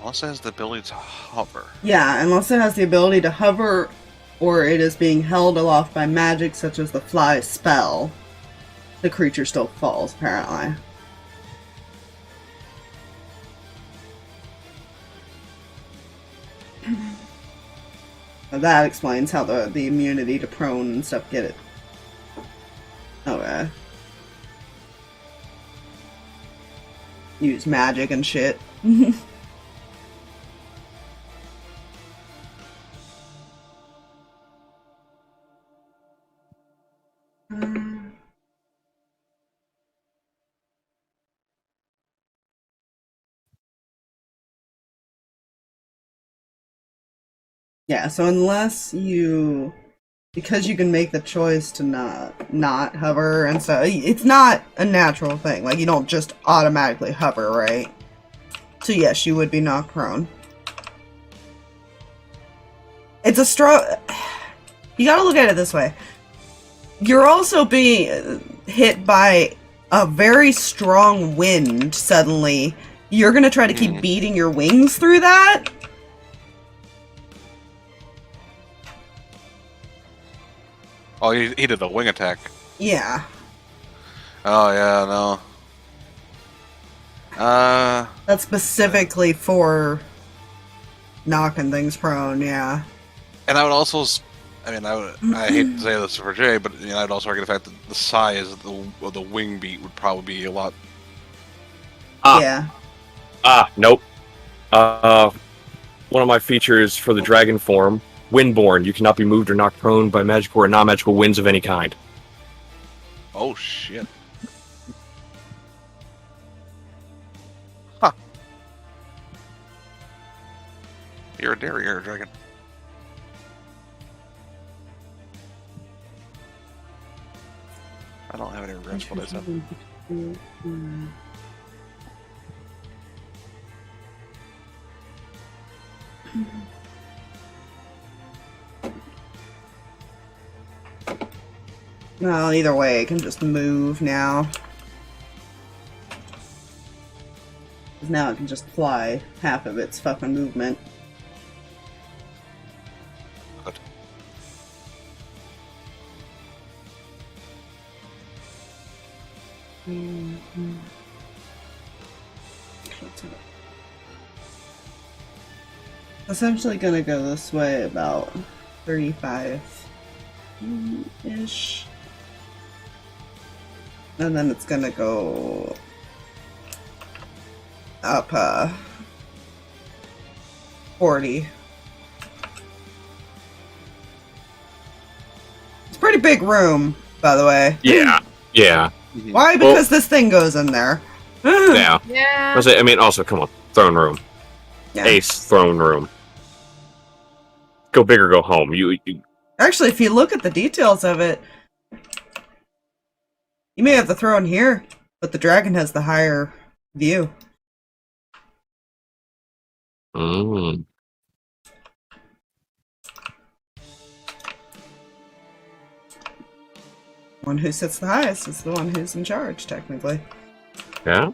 Unless it has the ability to hover. Yeah, unless it has the ability to hover or it is being held aloft by magic such as the fly spell, the creature still falls, apparently. Now that explains how the immunity to prone and stuff get it. Okay. Use magic and shit. Yeah, so because you can make the choice to not hover and stuff, it's not a natural thing. Like, you don't just automatically hover, right? So yes, you would be knocked prone. It's a strong... You gotta look at it this way. You're also being hit by a very strong wind suddenly. You're gonna try to keep beating your wings through that? Oh, he did a wing attack. Yeah. Oh, yeah, no. That's specifically for knocking things prone, yeah. And I would also... I hate to say this for Jay, but I'd also argue the fact that the size of the wing beat would probably be a lot... Yeah. Nope. One of my features for the dragon form, Windborn, you cannot be moved or knocked prone by magical or non-magical winds of any kind. Oh, shit. Huh. You're a derriere dragon. I don't have any regrets what I said. Well, either way, it can just move now. Now it can just fly half of its fucking movement. Good. Essentially gonna go this way about 35-ish. And then it's gonna go up 40. It's a pretty big room, by the way. Yeah. Why? Because this thing goes in there. Yeah. Yeah. I mean, also, come on. Throne room. Yeah. Ace throne room. Go big or go home. You Actually, if you look at the details of it, you may have the throne here, but the dragon has the higher view. Mm. One who sits the highest is the one who's in charge, technically. Yeah?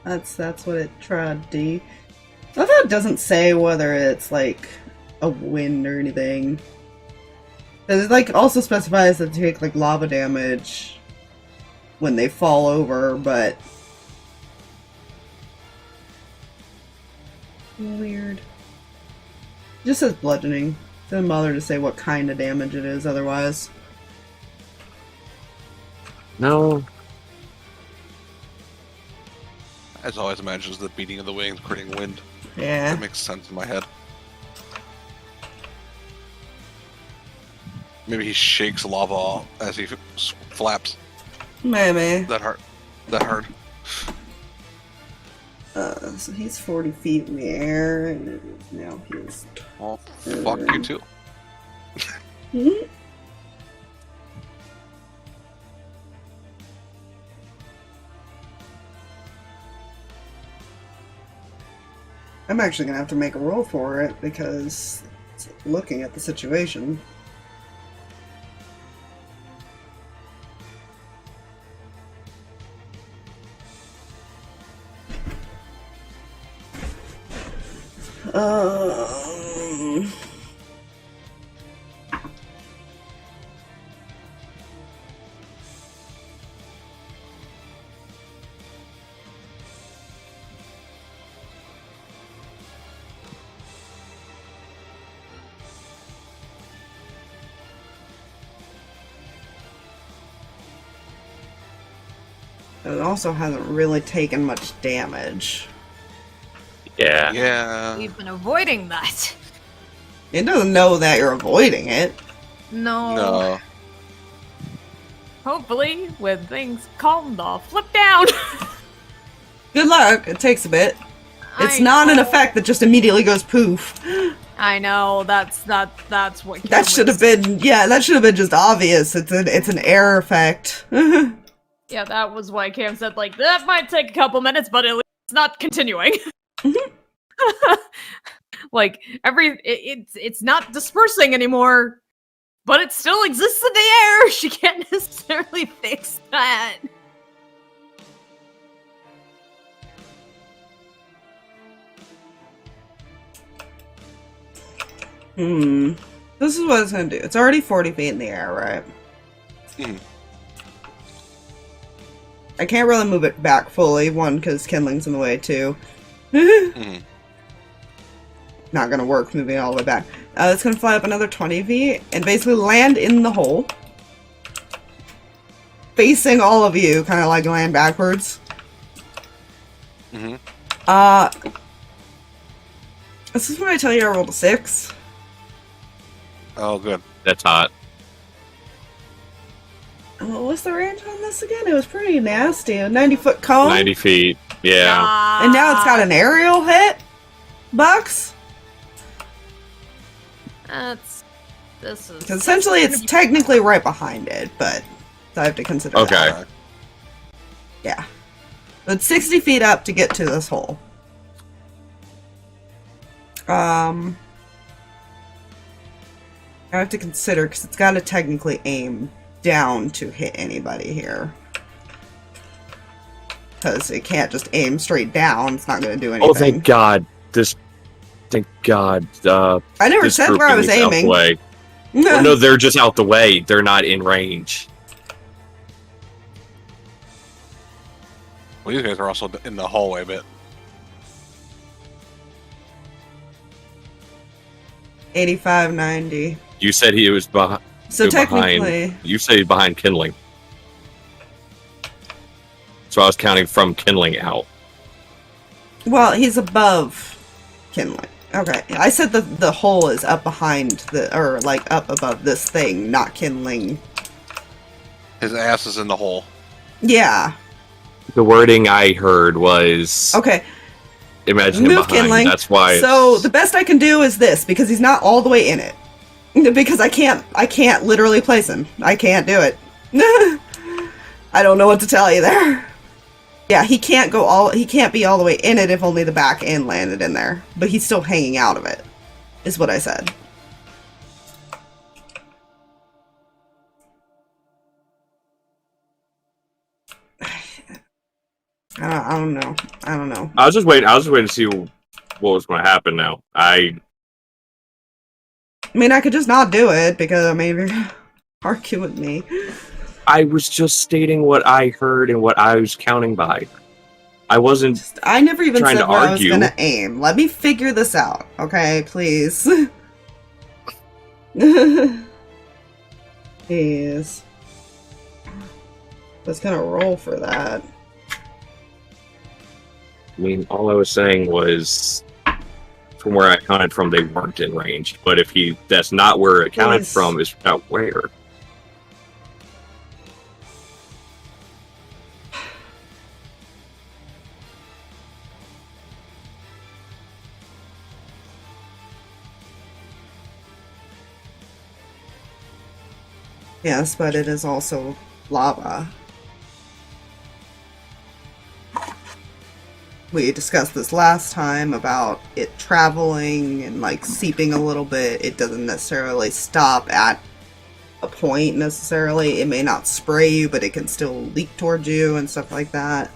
That's what it tried to do. I thought it doesn't say whether it's like a wind or anything. It like also specifies that they take like lava damage when they fall over, but weird. It just says bludgeoning. It doesn't bother to say what kind of damage it is otherwise. No. As always, imagines the beating of the wings creating wind. Yeah. That makes sense in my head. Maybe he shakes lava as he flaps. Maybe. That hard. That hard. So he's 40 feet in the air, and now he's... Well, fuck you too. Hmm? I'm actually gonna have to make a roll for it, because looking at the situation... It also hasn't really taken much damage. Yeah. Yeah. We've been avoiding that. It doesn't know that you're avoiding it. No. No. Hopefully, when things calm, they'll flip down. Good luck. It takes a bit. It's I not an know. effect that just immediately goes poof. I know. That's what. That should have been, yeah, that should have been just obvious. It's an air effect. Yeah, that was why Cam said, like, that might take a couple minutes, but at least it's not continuing. Like, it's not dispersing anymore, but it still exists in the air. She can't necessarily fix that. This is what it's gonna do. It's already 40 feet in the air, right? Mm. I can't really move it back fully, one, because kindling's in the way, too. Mm. Not gonna work moving it all the way back. It's gonna fly up another 20 feet and basically land in the hole. Facing all of you, kind of like land backwards. Mm-hmm. This is when I tell you I rolled a 6. Oh, good. That's hot. What was the range on this again? It was pretty nasty. A 90-foot cone. 90 feet. Yeah. And now it's got an aerial hit? Bucks? This is... Because essentially it's technically right behind it, but I have to consider Okay. that. Yeah. But it's 60 feet up to get to this hole. I have to consider, because it's got to technically aim down to hit anybody here. Because it can't just aim straight down. It's not going to do anything. Oh, thank God. Thank God. I never said where I was aiming. Oh, no, they're just out the way. They're not in range. Well, these guys are also in the hallway bit. 85, 90. You said he was behind. So technically... You said behind kindling. So I was counting from kindling out. Well, he's above kindling. Okay, I said the hole is up behind or like up above this thing, not kindling. His ass is in the hole. Yeah. The wording I heard was... Okay. Imagine him behind. Kindling. That's why... So the best I can do is this, because he's not all the way in it. Because I can't literally place him. I can't do it. I don't know what to tell you there. Yeah, he can't be all the way in it if only the back end landed in there. But he's still hanging out of it, is what I said. I don't know. I don't know. I was just waiting to see what was going to happen now. I mean, I could just not do it, because, I mean, you're arguing with me. I was just stating what I heard and what I was counting by. I wasn't I never even trying said to where argue. I was gonna aim. Let me figure this out, okay? Please. Please. I was gonna roll for that. I mean, all I was saying was, from where I counted from, they weren't in range. But if that's not where it counted from, is not where. Yes, but it is also lava. We discussed this last time about it traveling and like seeping a little bit. It doesn't necessarily stop at a point necessarily. It may not spray you, but it can still leak towards you and stuff like that.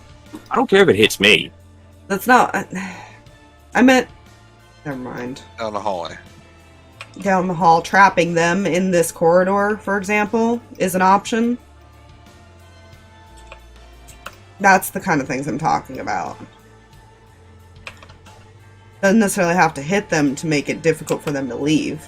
I don't care if it hits me. That's not... I meant... Never mind. Down the hallway. Down the hall, trapping them in this corridor, for example, is an option. That's the kind of things I'm talking about. Doesn't necessarily have to hit them to make it difficult for them to leave.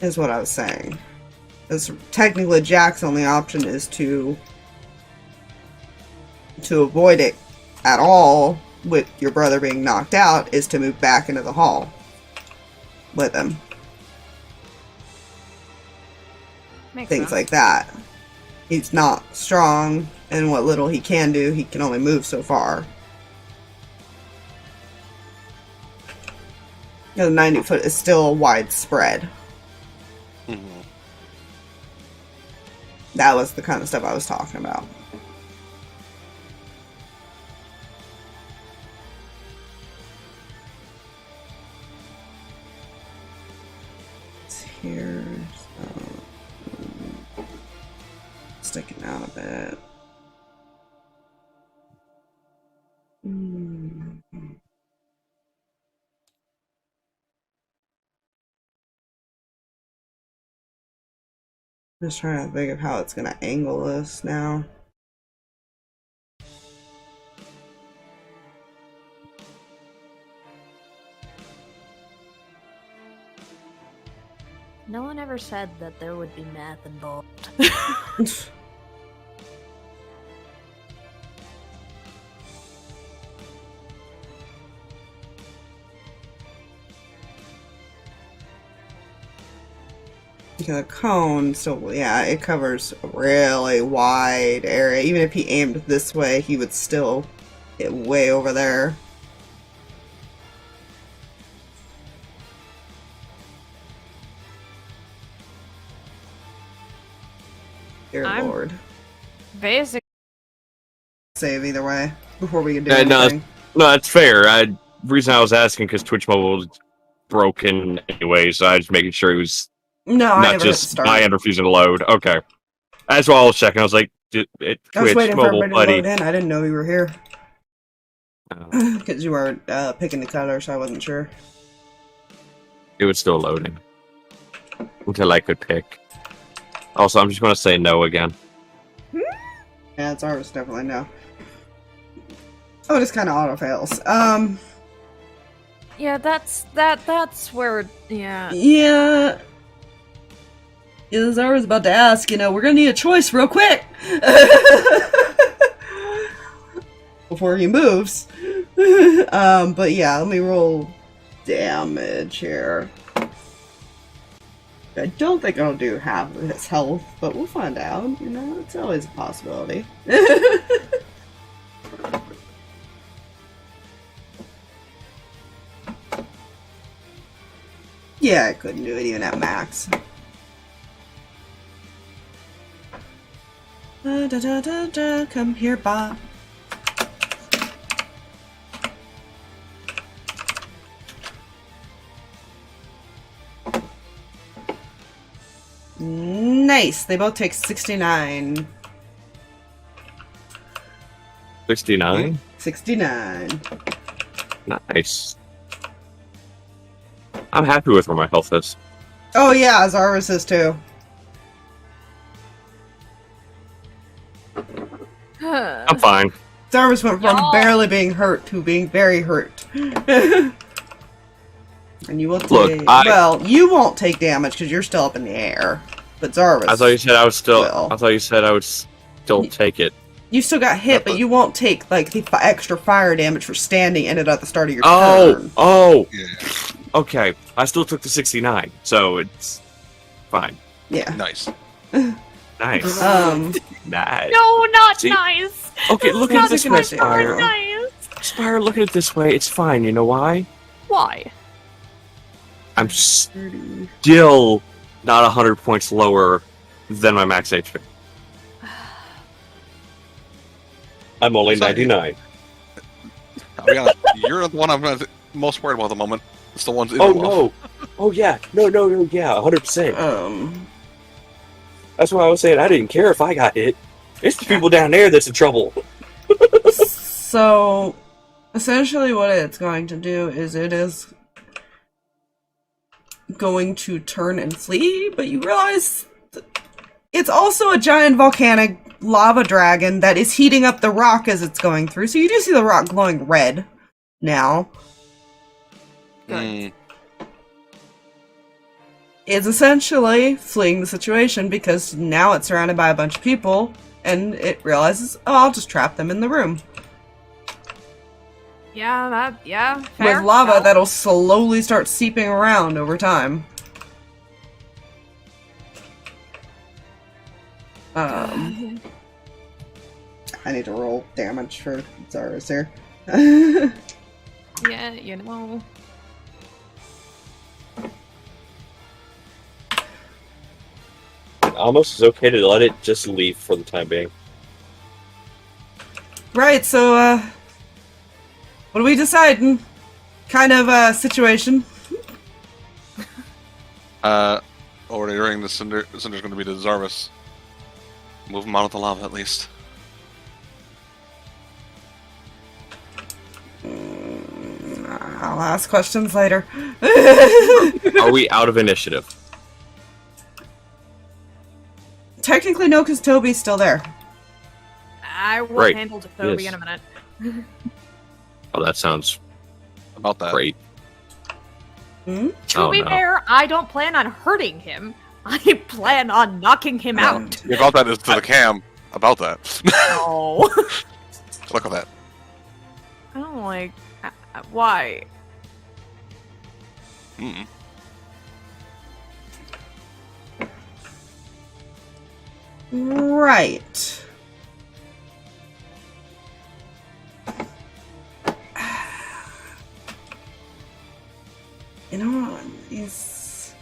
Is what I was saying. Because technically Jack's only option is to avoid it at all with your brother being knocked out is to move back into the hall with him. Makes Things sense. like that. He's not strong, and what little he can do, he can only move so far. The 90 foot is still widespread. Mm-hmm. That was the kind of stuff I was talking about. Here's sticking out a bit. Just trying to think of how it's gonna angle this now. No one ever said that there would be math involved. The cone, so yeah, it covers a really wide area. Even if he aimed this way, he would still get way over there. Dear Lord. Basic. Save either way before we can do No, anything. no, that's fair. Reason I was asking because Twitch Mobile was broken anyway, so I was making sure it was No, I not never just hit start. my end refusing to load. Okay, that's why I was checking. I was like, Twitch I was waiting for Mobile, everybody buddy. to load in. I didn't know you were here. Oh, Because you weren't picking the color, so I wasn't sure. it was still loading until I could pick. Also, I'm just going to say no again. Yeah, it's ours, definitely no. Oh, it just kind of auto fails. Yeah, that's where, yeah. Yeah. As I was about to ask, we're gonna need a choice real quick. Before he moves. But yeah, let me roll damage here. I don't think I'll do half of his health, but we'll find out. You know, it's always a possibility. Yeah, I couldn't do it even at max. Come here, Bob. Nice. They both take 69. 69? 69. Nice. I'm happy with where my health is. Oh yeah, Zarvis is too. I'm fine. Zarvis went from Y'all- barely being hurt to being very hurt. And you will take... Look, Well, you won't take damage because you're still up in the air. But Zarvis... I thought you said I was still. will. I thought you said I would still take it. You still got hit, but you won't take, like, the extra fire damage for standing in it at the start of your Oh, turn. Yeah. okay. I still took the 69, so it's fine. Yeah. Nice. Nice. Nice. No, not See? nice. Okay, look at it this way, Not Spire. Nice. Spire, look at it this way. It's fine. You know why? Why? I'm still not 100 points lower than my max HP. I'm only Sorry. 99. I'll be honest, you're the one I'm most worried about at the moment. It's the ones in Oh the no! Oh yeah! No! Yeah, 100%. That's why I was saying I didn't care if I got hit. It's the people down there that's in trouble. So, essentially what it's going to do is it is going to turn and flee, but you realize it's also a giant volcanic lava dragon that is heating up the rock as it's going through. So you do see the rock glowing red now. Mm. It's essentially fleeing the situation because now it's surrounded by a bunch of people and it realizes, oh, I'll just trap them in the room. Yeah, fair. With lava No. that'll slowly start seeping around over time. I need to roll damage for Zaris here. Yeah, you know. Almost is okay to let it just leave for the time being. Right, so, what are we deciding? Kind of, situation? Ordering the Cinder. The Cinder's going to be the Zarvis. Move him out of the lava at least. I'll ask questions later. Are we out of initiative? Technically, no, because Toby's still there. I will Right. handle Toby Yes. in a minute. Oh, that sounds About that. great. Hmm? To Oh, be no. fair, I don't plan on hurting him. I plan on knocking him out. About that is to the cam. About that. No. Look at that. I don't like... why? Mm-mm. Right. You know, these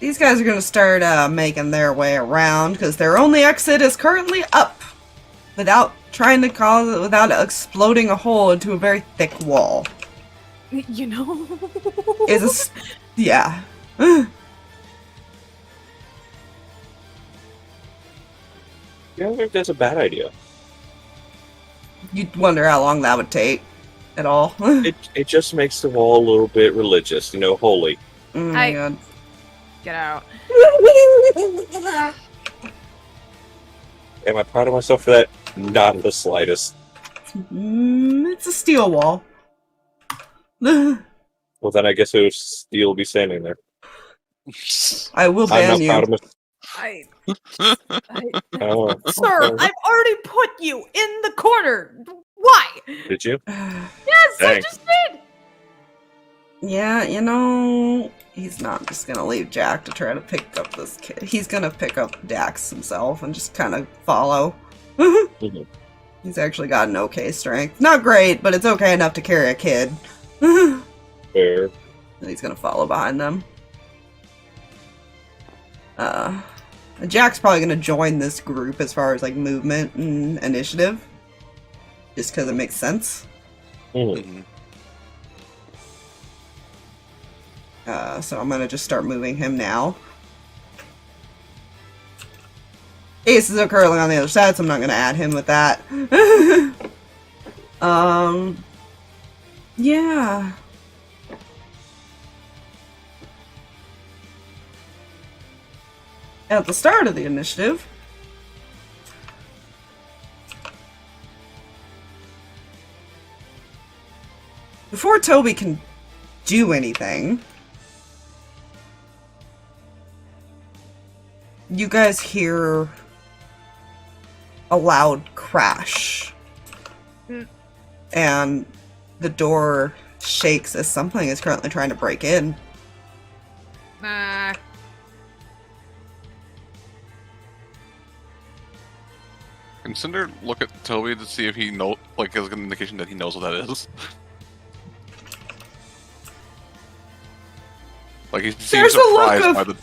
guys are going to start making their way around because their only exit is currently up, without exploding a hole into a very thick wall. You know? Yeah. I don't think that's a bad idea. You'd wonder how long that would take at all. It just makes the wall a little bit religious, you know, holy. Oh my I- god. Get out. Am I proud of myself for that? Not in the slightest. It's a steel wall. Well, then I guess it would still be standing there. I will I'm ban not you. proud of myself. Oh, Sir, okay. I've already put you in the corner. Why? Did you? Yes, I Thanks. just did. Yeah, you know, he's not just gonna leave Jack to try to pick up this kid. He's gonna pick up Dax himself and just kind of follow. He's actually got an okay strength. Not great, but it's okay enough to carry a kid. Fair. And he's gonna follow behind them. Jack's probably gonna join this group as far as like movement and initiative. Just because it makes sense. Mm-hmm. So I'm gonna just start moving him now. Ace is currently on the other side, so I'm not gonna add him with that. Yeah. At the start of the initiative, before Toby can do anything, you guys hear a loud crash. And the door shakes as something is currently trying to break in. Can Cinder look at Toby to see if he has an indication that he knows what that is? Like he seems surprised by the.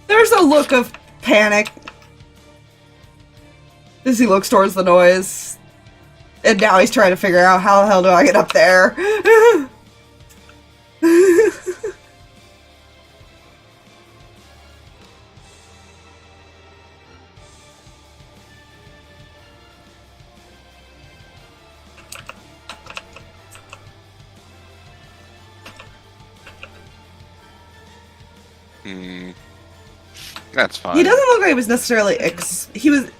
There's a look of panic as he looks towards the noise. And now he's trying to figure out how the hell do I get up there? That's fine. He doesn't look like he was necessarily doesn't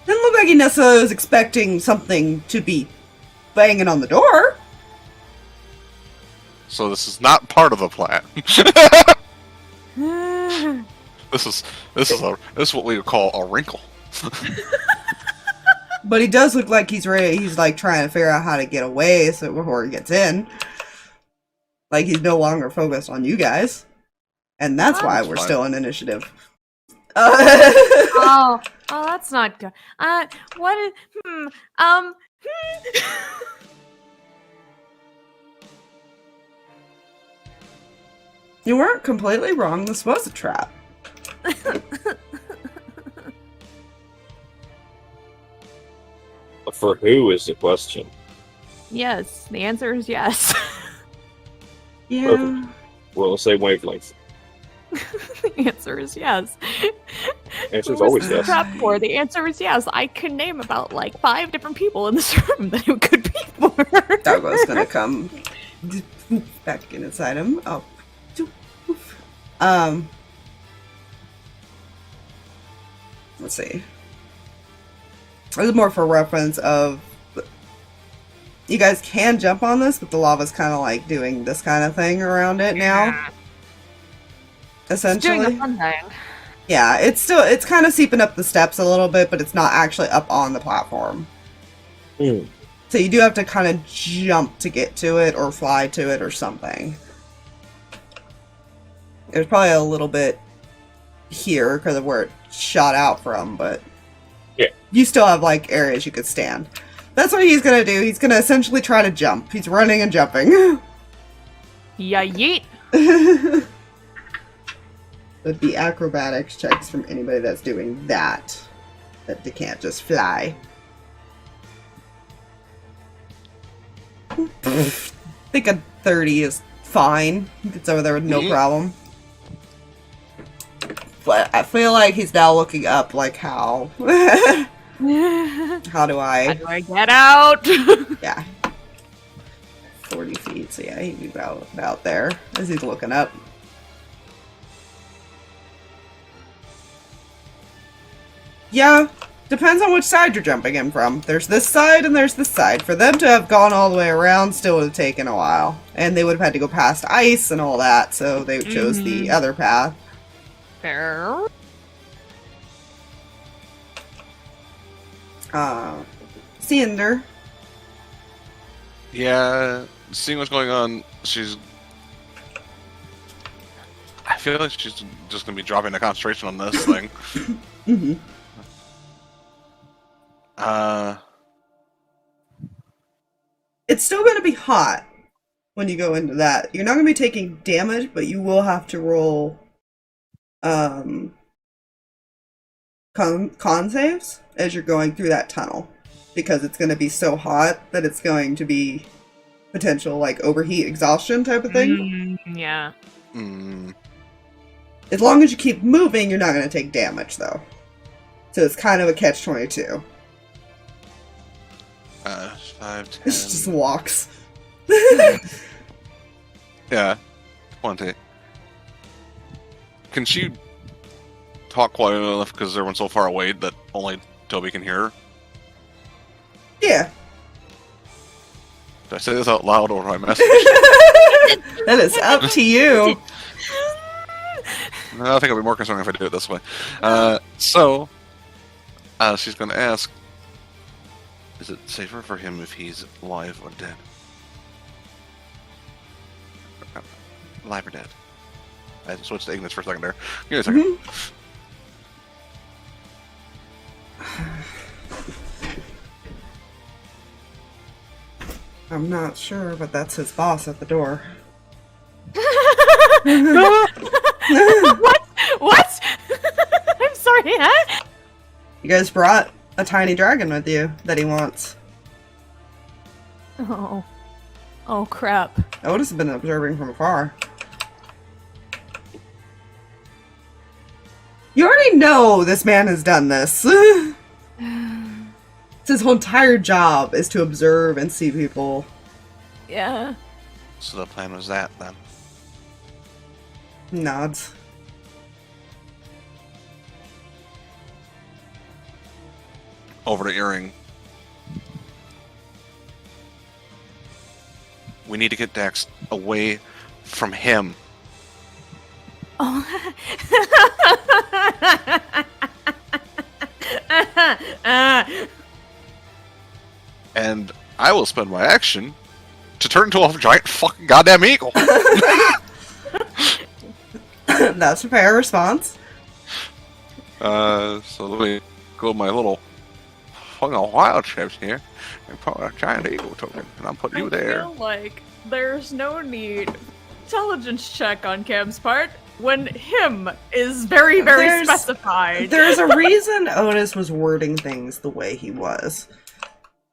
look like he necessarily was expecting something to be banging on the door. So this is not part of the plan. This is what we would call a wrinkle. But he does look like he's ready. He's like trying to figure out how to get away so before he gets in. Like he's no longer focused on you guys. And that's why we're still in initiative. Oh, that's not good. What is, You weren't completely wrong. This was a trap. For who is the question? Yes, the answer is yes. Yeah. Perfect. We're on the same wavelength. The answer is yes. The answer is Who was always this yes. trap for? The answer is yes. I can name about like 5 different people in this room that it could be for. Doggo's gonna come back inside him. Oh. Let's see. This is more for reference of you guys can jump on this, but the lava's kind of like doing this kind of thing around it now. Essentially. It's doing the fun thing. Yeah, it's kind of seeping up the steps a little bit, but it's not actually up on the platform. Mm. So you do have to kind of jump to get to it or fly to it or something. There's probably a little bit here because of where it shot out from, but yeah, you still have like areas you could stand. That's what he's gonna do. He's gonna essentially try to jump. He's running and jumping. Yeah, yeet. Would be acrobatics checks from anybody that's doing that. That they can't just fly. I think a 30 is fine. He gets over there with no problem. But I feel like he's now looking up, like, how? How do I get out? Yeah. 40 feet, so yeah, he'd be about there as he's looking up. Yeah, depends on which side you're jumping in from. There's this side and there's this side. For them to have gone all the way around still would have taken a while. And they would have had to go past ice and all that, so they chose the other path. Fair. Cinder. Yeah, seeing what's going on, she's feel like she's just gonna be dropping the concentration on this thing. Mm-hmm. It's still going to be hot when you go into that. You're not going to be taking damage, but you will have to roll con saves as you're going through that tunnel, because it's going to be so hot that it's going to be potential like overheat exhaustion type of thing. Yeah. As long as you keep moving, you're not going to take damage though. So it's kind of a catch-22. 5, 10. It just walks. Yeah, 20. Can she talk quiet enough because everyone's so far away that only Toby can hear her? Yeah. Did I say this out loud or do I message? That is up to you. I think I'll be more concerned if I do it this way. She's going to ask, is it safer for him if he's alive or dead? Alive or dead? I switched to Ignis for a second there. Give me a second. I'm not sure, but that's his boss at the door. What? I'm sorry, huh? You guys brought a tiny dragon with you that he wants. Oh. Oh, crap. Otis has been observing from afar. You already know this man has done this. His whole entire job is to observe and see people. Yeah. So the plan was that, then? Nods. Over to Earring. We need to get Dax away from him. Oh. And I will spend my action to turn into a giant fucking goddamn eagle. That's a fair response. So let me go my little fucking wild chips here and put a giant eagle token, and I'm putting you there. I feel like there's no need intelligence check on Cam's part when him is very, very specified. There's a reason Otis was wording things the way he was.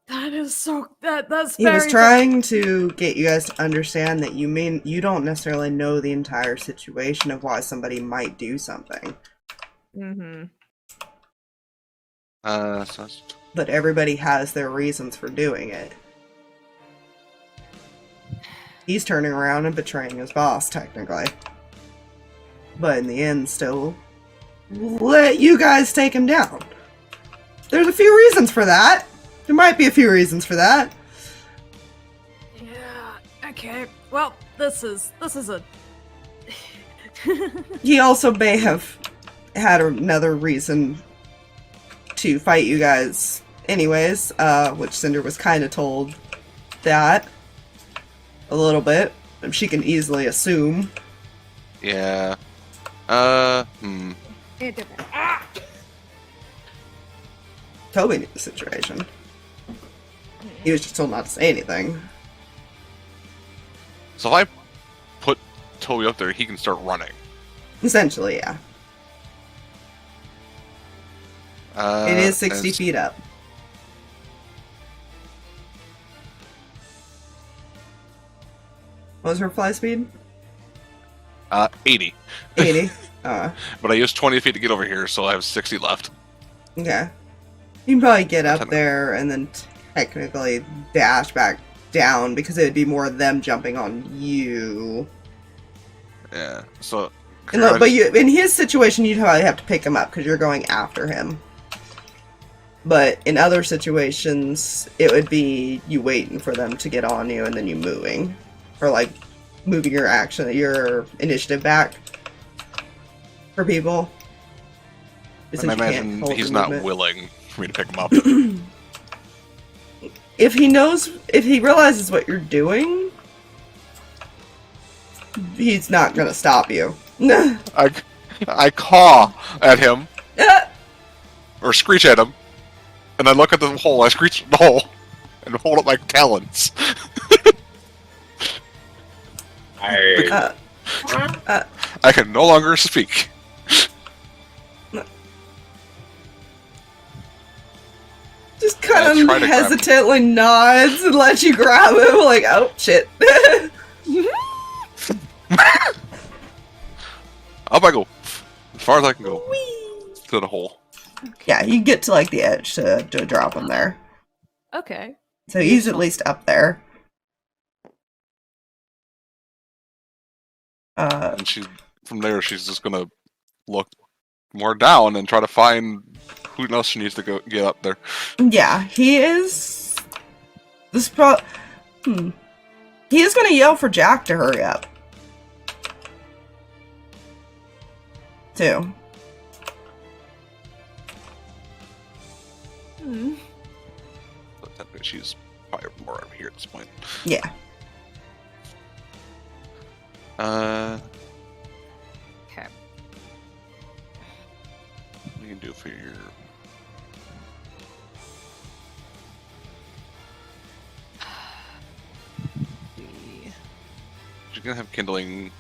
That is so. That's. He was trying to get you guys to understand that you don't necessarily know the entire situation of why somebody might do something. Mm-hmm. But everybody has their reasons for doing it. He's turning around and betraying his boss, technically. But in the end, still let you guys take him down. There's a few reasons for that. There might be a few reasons for that. Yeah. Okay. Well, this is a. He also may have had another reason to fight you guys anyways, which Cinder was kind of told that a little bit. She can easily assume. Yeah. Toby knew the situation. He was just told not to say anything. So if I put Toby up there, he can start running. Essentially, yeah. It is 60 feet up. What was her fly speed? 80. 80. But I used 20 feet to get over here, so I have 60 left. Okay. You can probably get up there and then technically dash back down, because it would be more them jumping on you. Yeah, so... And look, but in his situation, you'd probably have to pick him up because you're going after him. But in other situations, it would be you waiting for them to get on you and then you moving. Or like moving your initiative back for people. And I imagine he's not willing for me to pick him up. If he realizes what you're doing, he's not gonna stop you. I caw at him, or screech at him, and I look at the hole. I screech at the hole, and hold up my talons. I can no longer speak. Just kind of hesitantly nods and lets you grab him, like, oh, shit. Up I go. As far as I can go. To the hole. Yeah, you get to, like, the edge to drop him there. Okay. So he's at least up there. And from there, she's just gonna look more down and try to find who else she needs to go get up there. Yeah, he is. He is gonna yell for Jack to hurry up. Too. But she's probably more over here at this point. Yeah. Okay. What do you do for your... She's gonna have kindling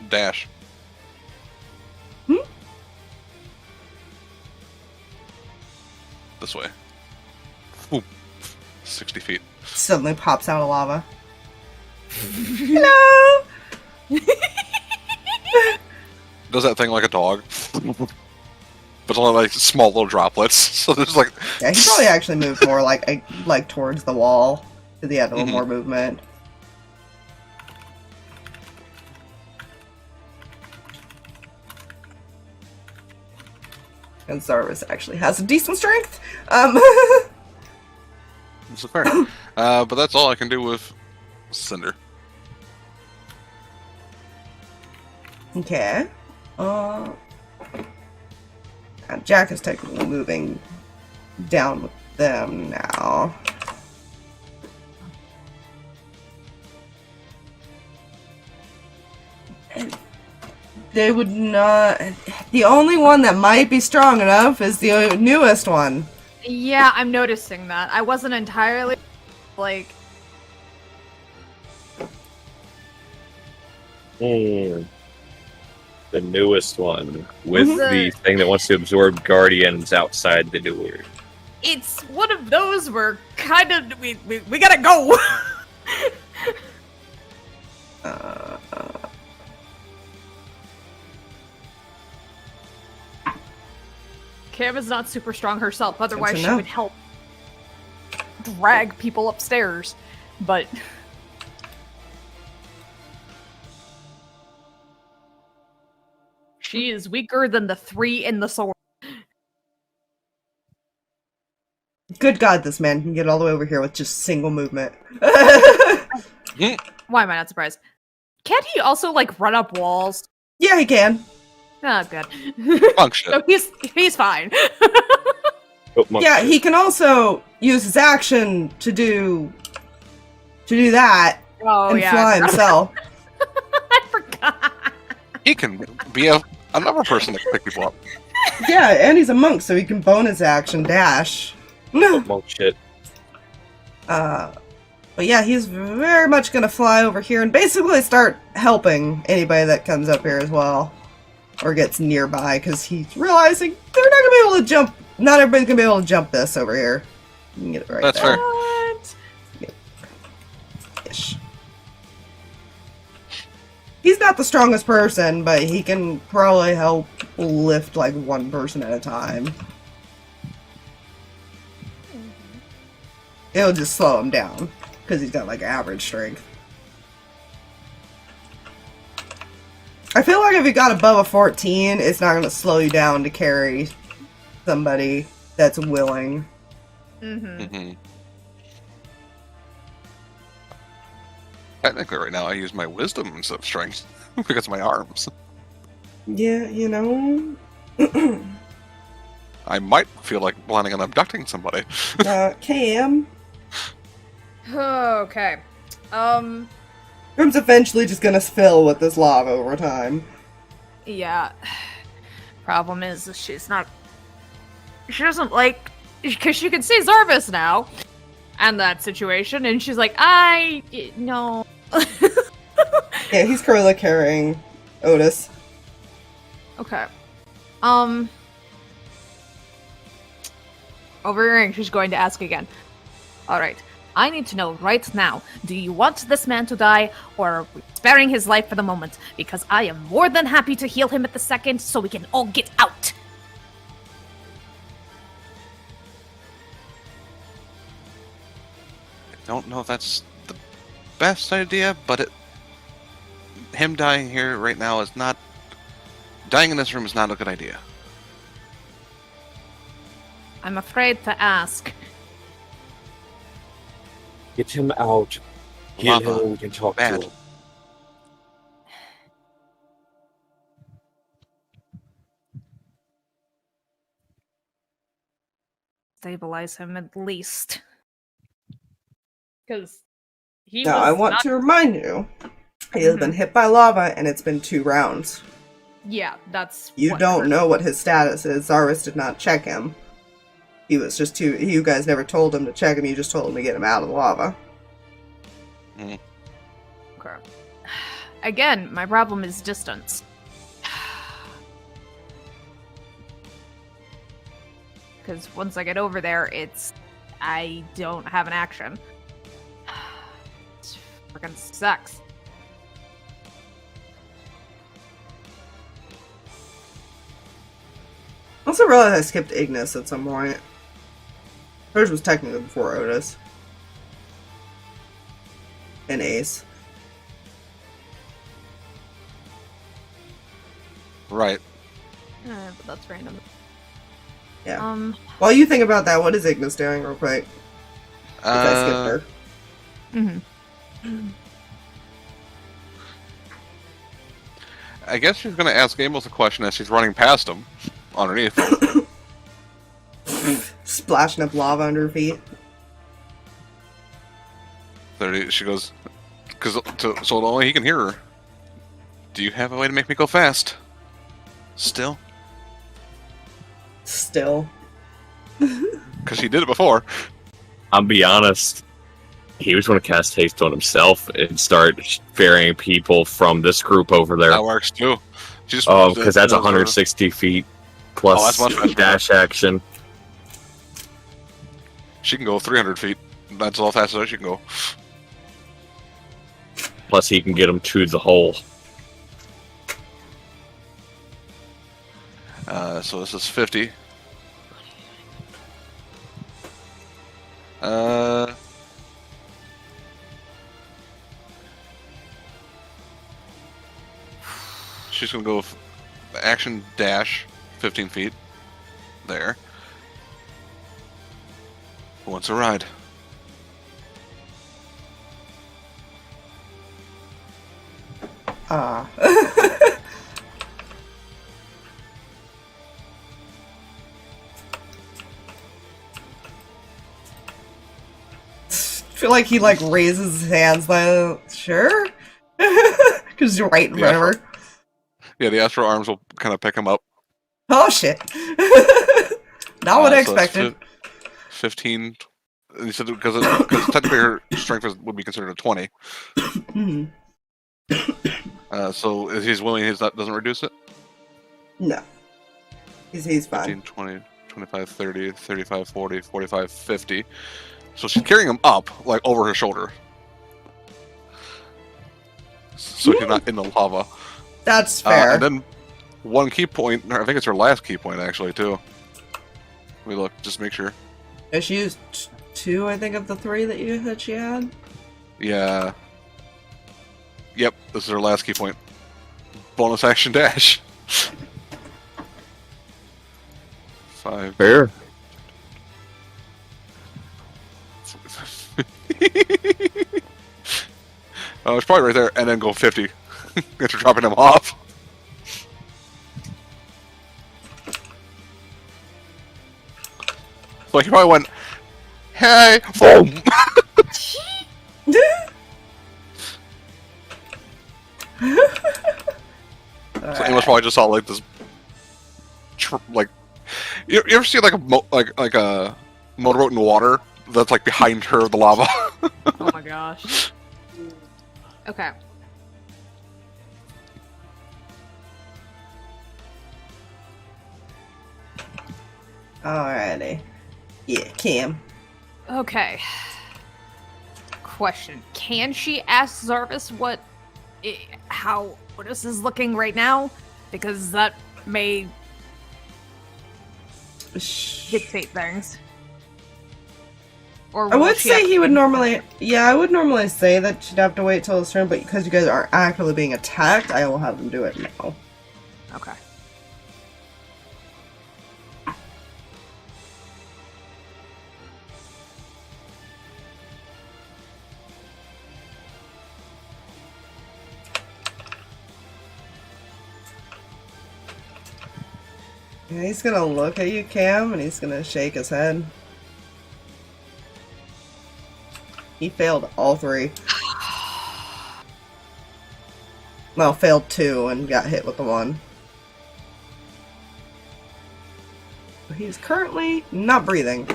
dash. This way. Ooh, 60 feet. Suddenly pops out of lava. Hello! Does that thing like a dog. But it's only like small little droplets. So there's like... Yeah, he probably actually moved more like towards the wall. Because he had a little more movement. And Zarvis actually has a decent strength. It's fair. But that's all I can do with Cinder. Okay. Jack is technically moving down with them now. They would not... The only one that might be strong enough is the newest one. Yeah, I'm noticing that. I wasn't entirely, like... The newest one. With the thing that wants to absorb guardians outside the door. It's one of those where kind of... We gotta go! Cam is not super strong herself, otherwise she would help drag people upstairs. But... she is weaker than the 3 in the sword. Good God, this man can get all the way over here with just single movement. Why am I not surprised? Can't he also, like, run up walls? Yeah, he can. Oh, good. Function. So he's fine. Yeah, he can also use his action to do that and fly himself. I forgot. He can be another person that can pick people up. Yeah, and he's a monk, so he can bonus action dash. Monk shit. But yeah, he's very much gonna fly over here and basically start helping anybody that comes up here as well. Or gets nearby, because he's realizing they're not gonna be able to jump. Not everybody's gonna be able to jump this over here. You can get it right That's there. fair. Ish. He's not the strongest person, but he can probably help lift like one person at a time. It'll just slow him down, because he's got like average strength. I feel like if you got above a 14, it's not going to slow you down to carry somebody that's willing. Technically, right now, I use my wisdom instead of strength because of my arms. Yeah, you know. I might feel like planning on abducting somebody. Cam. Okay. Room's eventually just gonna fill with this lava over time. Yeah. Problem is, she doesn't like, because she can see Zarvis now, and that situation, and she's like, no. Yeah, he's currently carrying Otis. Okay. Overhearing, she's going to ask again. Alright, I need to know right now, do you want this man to die, or are we sparing his life for the moment? Because I am more than happy to heal him at the second, so we can all get out! I don't know if that's the best idea, but him dying here right now is not... Dying in this room is not a good idea. I'm afraid to ask. Get him out. Get him and we can talk to him. Stabilize him at least. Because he Now, I want to remind you, he has been hit by lava, and it's been 2 rounds. Yeah, that's... You don't know what his status is. Zarvis did not check him. He was just too... You guys never told him to check him, you just told him to get him out of the lava. Mm. Okay. Again, my problem is distance. Because once I get over there, I don't have an action. It freaking sucks. I also realized I skipped Ignis at some point. Hers was technically before Otis. And Ace. Right. But that's random. Yeah. While you think about that, what is Ignis doing real quick? I skipped her. I guess she's going to ask Amos a question as she's running past him. Underneath. Splashing up lava under her feet. She goes, so only he can hear her. Do you have a way to make me go fast? Still? Still. Because she did it before. I'll be honest. He was going to cast haste on himself and start ferrying people from this group over there. That works too. Because that's 160 feet plus dash action. She can go 300 feet. That's all fast as she can go. Plus he can get them to the hole. So this is 50. She's gonna go action dash 15 feet. There. Who wants a ride? I feel like he raises his hands sure? Because you're right in front of her. Yeah, the astral arms will kind of pick him up. Oh shit. Not what I expected. 15. You said because technically her strength would be considered a 20. So if he's willing, doesn't reduce it? No. He's fine. 15, 20, 25, 30, 35, 40, 45, 50. So she's carrying him up, over her shoulder. So he's not in the lava. That's fair. And then one key point, I think it's her last key point actually, too. Let me look, just make sure. Yeah, she used 2, I think, of the 3 that she had. Yeah. Yep, this is her last key point. Bonus action dash. 5. Fair. It's probably right there, and then go 50. After dropping him off. So he probably went, hey, boom. waterfall, I just saw like this, like, you ever see like a motorboat in water that's like behind her, the lava? Oh my gosh. Okay. Alrighty. Yeah, Cam. Okay. Question: can she ask Zarvis how Otis is looking right now? Because that may dictate things. Or I will would she say have he to- would normally. Yeah, I would normally say that she'd have to wait till his turn, but because you guys aren't actively being attacked, I will have them do it now. Okay. Yeah, he's gonna look at you, Cam, and he's gonna shake his head. He failed all 3. Well, failed 2 and got hit with the 1. He's currently not breathing.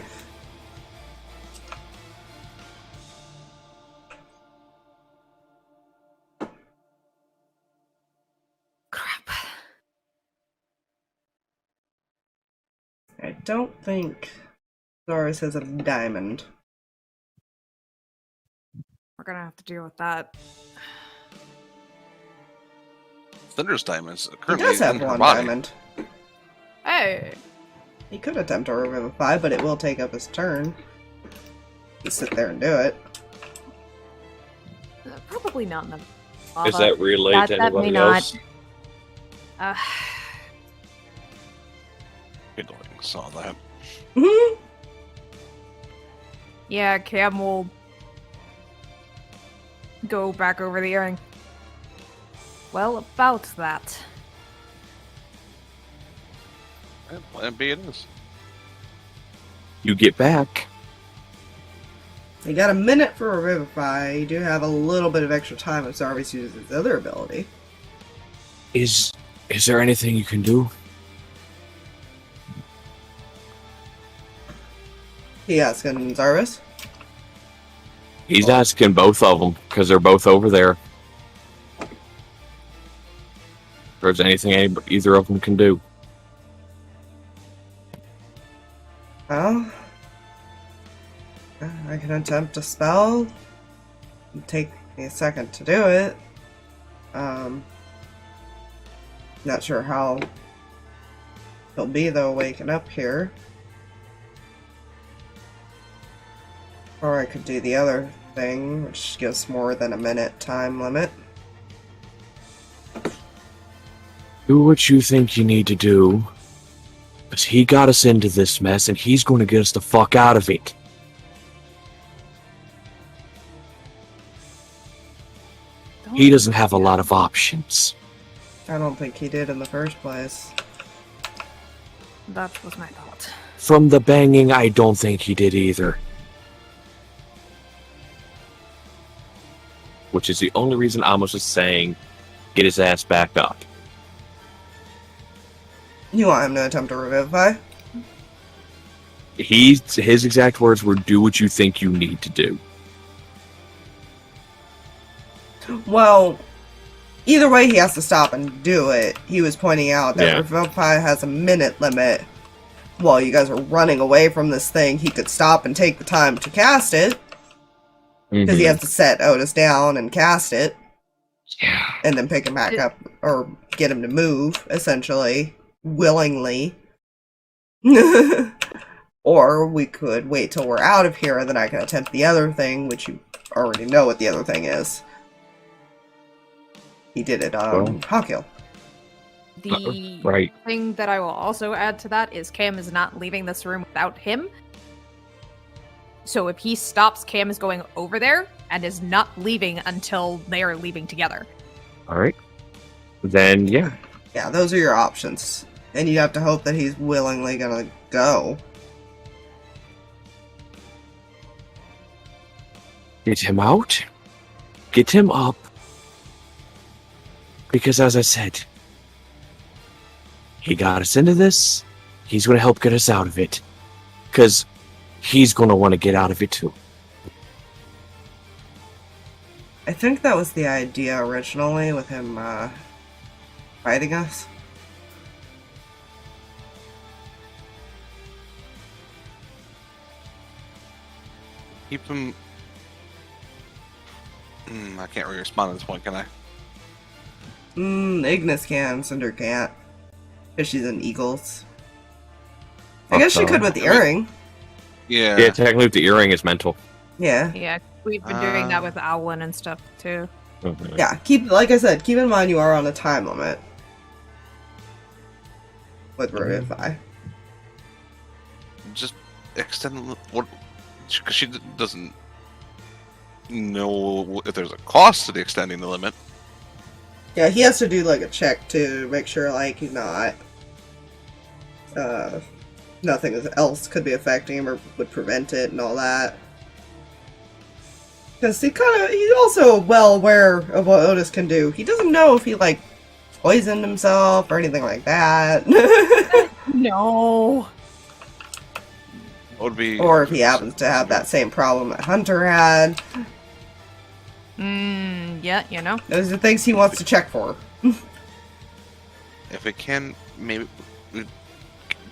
Crap. I don't think Doris has a diamond. We're gonna have to deal with that. Cinder's diamonds He currently does have in her 1 body. diamond. Hey. He could attempt to revivify, but it will take up his turn. You sit there and do it. Probably not in the Is lava. that relayed to That may anybody not. else? Good looking, saw that. Mhm. Yeah, Cam will go back over the ring. Well, about that. Plan B it is. You get back. You got a minute for a Revivify. You do have a little bit of extra time if Zarvis uses his other ability. Is there anything you can do? He asking Zarvis. He's asking both of them because they're both over there. If there's anything either of them can do. Well, I can attempt a spell. It'll take me a second to do it. Not sure how he'll be though waking up here. Or I could do the other thing, which gives more than a minute time limit. Do what you think you need to do. Because he got us into this mess and he's going to get us the fuck out of it. He doesn't have a lot of options. I don't think he did in the first place. That was my thought. From the banging, I don't think he did either. Which is the only reason Amos is saying, get his ass back up. You want him to attempt to revivify? His exact words were, do what you think you need to do. Well, either way, he has to stop and do it. He was pointing out that Yeah. Revivify has a minute limit. While you guys are running away from this thing, he could stop and take the time to cast it. Because he has to set Otis down and cast it. Yeah. And then pick him back up, or get him to move, essentially. Willingly. Or we could wait till we're out of here, and then I can attempt the other thing, which you already know what the other thing is. He did it on Hawkill. The Right. thing that I will also add to that is Cam is not leaving this room without him. So if he stops, Cam is going over there and is not leaving until they are leaving together. Alright. Then, yeah. Yeah, those are your options. And you have to hope that he's willingly gonna go. Get him out. Get him up. Because as I said, he got us into this. He's going to help get us out of it. Because he's going to want to get out of it too. I think that was the idea originally with him fighting us. Keep him. I can't really respond at this point, can I? Ignis can, Cinder can't. Because she's in Eagles. I guess she could with the earring. Yeah. Yeah, technically the earring is mental. Yeah. Yeah, we've been doing that with Owlin and stuff too. Mm-hmm. Yeah, like I said, keep in mind you are on a time limit. With Revivify. Just extend the what? Because she doesn't know if there's a cost to the extending the limit. Yeah, he has to do like a check to make sure like he's not nothing else could be affecting him or would prevent it and all that. Because he's also well aware of what Otis can do. He doesn't know if he like poisoned himself or anything like that. No. Would be, or if he happens to have that same problem that Hunter had. Yeah, you know. Those are things he wants to check for. If it can, maybe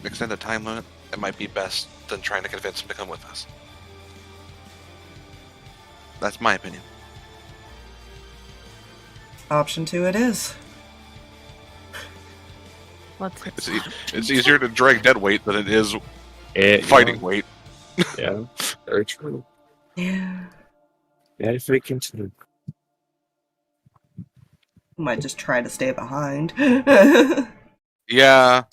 extend the time limit, it might be best than trying to convince him to come with us. That's my opinion. Option 2 it is. It's easier to drag dead weight than it is fighting weight. Yeah, very true. Yeah. Yeah, if we continue. Might just try to stay behind. Yeah.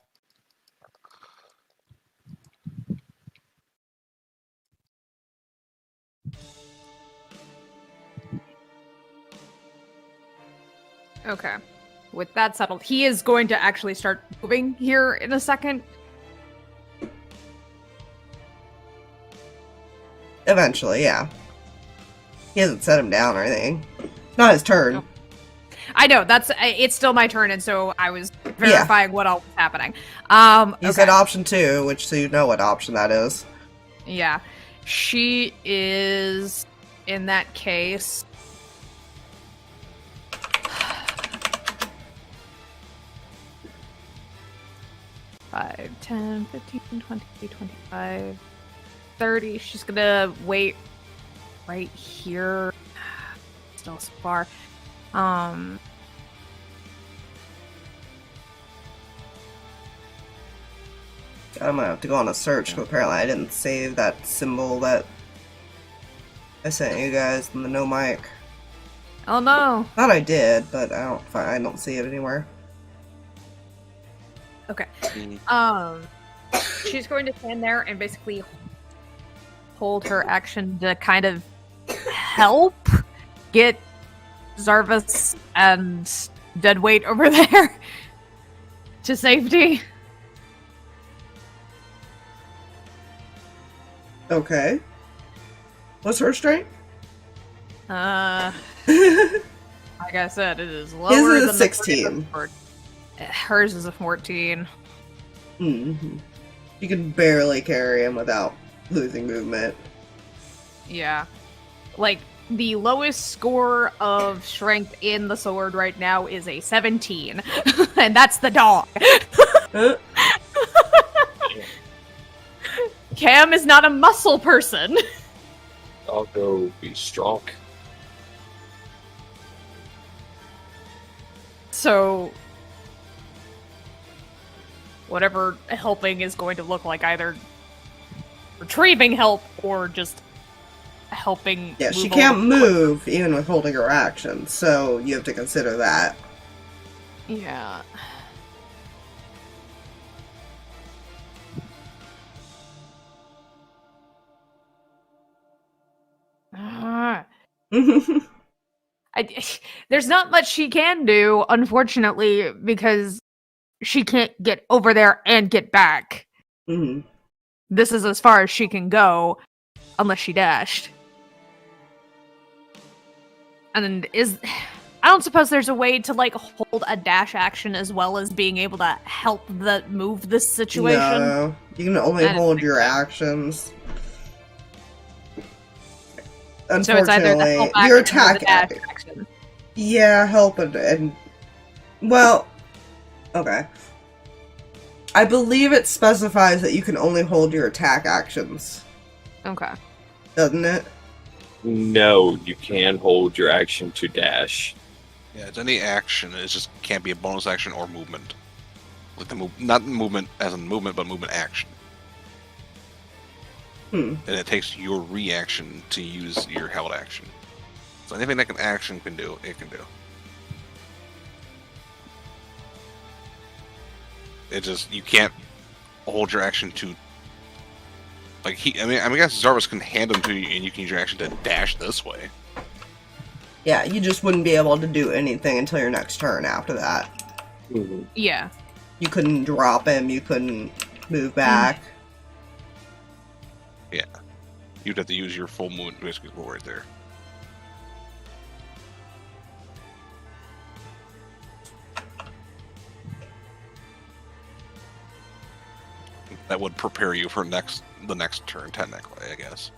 Okay. With that settled, he is going to actually start moving here in a second. Eventually, yeah. He hasn't set him down or anything. It's not his turn. No. I know, it's still my turn, and so I was verifying what all was happening. You said option 2, which so you know what option that is. Yeah. She is, in that case... 5, 10, 15, 20, 25, 30. She's gonna wait right here. Still so far. I'm gonna have to go on a search, because apparently I didn't save that symbol that I sent you guys in the no mic. Oh no! Thought I did, but I don't see it anywhere. Okay. She's going to stand there and basically hold her action to kind of help get Zarvas and Deadweight over there to safety. Okay. What's her strength? Like I said, it is lower His is than a 16. Hers is a 14. Mm-hmm. You can barely carry him without losing movement. Yeah. Like, the lowest score of strength in the sword right now is a 17. And that's the dog. Cam is not a muscle person. I'll go be strong. So, whatever helping is going to look like, either retrieving help or just helping. Yeah, she can't move even with holding her action, so you have to consider that. Yeah. There's not much she can do, unfortunately, because she can't get over there and get back. Mm-hmm. This is as far as she can go, unless she dashed. And I don't suppose there's a way to like hold a dash action as well as being able to help move this situation. No, you can only hold your actions. Unfortunately, So it's either the help your action or the attack dash action. Yeah, help and well, okay. I believe it specifies that you can only hold your attack actions. Okay. Doesn't it? No, you can hold your action to dash. Yeah, it's any action. It just can't be a bonus action or movement. Like not movement as in movement, but movement action. And it takes your reaction to use your held action. So anything that an action can do, it can do. It just, you can't hold your action to, like, I guess Zarvas can hand them to you and you can use your action to dash this way. Yeah, you just wouldn't be able to do anything until your next turn after that. Mm-hmm. Yeah. You couldn't drop him, you couldn't move back. Yeah. You'd have to use your full movement to basically go right there. That would prepare you for the next turn, technically, I guess.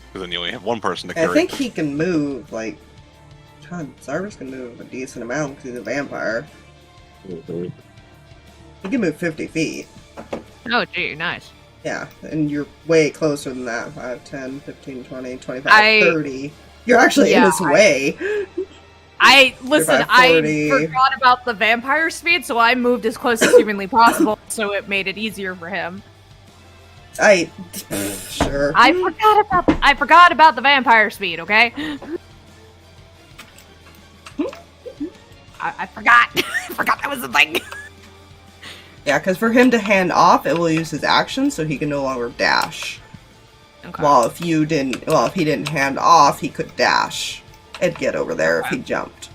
Because then you only have one person to carry. I think he can move, like... God, Zarvas can move a decent amount because he's a vampire. Mm-hmm. He can move 50 feet. Oh, gee, nice. Yeah, and you're way closer than that. 5, 10, 15, 20, 25, 30. You're actually in his way. Listen, I forgot about the vampire speed, so I moved as close as humanly possible, so it made it easier for him. Sure. I forgot about the vampire speed, okay? I forgot. I forgot that was the thing. Yeah, because for him to hand off, it will use his action, so he can no longer dash. Okay. While if he didn't hand off, he could dash and get over there if he jumped.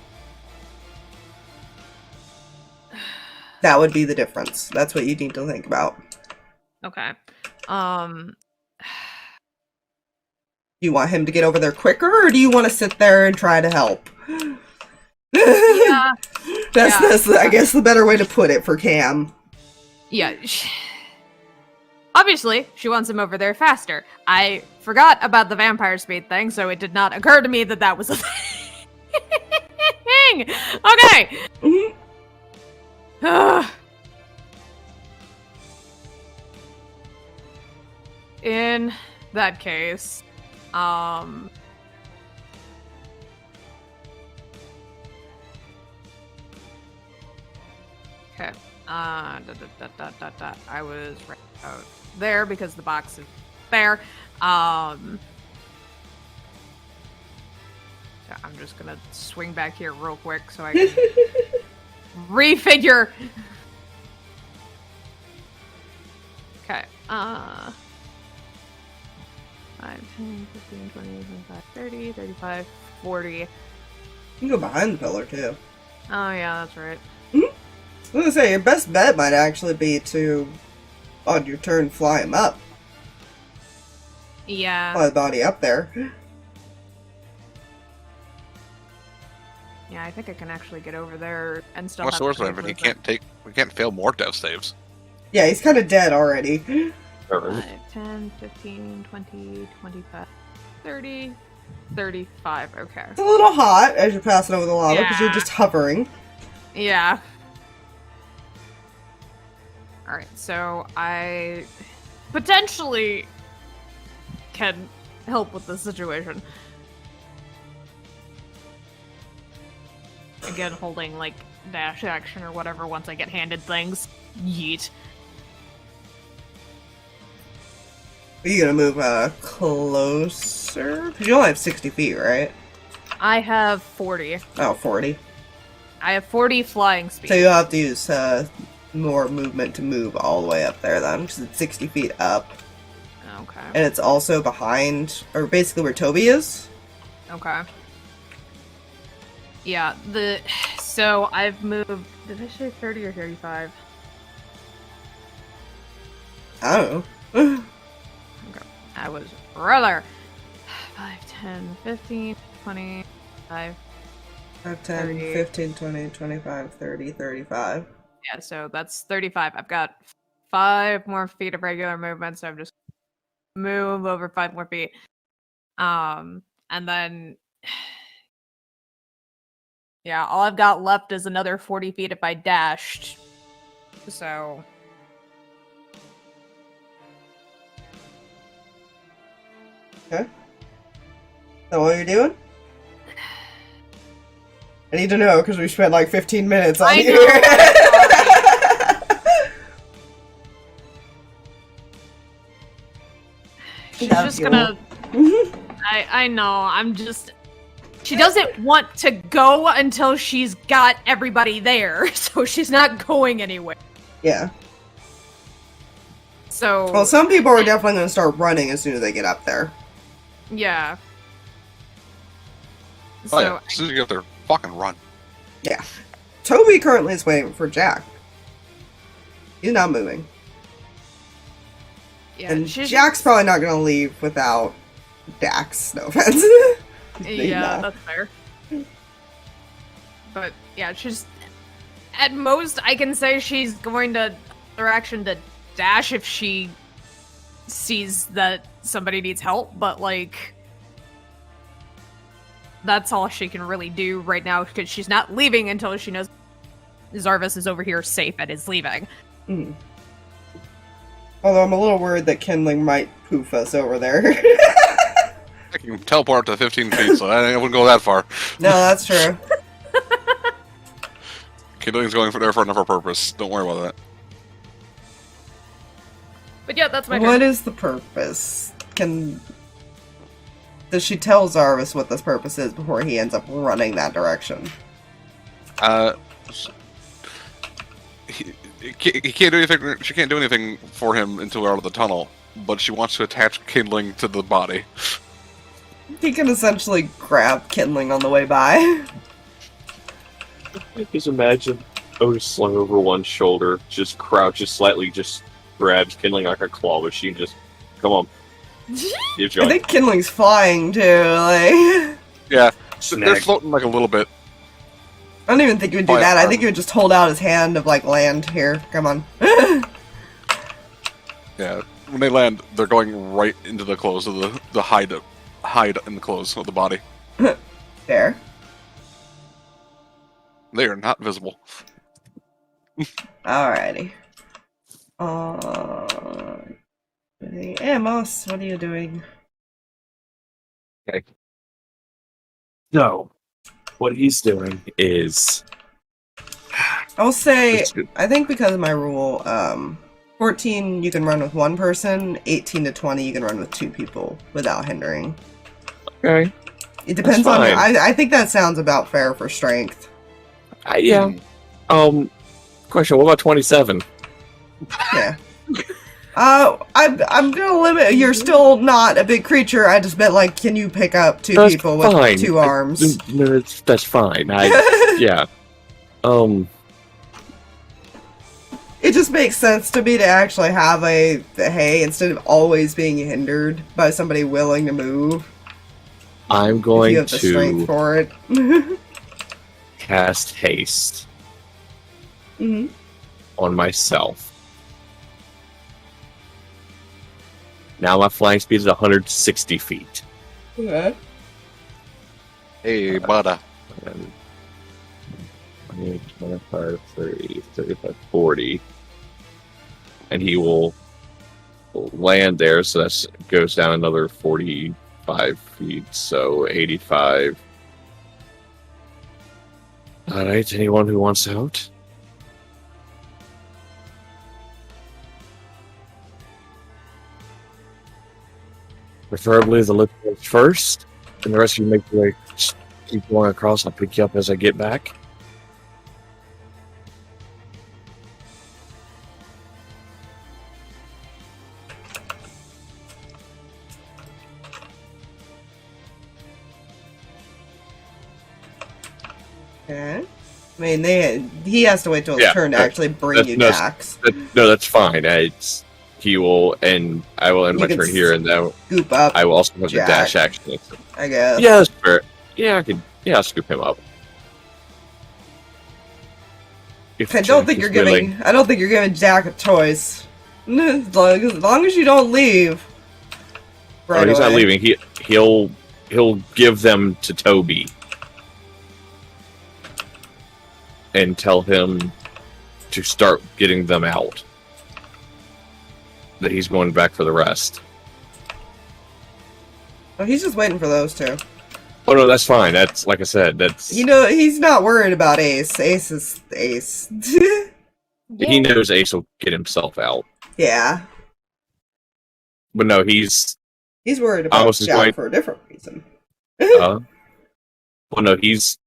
That would be the difference. That's what you need to think about. Okay. You want him to get over there quicker, or do you want to sit there and try to help? Yeah. That's I guess the better way to put it for Cam. Yeah. Obviously, she wants him over there faster. I forgot about the vampire speed thing, so it did not occur to me that that was a thing. Okay. In that case, okay. I was right out there because the box is there. So I'm just gonna swing back here real quick so I can refigure. Okay. 5, 10, 15, 20, 25, 30, 35, 40. You can go behind the pillar too. Oh yeah, that's right. I was gonna say, your best bet might actually be to, on your turn, fly him up. Yeah. Fly the body up there. Yeah, I think I can actually get over there and still What's have the worst of it? We can't fail more death saves. Yeah, he's kind of dead already. 5, 10, 15, 20, 25, 30, 35. Okay. It's a little hot as you're passing over the lava because you're Yeah. just hovering. Yeah. Alright, so I potentially can help with the situation. Again, holding, like, dash action or whatever once I get handed things. Yeet. Are you gonna move closer? Because you only have 60 feet, right? I have 40. Oh, 40. I have 40 flying speed. So you'll have to use more movement to move all the way up there then, because it's 60 feet up. Okay. And it's also behind, or basically where Toby is. Okay. Yeah, so I've moved, did I say 30 or 35? I don't know. Okay. I was rather 5, 10, 15, 20, 5. 5, 10, 30. 15, 20, 25, 30, 35. Yeah, so that's 35. I've got 5 more feet of regular movement, so I'm just move over 5 more feet. And then yeah, all I've got left is another 40 feet if I dashed. So Okay. Is that what you're doing? I need to know because we spent like 15 minutes on I here. know, she's Love just you. gonna I know, I'm just she doesn't want to go until she's got everybody there, so she's not going anywhere. Yeah. So Well, some people are definitely going to start running as soon as they get up there. yeah. Oh, So yeah. As soon as you get up there, fucking run. Yeah. Toby currently is waiting for Jack. He's not moving. yeah, And she's Jack's probably not going to leave without Dax. No offense. yeah, that's fair. But yeah, she's at most I can say she's going to her action to dash if she sees that somebody needs help, but like that's all she can really do right now because she's not leaving until she knows Zarvis is over here safe and is leaving. Mm. Although I'm a little worried that kindling might poof us over there. I can teleport to 15 feet, so I wouldn't go that far. No, that's true. Kindling's going there for another purpose. Don't worry about that. But yeah, that's my What turn. is the purpose? Does she tell Zarvis what this purpose is before he ends up running that direction? He can't do anything. She can't do anything for him until we're out of the tunnel. But she wants to attach kindling to the body. He can essentially grab kindling on the way by. Just imagine Otis slung over one shoulder, just crouches slightly, just grabs kindling like a claw machine, just, come on. Keep I going. think kindling's flying too, like... Yeah, they're Snag. floating like a little bit. I don't even think he would do Oh, yeah, that. I think he would just hold out his hand of, like, land here. Come on. Yeah, when they land, they're going right into the clothes of the hide in the clothes of the body. There. They are not visible. Alrighty. Amos, what are you doing? Okay. So, what he's doing is... I'll say, Let's go. I think because of my rule, 14 you can run with one person, 18 to 20 you can run with 2 people without hindering. Okay. It depends on. fine. I think that sounds about fair for strength. Yeah. Question, what about 27? Yeah. I'm gonna limit. You're still not a big creature. I just meant like, can you pick up 2 That's people fine. with 2 arms? No, that's fine. Yeah. It just makes sense to me to actually have a hey instead of always being hindered by somebody willing to move. I'm If going you have the strength to for it. cast haste Hmm. on myself. Now my flying speed is 160 feet. Okay. Hey, Bada. And 20, 25, 30, 35, 40. And he will land there, so that goes down another 45 feet, so 85. Alright, anyone who wants out? Preferably the lift goes first, and the rest of you make your way, just keep going across. I'll pick you up as I get back. Okay. I mean, he has to wait till his Yeah, turn to actually bring you that's- Dax. No, that's fine. he will, and I will end You my can turn here, and then Scoop up. I will also have the Jack. dash action. I guess. Yeah, that's fair. Yeah, I could. Yeah, I'll scoop him up. If I don't think Jack you're is willing. giving. I don't think you're giving Jack a choice. As long as you don't leave. Right Oh, he's not away. leaving. He'll give them to Toby and tell him to start getting them out. That he's going back for the rest. Oh, he's just waiting for those two. Oh no, that's fine. That's like I said. That's He's not worried about Ace. Ace is Ace. he knows Ace will get himself out. Yeah, But no, he's worried about Amos is Jack going- for a different reason. well, no, he's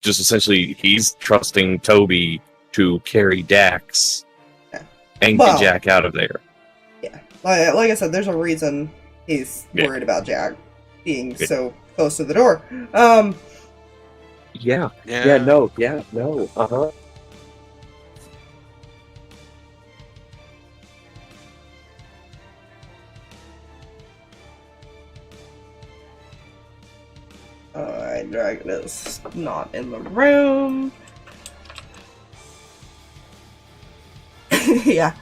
just essentially he's trusting Toby to carry Dax Yeah. and Well- get Jack out of there. Yeah, like I said, there's a reason he's Yeah. worried about Jack being Yeah. so close to the door. Yeah. Yeah. No. Uh-huh. Alright, Dragon is not in the room. Yeah.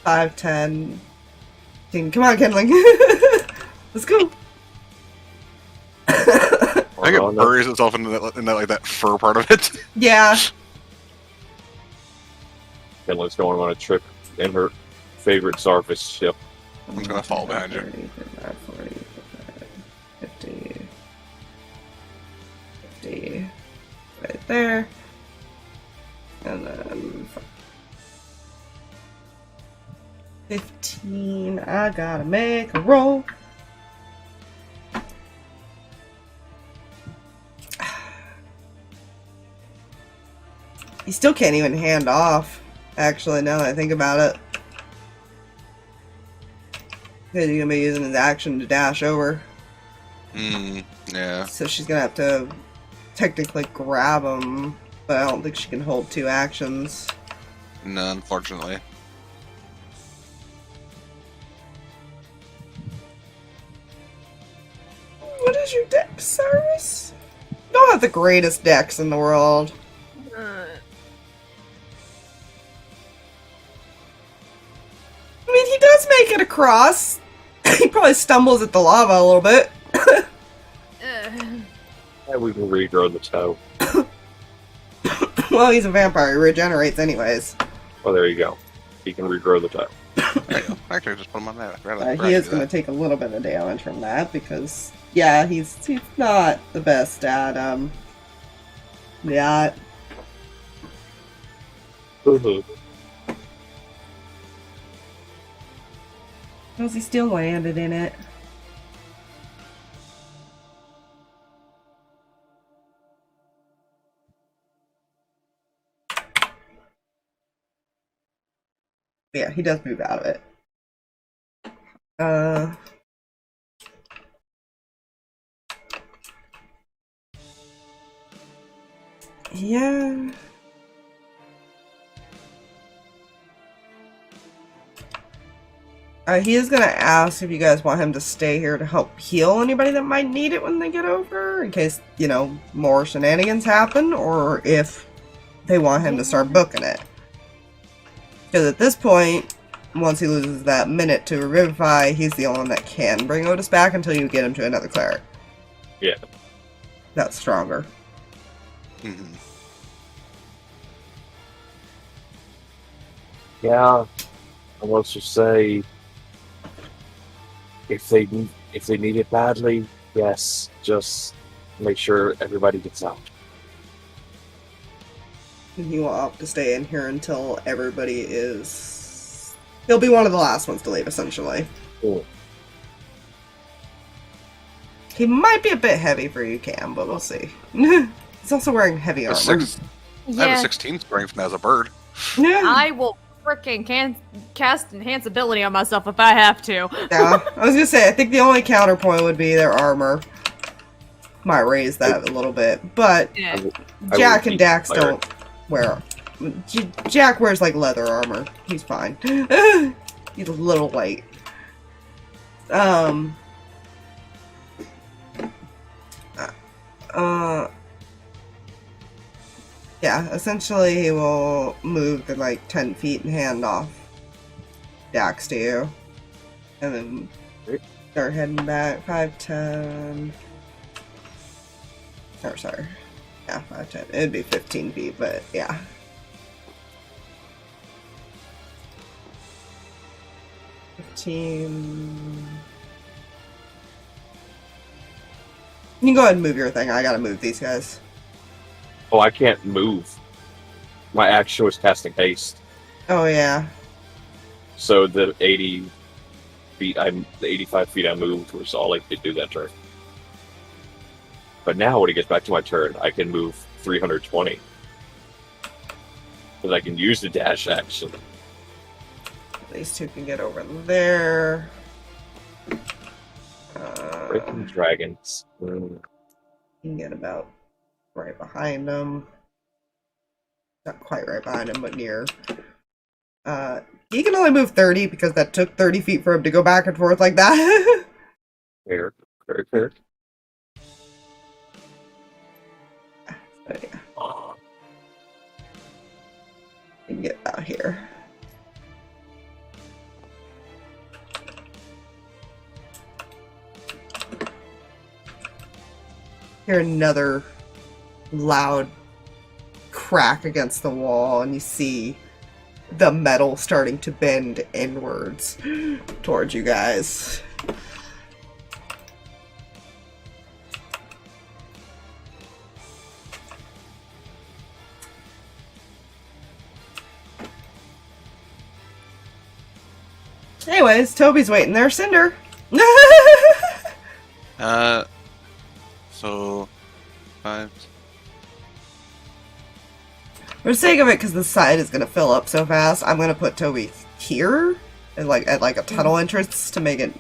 5, 10. Come on, Kindling. Let's go. I think Oh, it no. buries itself in that fur part of it. Yeah. Kenla's going on a trip in her favorite Starfish ship. I'm just gonna fall behind you. 30, 35, 40, 50. 50. Right there. And then 15. I gotta make a roll. You still can't even hand off, actually, now that I think about it. Because you're gonna be using his action to dash over. Yeah. So she's gonna have to technically grab him, but I don't think she can hold 2 actions. No, unfortunately. What is your dex, Cyrus? You don't have the greatest dex in the world. I mean, he does make it across. He probably stumbles at the lava a little bit. Yeah, we can regrow the toe. Well, he's a vampire. He regenerates anyways. Oh, there you go. He can regrow the toe. There you go. Actually, just put him on that. He is going to take a little bit of damage from that because, yeah, he's not the best at, yeah. How's he still landed in it? Yeah, he does move out of it. Yeah. He is gonna ask if you guys want him to stay here to help heal anybody that might need it when they get over, in case, you know, more shenanigans happen, or if they want him to start booking it. Because at this point, once he loses that minute to revivify, he's the only one that can bring Otis back until you get him to another cleric. Yeah. That's stronger. Mm-hmm. Yeah. And let's just say, if they need it badly, yes, just make sure everybody gets out. And he will opt to stay in here until everybody is... He'll be one of the last ones to leave, essentially. Cool. He might be a bit heavy for you, Cam, but we'll see. He's also wearing heavy armor. I have Yeah, a 16 strength as a bird. Yeah. I will frickin' cast enhance ability on myself if I have to. Yeah, I was gonna say, I think the only counterpoint would be their armor. Might raise that a little bit, but Yeah. I Jack will and keep Dax cleric. don't wear... Jack wears, like, leather armor. He's fine. He's a little late. Yeah, essentially he will move to like 10 feet and hand off Dax to you. And then start heading back 5, 10. Or sorry. Yeah, 5, 10. It'd be 15 feet, but yeah. You can go ahead and move your thing. I gotta move these guys. Oh, I can't move. My action was casting haste. Oh yeah. So the 80 feet, the 85 feet I moved was all I could do that turn. But now when it gets back to my turn, I can move 320. Because I can use the dash action. These two can get over there. Breaking dragons. You can get about right behind them. Not quite right behind him, but near. He can only move 30 because that took 30 feet for him to go back and forth like that. Fair. So, yeah. You can get out here. Hear another loud crack against the wall, and you see the metal starting to bend inwards towards you guys. Anyways, Toby's waiting there. Cinder. So 5. For the sake of it, because the side is gonna fill up so fast, I'm gonna put Toby here, and at a tunnel entrance to make it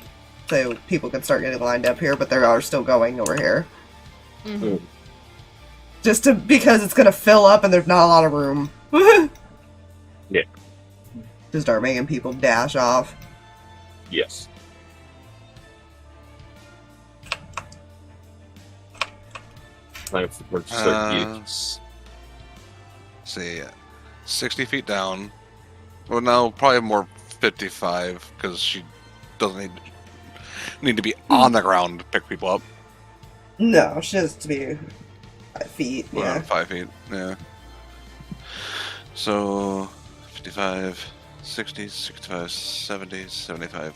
so people can start getting lined up here, but they are still going over here. Mm-hmm. Because it's gonna fill up and there's not a lot of room. Yeah. To start making people dash off. Yes. See, 60 feet down. Well, no, probably more 55 because she doesn't need to be on the ground to pick people up. No, she has to be 5 feet. Well, Yeah, 5 feet. Yeah. So 55, 60, 65, 70, 75,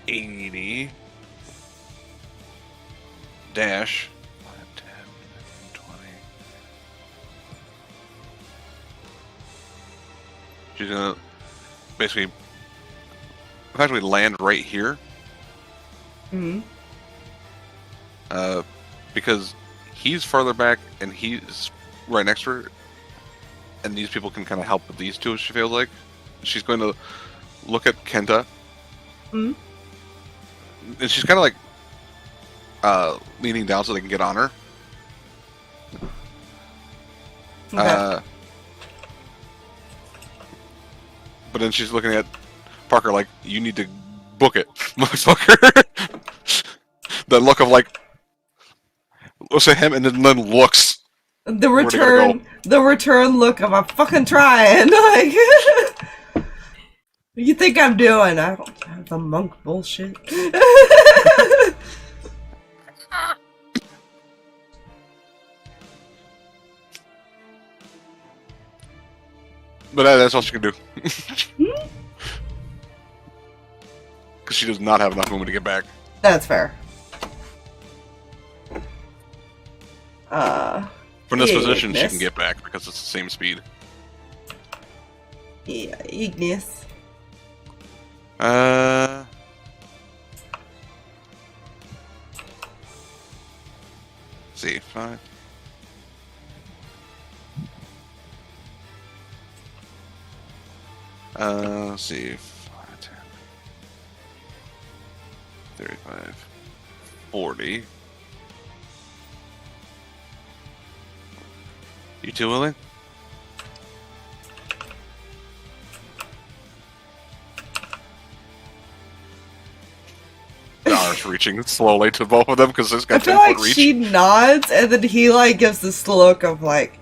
80. Dash. 5, 10, 20. She's gonna basically effectively land right here. Mm-hmm. Because he's farther back and he's right next to her, and these people can kind of help with these two. She feels like she's going to look at Kenta, Mm-hmm. and she's kind of like leaning down so they can get on her. Okay. But then she's looking at Parker like, "You need to book it, motherfucker." The look of like, looks at him and then looks. The return look of I'm fucking trying. Like, what do you think I'm doing? I don't have the monk bullshit. But that's all she can do. Because she does not have enough movement to get back. That's fair. From this position, she Ignis. can get back because it's the same speed. Yeah, Ignis. See, 5. Let's see, 5, 10, 35, 40. You two willing? arms reaching slowly to both of them because this I got feel 10 like foot reach. she nods, and then he like gives this look of like,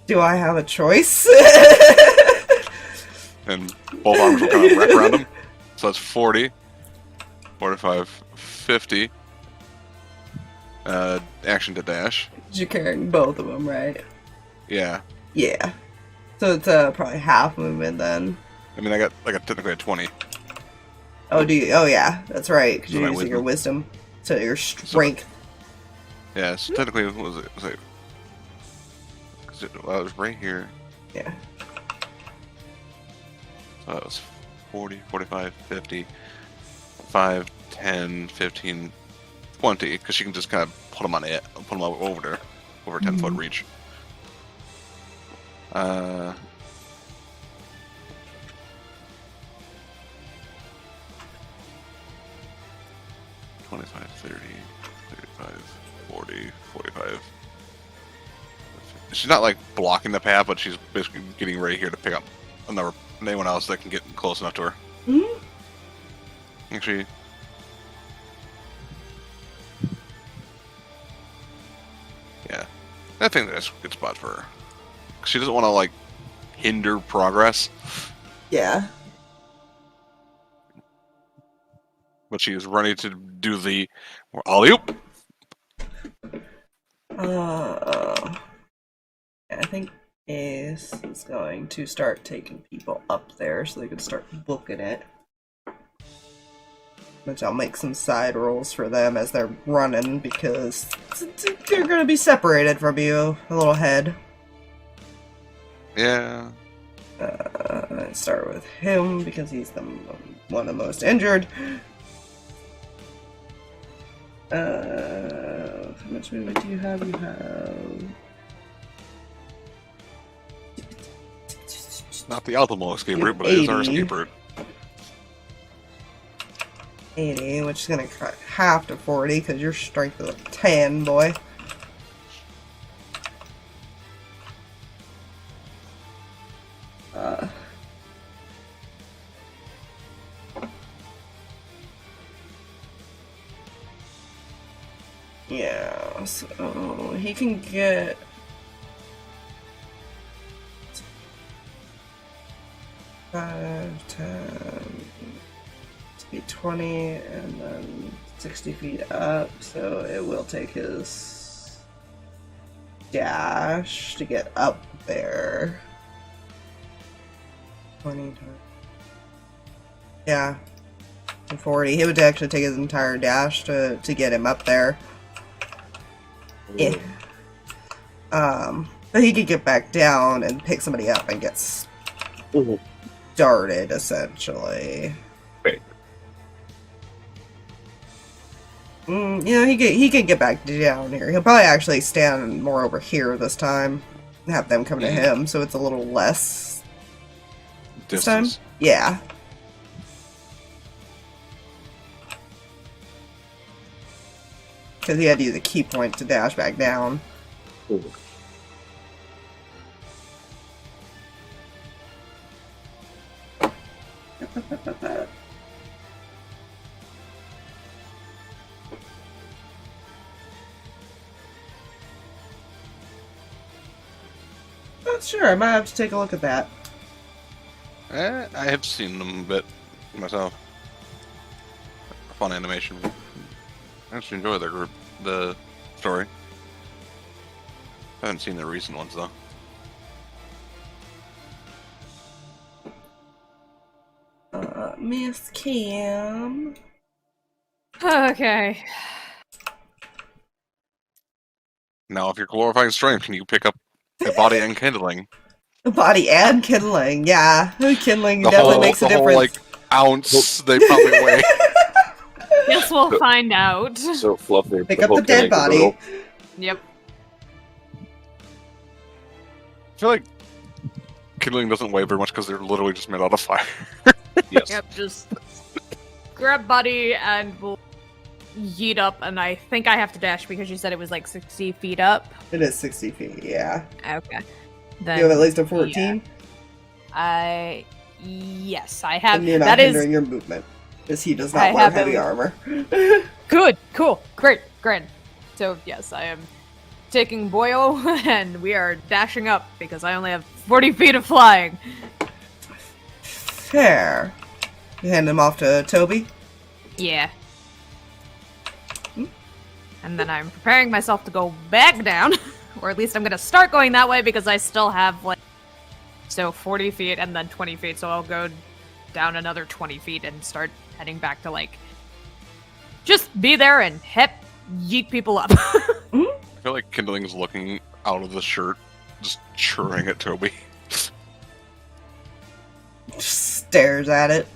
"Do I have a choice?" And both arms will kind of wrap around him. So that's 40, 45, 50. Action to dash. You're carrying both of them, right? Yeah. Yeah. So it's probably half movement then. I mean, I got technically a 20. Oh, do you? Oh, yeah, that's right. Because So you're my using your wisdom, so your strength. Yeah, so technically, what was it? Well, it was right here. Yeah. So that was 40, 45, 50, 5, 10, 15, 20, because she can just kind of put them on it, put them over there, over 10 foot reach. 25, 30, 35, 40, 45. She's not like blocking the path, but she's basically getting ready here to pick up anyone else that can get close enough to her. Mm-hmm. Actually, yeah, I think that's a good spot for her. She doesn't want to like hinder progress, Yeah. but she is ready to do the alley-oop. I think Ace is going to start taking people up there so they can start booking it. Which I'll make some side rolls for them as they're running because they're going to be separated from you a little ahead. Yeah. I start with him because he's the one of the most injured. How much movement do you have? You have... Not the optimal escape route, but it is our 80. escape route. 80, which is going to cut half to 40 because your strength is a 10, boy. Yeah, so he can get... Five, 10, to be 20, and then 60 feet up, so it will take his dash to get up there. 20 times. Yeah. And 40. He would actually take his entire dash to get him up there. Yeah. But he could get back down and pick somebody up and get started, essentially. Right. You know, he can get back down here. He'll probably actually stand more over here this time. And have them come to him, so it's a little less this time. Distance. Yeah. Because he had to use a key point to dash back down. Not sure, I might have to take a look at that. I have seen them a bit myself. Fun animation. I actually enjoy the story. I haven't seen the recent ones though. Miss Cam. Okay. Now, if you're glorifying strength, can you pick up a body and kindling? Body and kindling, yeah. Kindling The definitely whole, makes a the whole, difference. like, ounce they probably weigh. Guess we'll find out. So Fluffy. Pick up the dead body. Yep. I feel like kindling doesn't weigh very much because they're literally just made out of fire. Yes. Yep, just grab buddy and we'll yeet up, and I think I have to dash because you said it was like 60 feet up. It is 60 feet, yeah. Okay. Then, You have at least a 14? yes, I have. And you're not That is hindering your movement. Because he does I not wear have heavy at armor. Good, cool, great, grand. So yes, I am taking Boyo, and we are dashing up because I only have 40 feet of flying. Fair. You hand him off to Toby? Yeah. And then I'm preparing myself to go back down, or at least I'm gonna start going that way because I still have, like, so 40 feet and then 20 feet, so I'll go down another 20 feet and start heading back to, like, just be there and yeet people up. I feel like Kindling's looking out of the shirt, just churring at Toby. Just stares at it.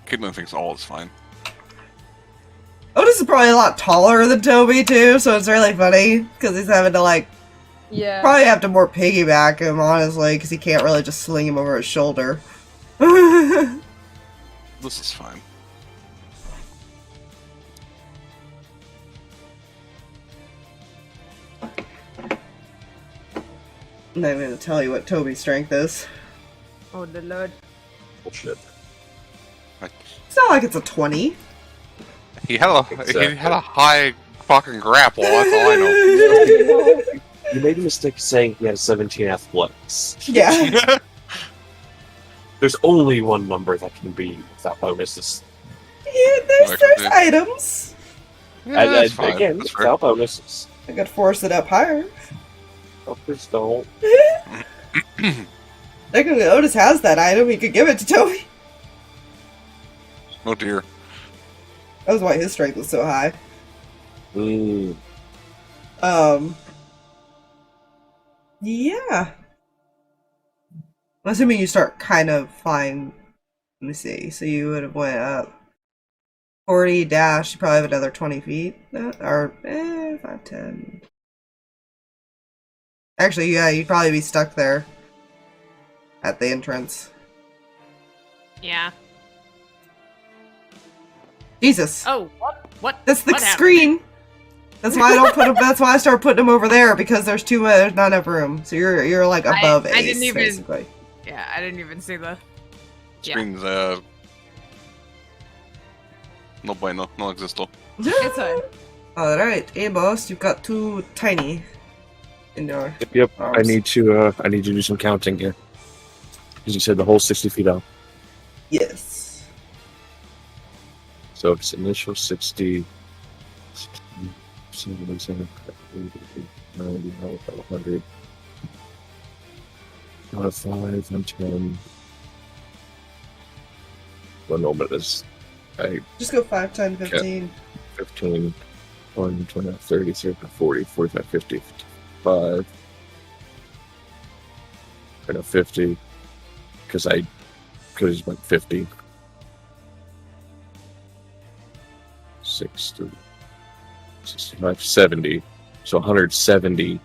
Kindling thinks all is fine. Otis is probably a lot taller than Toby, too, so it's really funny, because he's having to, like, Yeah. probably have to more piggyback him, honestly, because he can't really just sling him over his shoulder. This is fine. I'm not even going to tell you what Toby's strength is. Oh, the lord. Bullshit. It's not like it's a 20. He had a Exactly. high fucking grapple. That's all I know. You made a mistake saying he had 17 athletics. Yeah. There's only one number that can be without bonuses. Yeah, there's items. Yeah, And that's fine. again, That's fair. without bonuses. I could force it up higher. Fuckers don't. Technically, Otis has that item. He could give it to Toby. Oh dear. That was why his strength was so high. Yeah. I'm assuming you start kind of flying. Let me see. So you would have went up 40 dash. You probably have another 20 feet. Or 5, 10. Actually, yeah, you'd probably be stuck there at the entrance. Yeah. Jesus. Oh, what? That's the what happened? screen. That's why I don't put them. That's why I start putting them over there because there's there's not enough room. So you're like above I Ace, didn't even- basically. Yeah, I didn't even see the... Yeah. Screen's no bueno, no existo. It's fine. All right, Amos, you've got two tiny in your. Yep. I arms. need to do some counting here. Because you said the whole 60 feet out. Yes. So it's initial 60, 77, 90, 100. 5 and 10. One moment is Just go 5, 10, 15. 15, 20, 29, 30, 30, 40, 45, 50, 55. And a 50. Because I could have went 50. 60, 65, 70. So 170.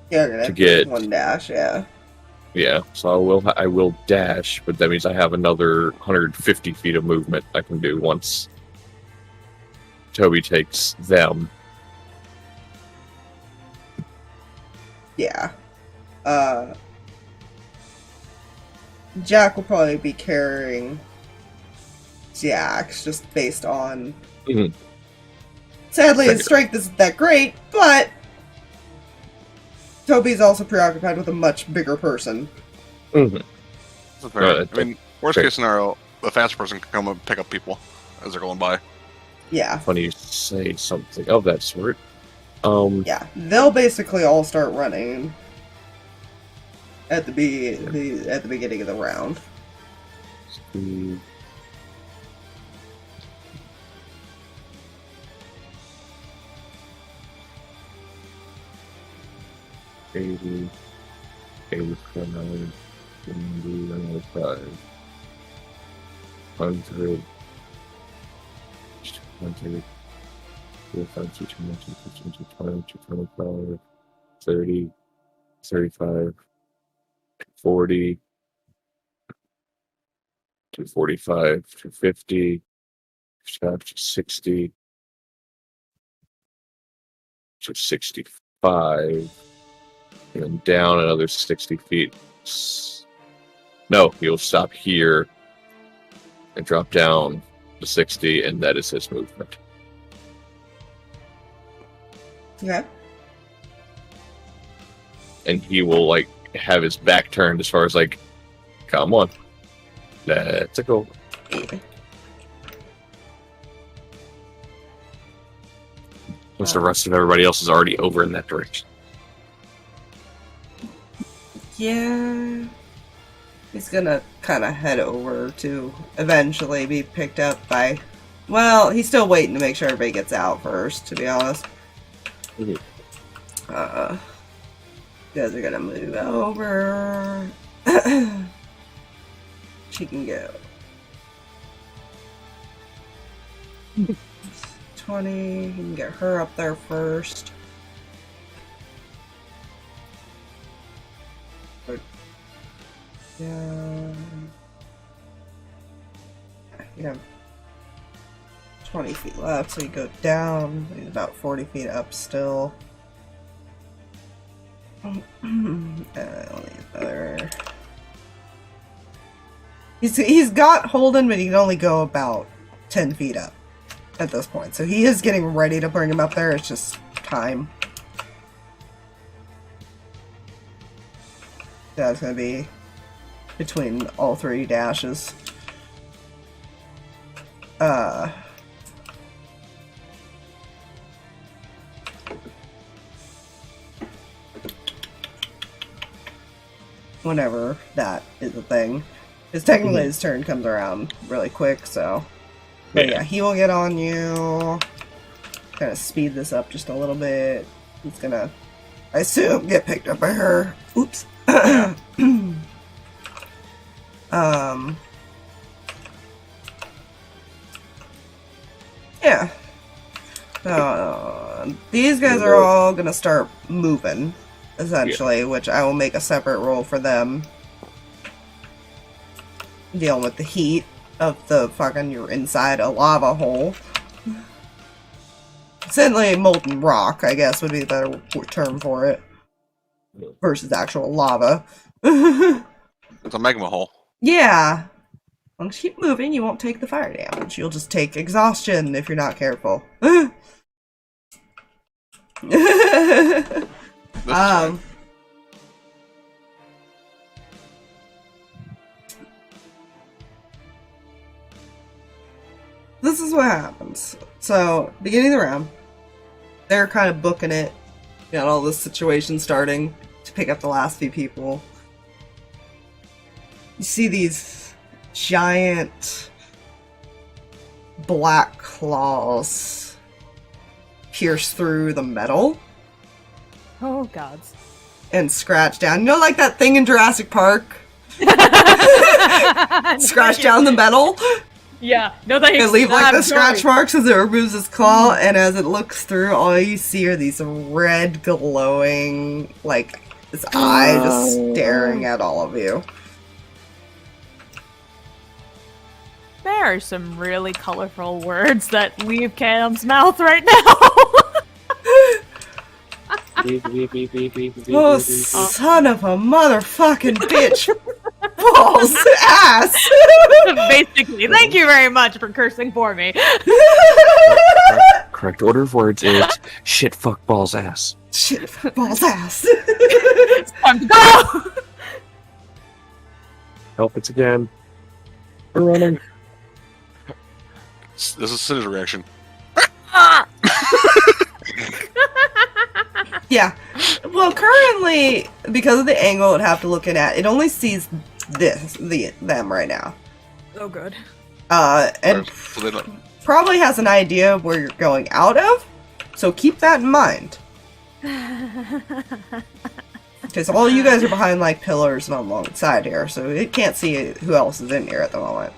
Yeah, you're gonna To have get- one dash. Yeah. Yeah, so I will dash, but that means I have another 150 feet of movement I can do once Toby takes them. Yeah. Jack will probably be carrying Jax just based on. Mhm. Sadly, his Figure. strength isn't that great, but Toby's also preoccupied with a much bigger person. Mm-hmm. That's fair. I mean, worst fair. case scenario, the fast person can come and pick up people as they're going by. Yeah. Funny you say something of that sort. Yeah. They'll basically all start running at the beginning of the round. the- 80, 85, 90, 95, 100, 200, 25, 220, 225, 30, 35, 40, 245, 250, 60, 65, and then down another 60 feet. No, he'll stop here and drop down to 60, and that is his movement. Okay. And he will, like, have his back turned as far as, like, come on. Let's go. Once the rest of everybody else is already over in that direction. Yeah. He's gonna kind of head over to eventually be picked up by... Well, he's still waiting to make sure everybody gets out first, to be honest. Mm-hmm. You guys are gonna move over. She can go. 20. You can get her up there first. Yeah. You have 20 feet left, so you go down. He's about 40 feet up still. He's got Holden, but he can only go about 10 feet up at this point. So he is getting ready to bring him up there. It's just time. That's gonna be between all three dashes. Whenever that is a thing. Because technically his turn comes around really quick, so... But yeah, he will get on you. Kind of speed this up just a little bit. He's gonna, I assume, get picked up by her. Oops. Yeah. These guys are all gonna start moving, essentially, which I will make a separate roll for them. Dealing with the heat of the fucking, you're inside a lava hole. Certainly molten rock, I guess, would be the better term for it. Versus actual lava. It's a magma hole. Yeah. As long as you keep moving, you won't take the fire damage. You'll just take exhaustion if you're not careful. This is what happens. So, beginning of the round, they're kind of booking it. Got all this situation starting to pick up the last few people. You see these giant black claws pierce through the metal Oh, gods. and scratch down. You know, like that thing in Jurassic Park? Scratch down the metal? Yeah, no thanks. And leave like I'm the scratch sorry. marks as it removes its claw, and as it looks through, all you see are these red glowing, like, this eye just staring at all of you. There are some really colorful words that leave Cam's mouth right now. Oh, son of a motherfucking bitch! Balls ass! Basically, thank you very much for cursing for me. Correct order of words is shit, fuck, balls, ass. Shit, balls ass. It's time to go! Help it again. We're running. This is Cinder's reaction. Yeah. Well, currently, because of the angle it'd have to look in at, it only sees them right now. Oh, good. And So they don't- probably has an idea of where you're going out of, so keep that in mind. Because all you guys are behind, like, pillars and alongside here, so it can't see who else is in here at the moment.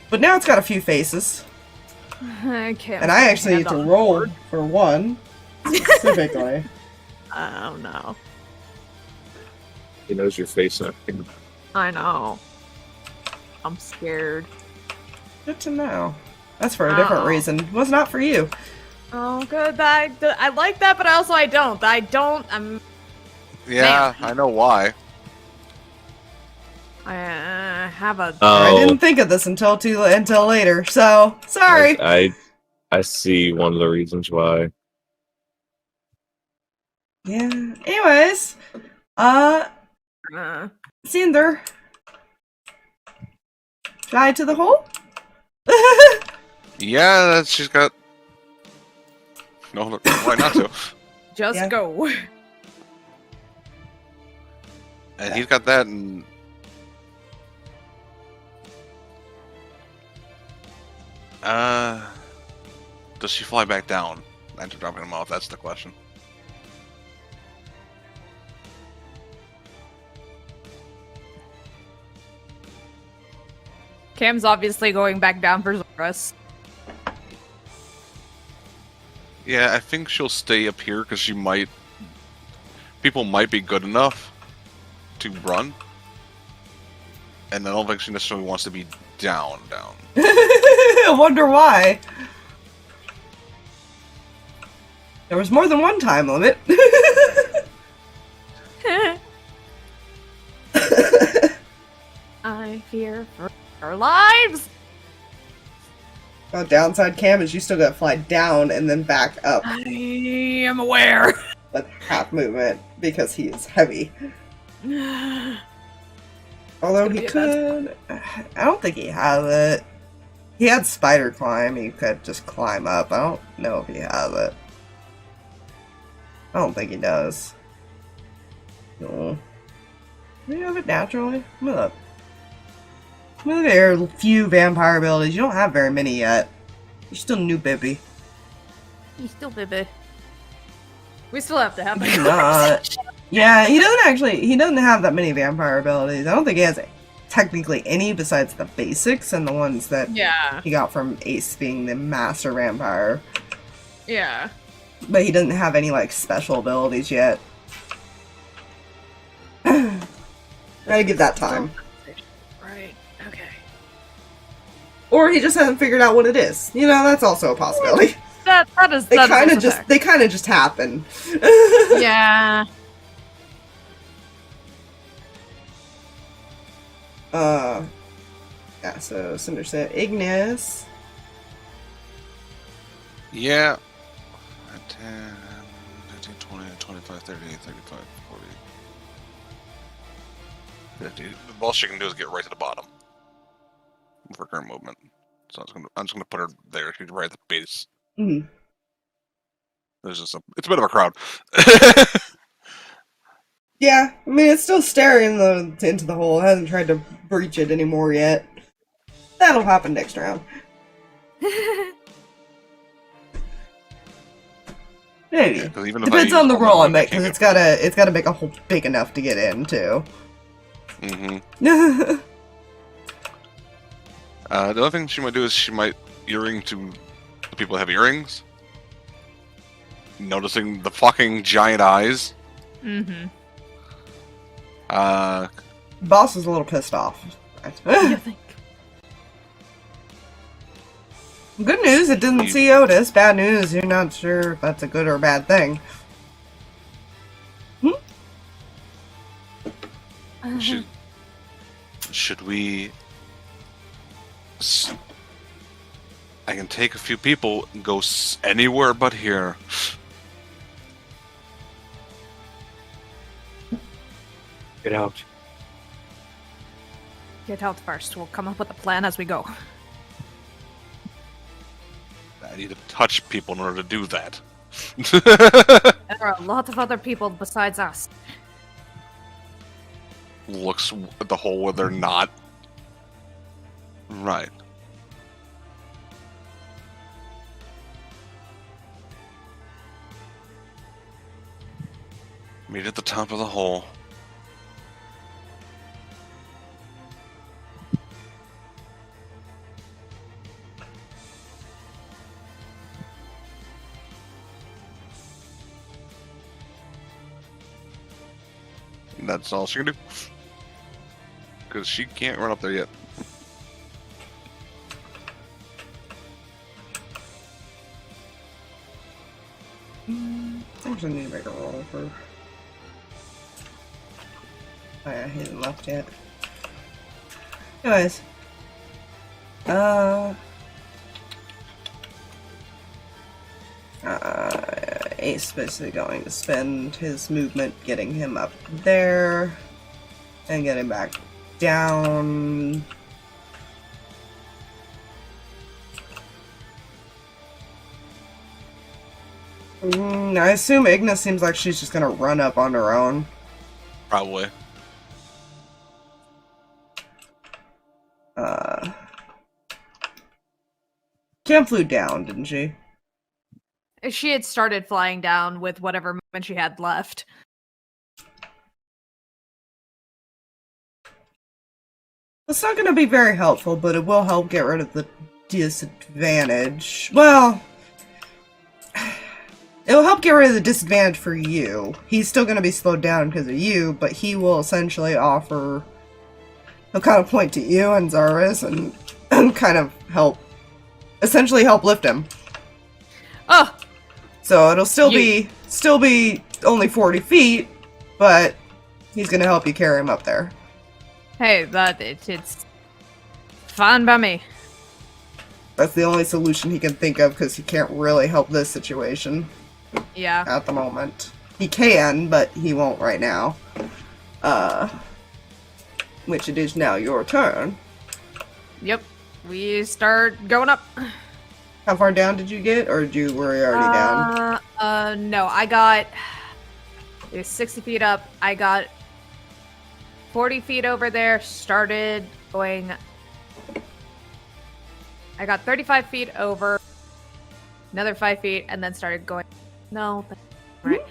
But now it's got a few faces. I can't. And I actually need to roll for one, specifically. Oh, no. He knows your face and everything. I know. I'm scared. Good to know. That's for a different reason. It was not for you. Oh, good. I like that, but also I don't. Yeah, I know why. I have a. I Oh, didn't think of this until later, so sorry. I see one of the reasons why. Yeah. Anyways, Cinder. Try to the hole? Yeah, she's got. No, why not to? Just Yeah. go. And he's got that, and does she fly back down after dropping him off? That's the question. Cam's obviously going back down for Zoras. Yeah, I think she'll stay up here because she might. People might be good enough to run, and I don't think she necessarily wants to be down. I wonder why. There was more than one time limit. I fear for our lives. Oh, downside Cam is you still gotta fly down and then back up I am aware. with half movement because he is heavy. Although he could. I don't think he has it. He had spider climb, he could just climb up. I don't know if he has it. I don't think he does. No. Do you have it naturally? Let me look. Look at your few vampire abilities. You don't have very many yet. You're still new, baby. He's still baby. We still have to have a You're not. Yeah, he doesn't have that many vampire abilities. I don't think he has technically any besides the basics and the ones that he got from Ace being the master vampire. Yeah. But he doesn't have any like special abilities yet. Gotta give that time. Right. Okay. Or he just hasn't figured out what it is. You know, that's also a possibility. That is. They that kind is of just fact. they kind of just happen. Yeah. Yeah, so Cinder said Ignis. Yeah. 10, 15, 20, 25, 30, 35, 40. 50. All she can do is get right to the bottom for current movement. So I'm just gonna put her there. She's right at the base. Mm-hmm. It's a bit of a crowd. Yeah, I mean it's still staring into the hole. It hasn't tried to breach it anymore yet. That'll happen next round. Maybe. Yeah, even if Depends I on the use all roll my I make, movement, because I it's gotta make a hole big enough to get in too. can't get- The other thing she might do is she might earring to the people that have earrings. Noticing the fucking giant eyes. Mm-hmm. Boss is a little pissed off. You think? Good news, it didn't see Otis. Bad news, you're not sure if that's a good or a bad thing. Should we? I can take a few people and go anywhere but here. Get out. Get out first. We'll come up with a plan as we go. I need to touch people in order to do that. There are a lot of other people besides us. Looks at the hole where they're not. Right. Meet at the top of the hole. And that's all she can do. Because she can't run up there yet. I actually need to make a roll for Oh yeah, he hasn't left yet. Anyways. Ace basically going to spend his movement getting him up there and getting back down. I assume Ignis seems like she's just gonna run up on her own. Probably. Cam flew down, didn't she? She had started flying down with whatever movement she had left. It's not going to be very helpful, but it will help get rid of the disadvantage. Well, it'll help get rid of the disadvantage for you. He's still going to be slowed down because of you, but he will essentially offer... He'll kind of point to you and Zarvis and kind of help... Essentially help lift him. Oh! So it'll still be only 40 feet, but he's going to help you carry him up there. Hey, it's fine by me. That's the only solution he can think of because he can't really help this situation. Yeah. At the moment. He can, but he won't right now. Which it is now your turn. Yep. We start going up. How far down did you get, or were you already down? No, I got... It was 60 feet up. I got 40 feet over there, started going... I got 35 feet over, another 5 feet, and then started going... No, right.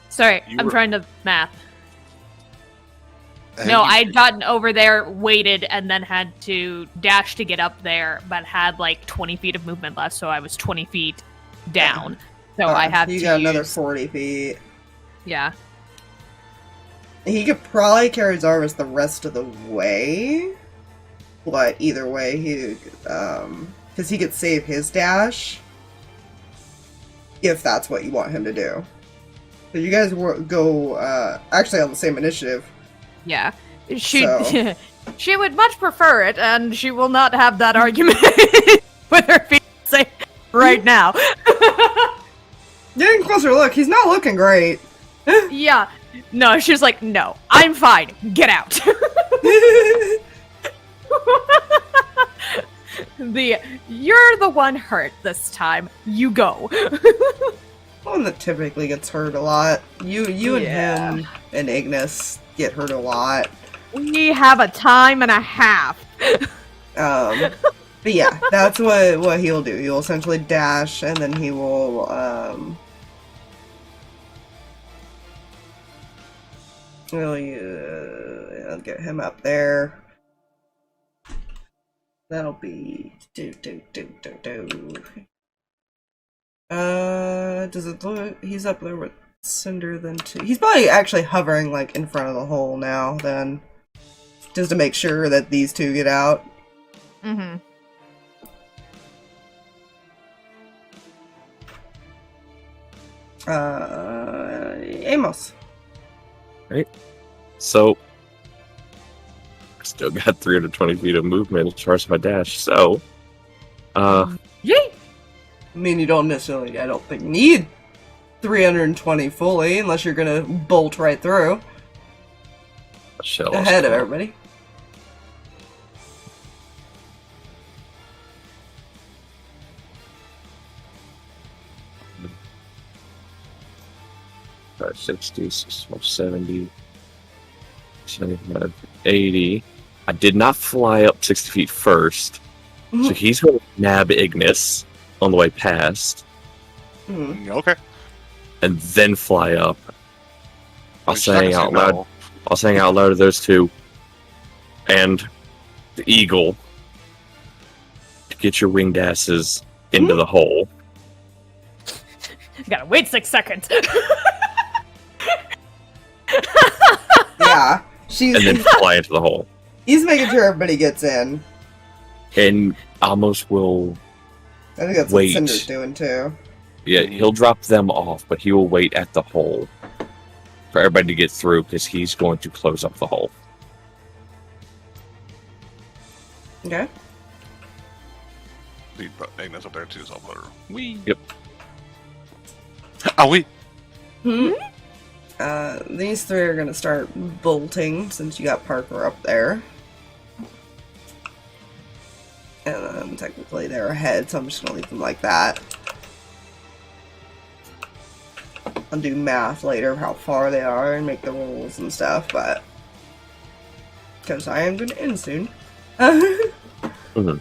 Sorry, I'm trying to math. No, I'd gotten over there, waited, and then had to dash to get up there, but had like 20 feet of movement left, so I was 20 feet down. So I had to You got another 40 feet. Yeah. He could probably carry Zarvis the rest of the way. But either way, he... because he could save his dash. If that's what you want him to do. So you guys go, actually on the same initiative. Yeah. She would much prefer it, and she will not have that argument with her fiancé right now. Getting closer look, he's not looking great. Yeah. No, she's like, no, I'm fine. Get out. You're the one hurt this time. You go. One that typically gets hurt a lot. You and him and Ignis get hurt a lot. We have a time and a half. But yeah, that's what he'll do. He'll essentially dash, and then he will really I'll get him up there. That'll be does it look he's up there with Cinder then too? He's probably actually hovering like in front of the hole now then. Just to make sure that these two get out. Mm-hmm. Amos. Right. So I still got 320 feet of movement as far as my dash, so Yay! I mean, you don't necessarily, I don't think, need 320 fully, unless you're gonna bolt right through. Ahead of everybody. About 60, 70, 75, 80. I did not fly up 60 feet first, so he's going to nab Ignis on the way past. Okay. And then fly up. I'll say out loud. I'll say out loud to those two. And the eagle to get your winged asses into the hole. You gotta wait 6 seconds. Yeah. And then fly into the hole. He's making sure everybody gets in. And Amos will I think that's wait. what Cinder's doing too. Yeah, he'll drop them off, but he will wait at the hole for everybody to get through because he's going to close up the hole. Okay. Lead Agnes up there too, so I'll put her. Wee. Yep. Ah, we. These three are gonna start bolting since you got Parker up there. And then technically they're ahead, so I'm just gonna leave them like that. I'll do math later of how far they are and make the rolls and stuff, but because I am gonna end soon. Mm-hmm.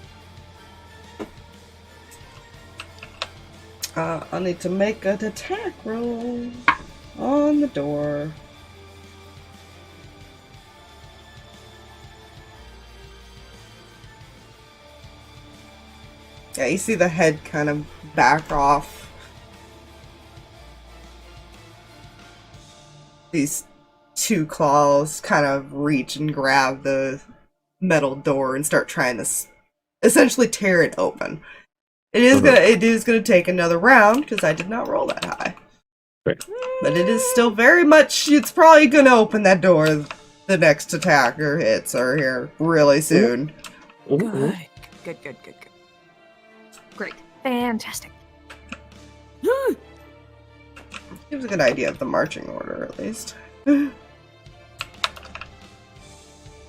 I'll need to make an attack roll on the door. Yeah, you see the head kind of back off. These two claws kind of reach and grab the metal door and start trying to essentially tear it open. It is gonna take another round because I did not roll that high. Right. But it is still very much. It's probably gonna open that door. The next attacker hits are here really soon. Ooh. Good. Great. Fantastic. Gives a good idea of the marching order, at least. I'm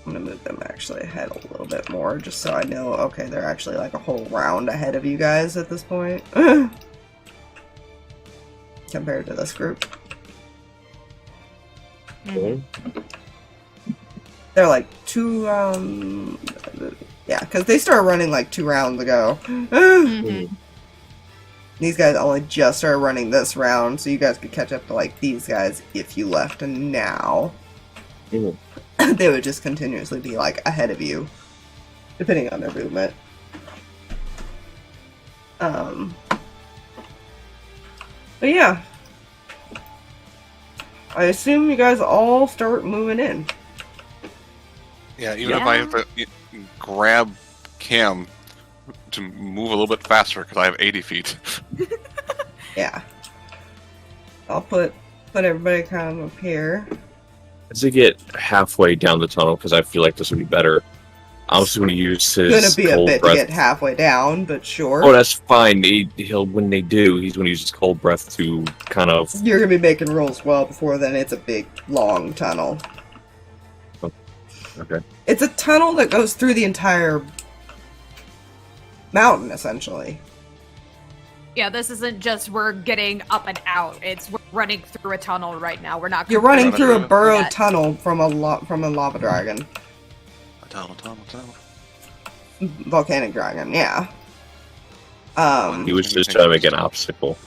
gonna move them actually ahead a little bit more, just so I know, okay, they're actually like a whole round ahead of you guys at this point. Compared to this group. Mm-hmm. They're like two, yeah, because they started running like 2 rounds ago. Mm-hmm. These guys only just started running this round, so you guys could catch up to like these guys if you left now. Mm-hmm. They would just continuously be like ahead of you, depending on their movement. But yeah, I assume you guys all start moving in. Yeah, even if I have to grab Cam to move a little bit faster because I have 80 feet. Yeah, I'll put everybody kind of up here. As they get halfway down the tunnel, because I feel like this would be better, I'm just going to use his Gonna be a cold bit breath. to get halfway down, but sure. Oh, that's fine. He'll when they do, he's going to use his cold breath to kind of. You're gonna be making rolls well before then. It's a big, long tunnel. Okay. It's a tunnel that goes through the entire mountain, essentially. Yeah, this isn't just we're getting up and out. It's we're running through a tunnel right now. We're not. You're running through a burrowed that. tunnel from a lava dragon. A tunnel. Volcanic dragon, yeah. He was just trying to make an obstacle.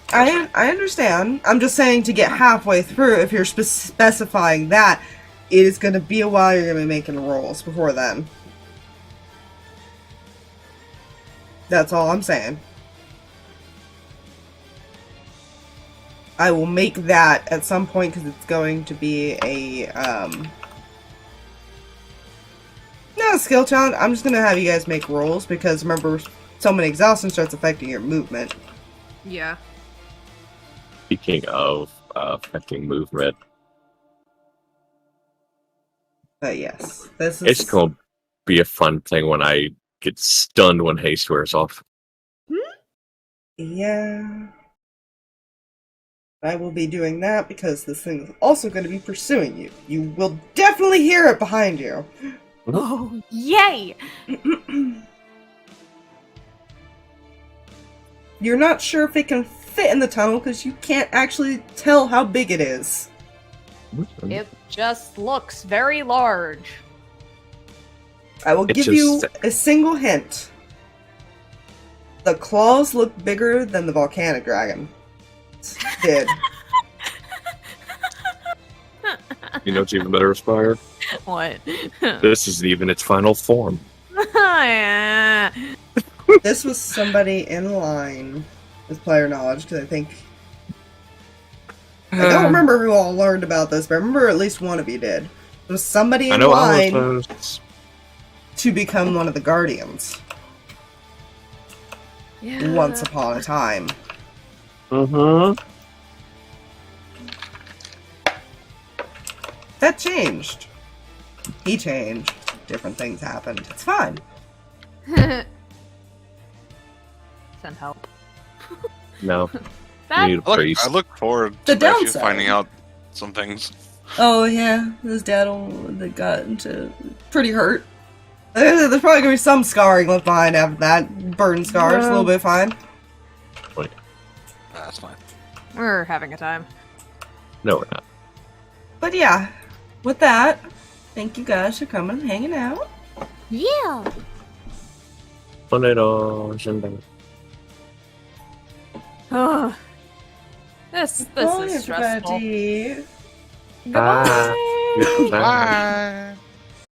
I understand. I'm just saying to get halfway through, if you're specifying that, it is going to be a while. You're going to be making rolls before then. That's all I'm saying. I will make that at some point because it's going to be a, not a skill challenge. I'm just going to have you guys make rolls because remember, so many exhaustion starts affecting your movement. Yeah. Speaking of affecting movement, But yes, this is... it's going to be a fun thing when I get stunned when haste wears off. Yeah. I will be doing that because this thing is also going to be pursuing you. You will definitely hear it behind you. Oh, yay! You're not sure if it can fit in the tunnel because you can't actually tell how big it is. It just looks very large. I will give you a single hint. The claws look bigger than the volcanic dragon did. You know what's even better, Aspire? What? This isn't even its final form. Yeah. This was somebody in line with player knowledge, because I think... I don't remember who all learned about this, but I remember at least one of you did. There was somebody in line to become one of the Guardians. Yeah. Once upon a time. Mm-hmm. That changed. He changed. Different things happened. It's fine. Send help. No. That Need a priest. I look forward The to actually downside. finding out some things. Oh yeah, his dad that got into pretty hurt. There's probably gonna be some scarring left behind after that. Burn scars, a little bit fine. That's fine. we're having a time. No, we're not. But yeah, with that, thank you guys for coming and hanging out. Yeah. Cinder. Ugh. This Bye, is stressful. everybody. Goodbye. Bye. Bye.